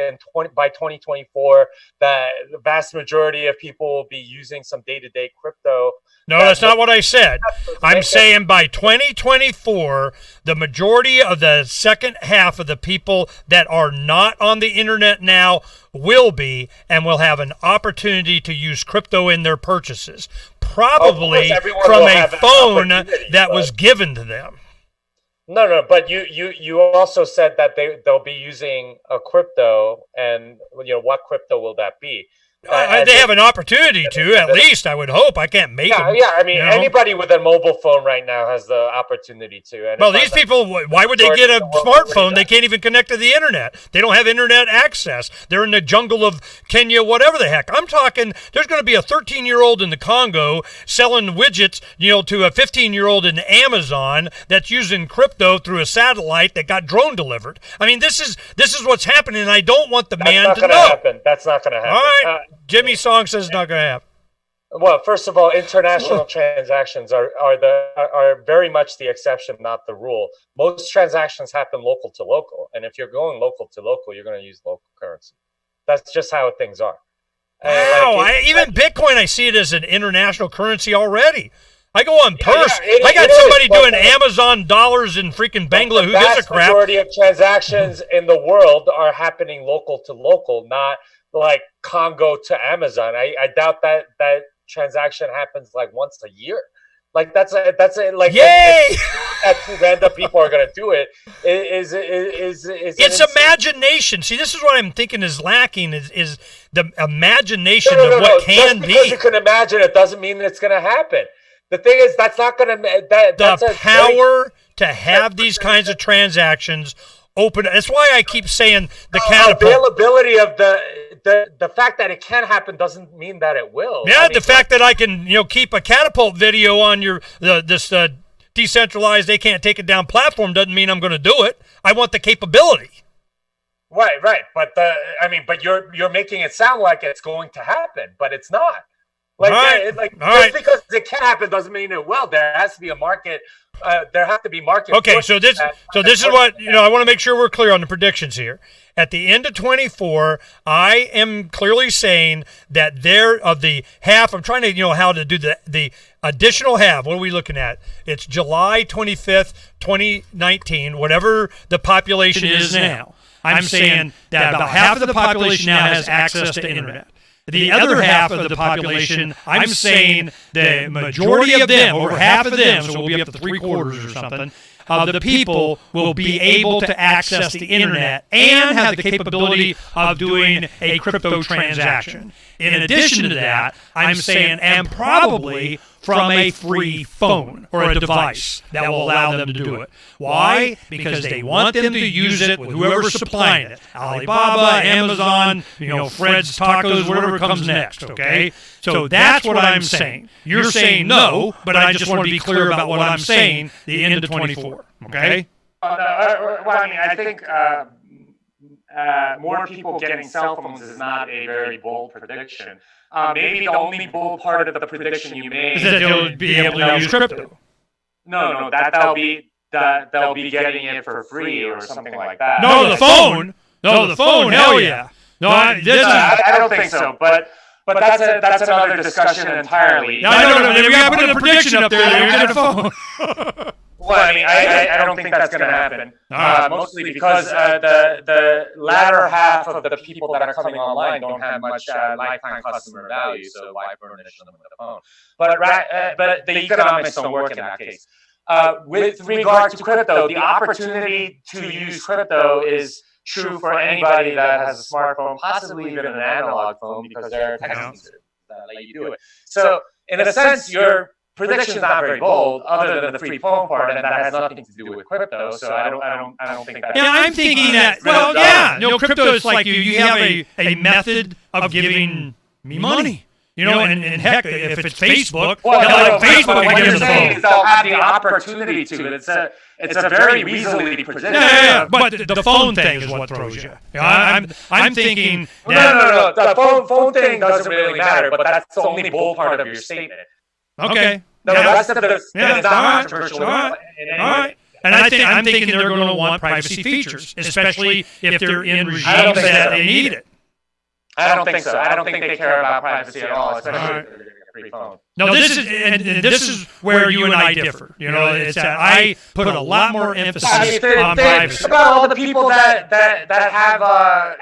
by 2024, that the vast majority of people will be using some day-to-day crypto. No, that's not what I said. I'm saying by 2024, the majority of the second half of the people that are not on the internet now will be, and will have an opportunity to use crypto in their purchases, probably from a phone that was given to them. No, but you also said that they'll be using a crypto, and what crypto will that be? They have an opportunity to, at least, I would hope. I can't make them. Yeah, I mean, anybody with a mobile phone right now has the opportunity to. And well, these people, why would they get a smartphone? They can't even connect to the internet. They don't have internet access. They're in the jungle of Kenya, whatever the heck. I'm talking, there's going to be a 13-year-old in the Congo selling widgets, to a 15-year-old in Amazon that's using crypto through a satellite that got drone delivered. I mean, this is what's happening, and I don't want the man to know. That's not going to happen. All right. Jimmy Song says it's not going to happen. Well, first of all, international transactions are very much the exception, not the rule. Most transactions happen local to local, and if you're going local to local, you're going to use local currency. That's just how things are. Wow! Even Bitcoin, I see it as an international currency already. I go on Purse. I got somebody doing Amazon dollars in freaking Bangla. Who gives a crap? The majority of transactions in the world are happening local to local, not like Congo to Amazon. I doubt that transaction happens like once a year. Like that's like yay! That two random people are gonna do it. It's imagination. See, this is what I'm thinking is lacking is the imagination of what can be. Just because you can imagine it doesn't mean it's gonna happen. The thing is, that's not gonna that's the power to have these kinds of transactions open. That's why I keep saying the catapult. Availability of the fact that it can happen doesn't mean that it will. Yeah, the fact that I can keep a catapult video on this decentralized, they can't take it down platform doesn't mean I'm going to do it. I want the capability. Right. But but you're making it sound like it's going to happen, but it's not. Because it can happen doesn't mean it will. There has to be a market. There have to be market. Okay, so this is what I want to make sure we're clear on the predictions here. At the end of 24, I am clearly saying that of the half. I'm trying to how to do the additional half. What are we looking at? It's July 25th, 2019. Whatever the population is now. I'm saying that about half of the population now has access to internet. The other half of the population, I'm saying the majority of them, over half of them, so we'll be up to 3/4 or something, of the people will be able to access the internet and have the capability of doing a crypto transaction. In addition to that, I'm saying, and probably from a free phone or a device that will allow them to do it. Why? Because they want them to use it with whoever's supplying it. Alibaba, Amazon, Fred's Tacos, whatever comes next, okay? So that's what I'm saying. You're saying no, but I just want to be clear about what I'm saying, the end of 24, okay? I think more people getting cell phones is not a very bold prediction. Maybe the only bold part of the prediction you made is that they'll be able to use crypto. No, they'll be getting it for free or something like that. No, the phone. No, the phone. Hell yeah. No, I don't think so. But that's another discussion entirely. No, we got to put a prediction up there. You're going to phone. Well, I don't think that's going to happen. Mostly because the latter half of the people that are coming online don't have much lifetime customer value, so why furnish them with a phone? But the economics don't work in that case. With regard to crypto, the opportunity to use crypto is true for anybody that has a smartphone, possibly even an analog phone, because there are technologies that let you do it. So, in a sense, your prediction's not very bold, other than the free phone part, and that has nothing to do with crypto. So I don't think that. Yeah, I'm thinking that. Well, yeah, crypto is like you have a method of giving me money. And heck, if it's Facebook, Facebook what you're saying is they'll have the opportunity to. It's a very easily predictable. Yeah, but the phone thing is what throws you. I'm thinking. No. The phone thing doesn't really matter, but that's the only bold part of your statement. Okay. The rest of the is not controversial. All right. And I'm thinking they're going to want privacy features, especially if they're in regimes that they need it. I don't think so. I don't think they care about privacy at all, especially if they're getting a free phone. No, this is where you and I differ. You know, it's that I put a lot more emphasis on privacy. Think about all the people that have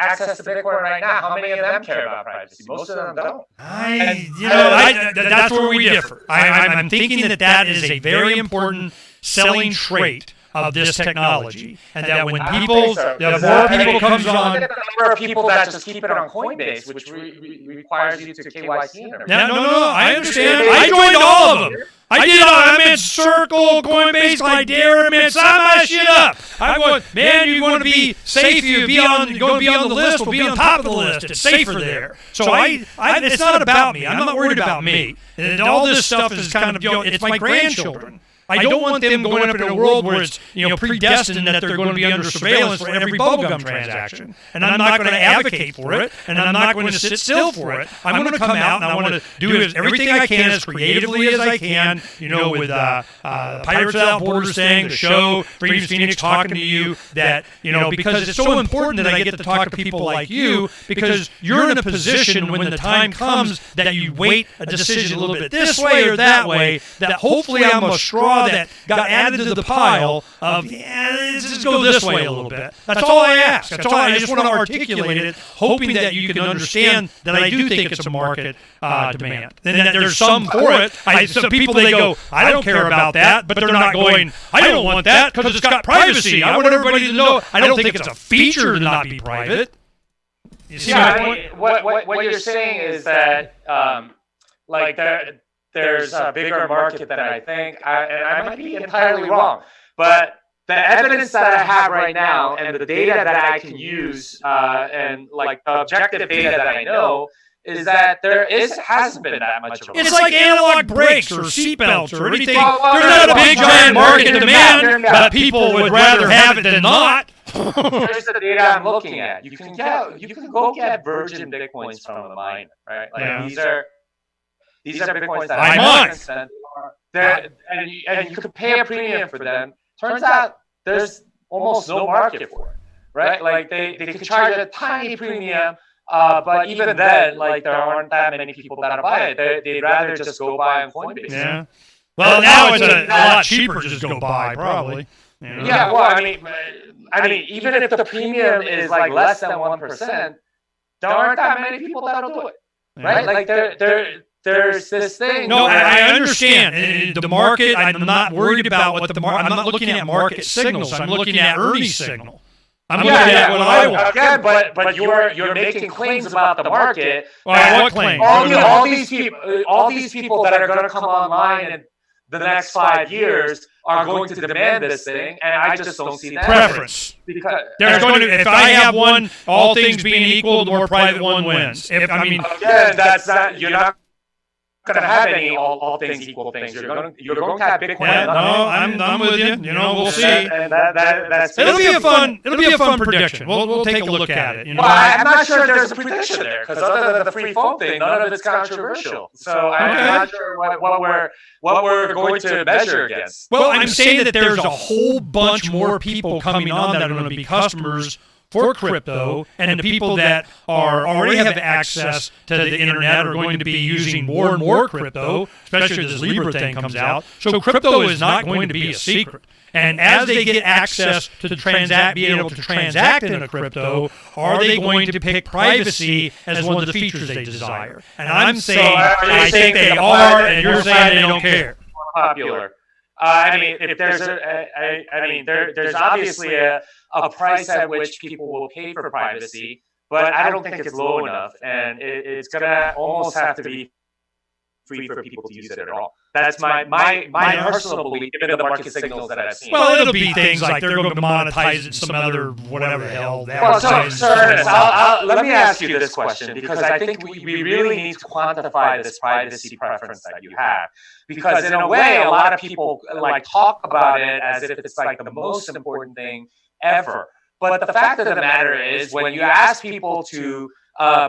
access to Bitcoin right now. How many of them care about privacy? Most of them don't. That's where we differ. I'm thinking that is a very important selling trait of this technology, and that when people, the more people comes on, the number of people that just keep it on Coinbase, which requires you to KYC and everything. No, I understand. I joined all of them. I meant Circle, Coinbase, Glidera, I meant sign my shit up. I want, man, you want to be safe, you be on the list, we'll be on top of the list. It's safer there. So it's not about me. I'm not worried about me. And all this stuff is kind of, it's my grandchildren. I don't want them going up in a world where it's predestined that they're going to be under surveillance for every bubblegum transaction. And I'm not going to advocate for it, and I'm not going to sit still for it. I'm going to come out and I want to do everything I can as creatively as I can, with Pirates Without Borders thing, the show, Freedom's Phoenix talking to you, that, because it's so important that I get to talk to people like you, because you're in a position when the time comes that you weight a decision a little bit this way or that way, that hopefully I'm a straw that got added to the pile of, let's just go this way a little bit. That's all I ask. That's all. I just want to articulate it, hoping that you can understand that I do think it's a market demand. And that there's some for it. Some people, they go, I don't care about that, but they're not going, I don't want that because it's got privacy. I want everybody to know. I don't think it's a feature to not be private. You see my point? What you're saying is that, there's a bigger market than I think, and I might be entirely wrong. But the evidence that I have right now and the data that I can use, and the objective data that I know, is that hasn't been that much of a market. It's like analog brakes or seatbelts or anything. There's not a big giant market demand, but people would rather have it than not. Here's the data I'm looking at. You can go get virgin Bitcoins from a miner, right? These are Bitcoins that I mine. And you could pay a premium for them. Turns out there's almost no market for it, right? Like they could charge a tiny premium, but even then, there aren't that many people that buy it. They'd rather just go buy on Coinbase. Yeah. Well, now it's a lot cheaper to just go buy, probably. Yeah. Well, I mean, even if the premium is less than 1%, there aren't that many people that'll do it, right? There's this thing. No, I understand. The market, I'm not worried about what the market, I'm not looking at market signals. I'm looking at Ernie's signal. I'm looking at what I want. Again, but you're making claims about the market. Well, what claims? All these people that are going to come online in the next 5 years are going to demand this thing, and I just don't see that. Preference. Because if I have one, all things being equal, the more private one wins. Again, that's not, you're not going to have any all things equal things. You're going to have Bitcoin. Yeah, no, I'm with you. We'll see. And that's it'll be a fun prediction. We'll take a look at it. Well, I'm not sure there's a prediction there, because other than the free phone thing, none of it's controversial. So I'm not sure what we're going to measure against. Well, I'm saying that there's a whole bunch more people coming on that are going to be customers for crypto, and the people that already have access to the internet are going to be using more and more crypto, especially as this Libra thing comes out. So crypto is not going to be a secret. And as they get access to be able to transact in a crypto, are they going to pick privacy as one of the features they desire? And I'm saying I think they are, and you're saying they don't care. Popular. If there's obviously a price at which people will pay for privacy, but I don't think it's low enough, and it's gonna almost have to be free for people to use it at all. That's my personal belief, given the market signals that I've seen. Well, it'll be things like they're going to monetize it some other whatever the hell. Well, so Ernest, let me ask you this question, because I think we really need to quantify this privacy preference that you have. Because in a way, a lot of people talk about it as if it's the most important thing ever. But the fact of the matter is, when you ask people to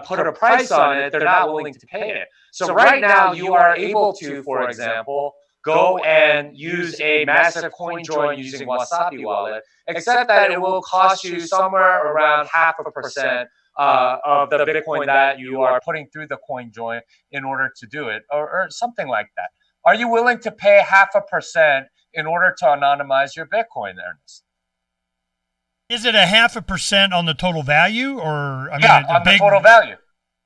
put a price on it, they're not willing to pay it. So right now, you are able to, for example, go and use a massive coin join using Wasabi Wallet, except that it will cost you somewhere around 0.5% of the Bitcoin that you are putting through the coin join in order to do it, or something like that. Are you willing to pay 0.5% in order to anonymize your Bitcoin, Ernest? Is it a 0.5% on the total value, or I mean, yeah, on the total value?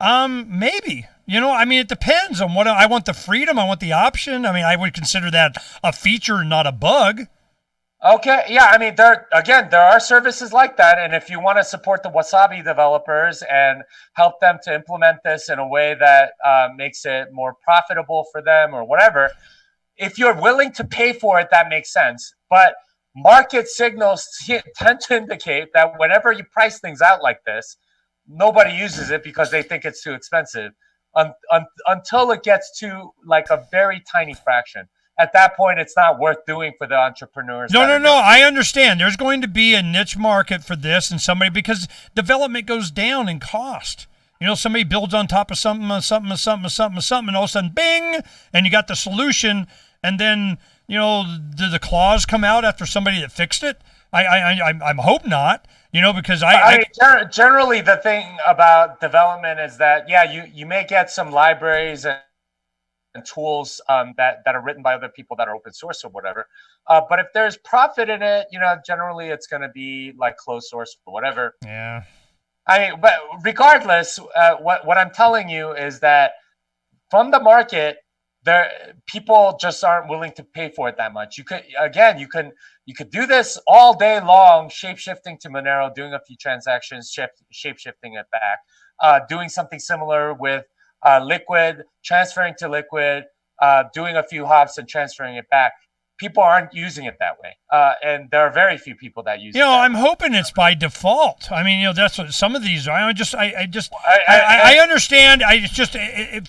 Maybe. I mean, it depends on what I want. The freedom, I want the option. I mean, I would consider that a feature, not a bug. Okay, yeah, I mean, there are services like that, and if you want to support the Wasabi developers and help them to implement this in a way that makes it more profitable for them or whatever, if you're willing to pay for it, that makes sense. But market signals tend to indicate that whenever you price things out like this, nobody uses it because they think it's too expensive until it gets to like a very tiny fraction. At that point, it's not worth doing for the entrepreneurs. No. I understand. There's going to be a niche market for this, and because development goes down in cost. Somebody builds on top of something, and all of a sudden, bing, and you got the solution, and then do the claws come out after somebody that fixed it? I hope not. Because generally the thing about development is that you may get some libraries and tools that are written by other people that are open source or whatever. But if there's profit in it, generally it's going to be like closed source or whatever. Yeah. But regardless, what I'm telling you is that from the market, people just aren't willing to pay for it that much. You could do this all day long, shape-shifting to Monero, doing a few transactions, shape-shifting it back, doing something similar with Liquid, transferring to Liquid, doing a few hops and transferring it back. People aren't using it that way, and there are very few people that use it. I'm hoping it's by default. I mean, that's what some of these are. I understand.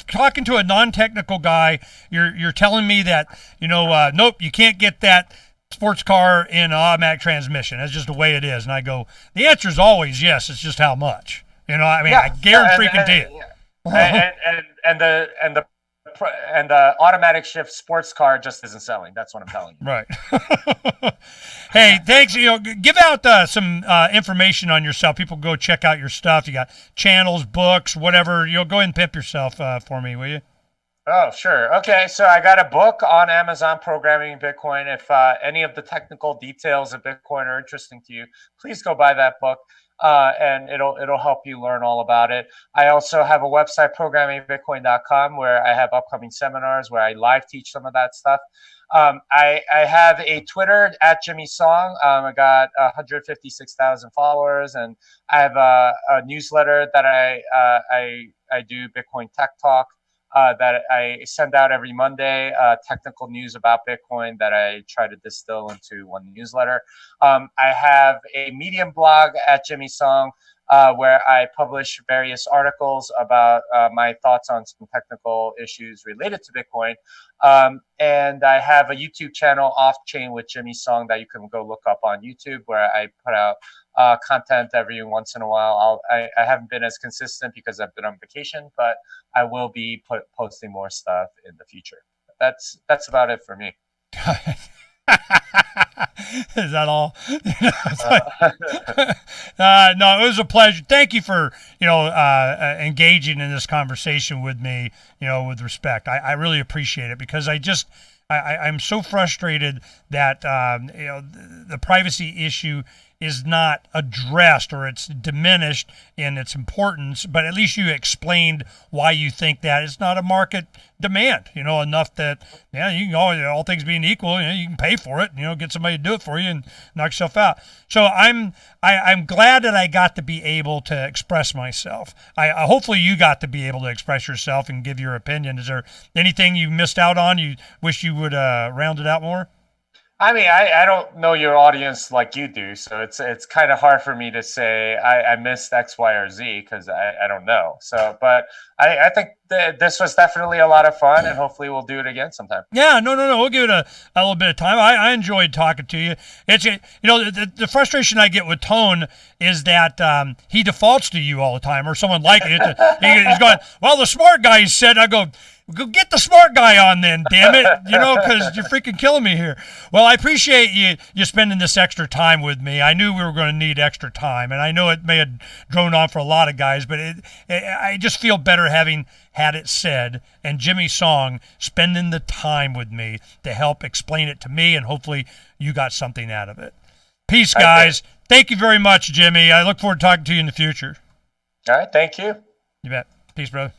Talking to a non-technical guy, you're telling me that nope, you can't get that sports car in automatic transmission. That's just the way it is. And I go, the answer is always yes. It's just how much. I guarantee you. And the automatic shift sports car just isn't selling. That's what I'm telling you. Right. Hey, thanks. Give out some information on yourself. People go check out your stuff. You got channels, books, whatever. Go ahead and pimp yourself for me, will you? Oh, sure. Okay, so I got a book on Amazon, Programming Bitcoin. If any of the technical details of Bitcoin are interesting to you, please go buy that book. And it'll help you learn all about it. I also have a website, programmingbitcoin.com, where I have upcoming seminars where I live teach some of that stuff. I have a Twitter at Jimmy Song. I got 156,000 followers, and I have a newsletter that I do, Bitcoin Tech Talk, that I send out every Monday, technical news about Bitcoin that I try to distill into one newsletter. I have a Medium blog at Jimmy Song, where I publish various articles about my thoughts on some technical issues related to Bitcoin. And I have a YouTube channel, Off Chain with Jimmy Song, that you can go look up on YouTube, where I put out content every once in a while. I haven't been as consistent because I've been on vacation, but I will be posting more stuff in the future. That's about it for me. Is that all? No, it was a pleasure. Thank you for engaging in this conversation with me, with respect. I really appreciate it, because I'm so frustrated that the privacy issue is not addressed, or it's diminished in its importance, but at least you explained why you think that it's not a market demand, enough that, you can all things being equal, you can pay for it, get somebody to do it for you and knock yourself out. So I'm glad that I got to be able to express myself. Hopefully you got to be able to express yourself and give your opinion. Is there anything you missed out on you wish you would round it out more? I mean, I don't know your audience like you do, so it's kind of hard for me to say I missed X, Y, or Z, because I don't know. So, but I think this was definitely a lot of fun, and hopefully we'll do it again sometime. Yeah, no. We'll give it a little bit of time. I enjoyed talking to you. It's the frustration I get with Tone is that he defaults to you all the time, or someone like it. He's going, well, the smart guy said. I go get the smart guy on then, damn it, because you're freaking killing me here. Well, I appreciate you spending this extra time with me. I knew we were going to need extra time, and I know it may have drone on for a lot of guys, but I just feel better having had it said, and Jimmy Song spending the time with me to help explain it to me, and hopefully you got something out of it. Peace, guys. Thank you very much, Jimmy. I look forward to talking to you in the future. All right, thank you. You bet. Peace, brother.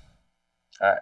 All right.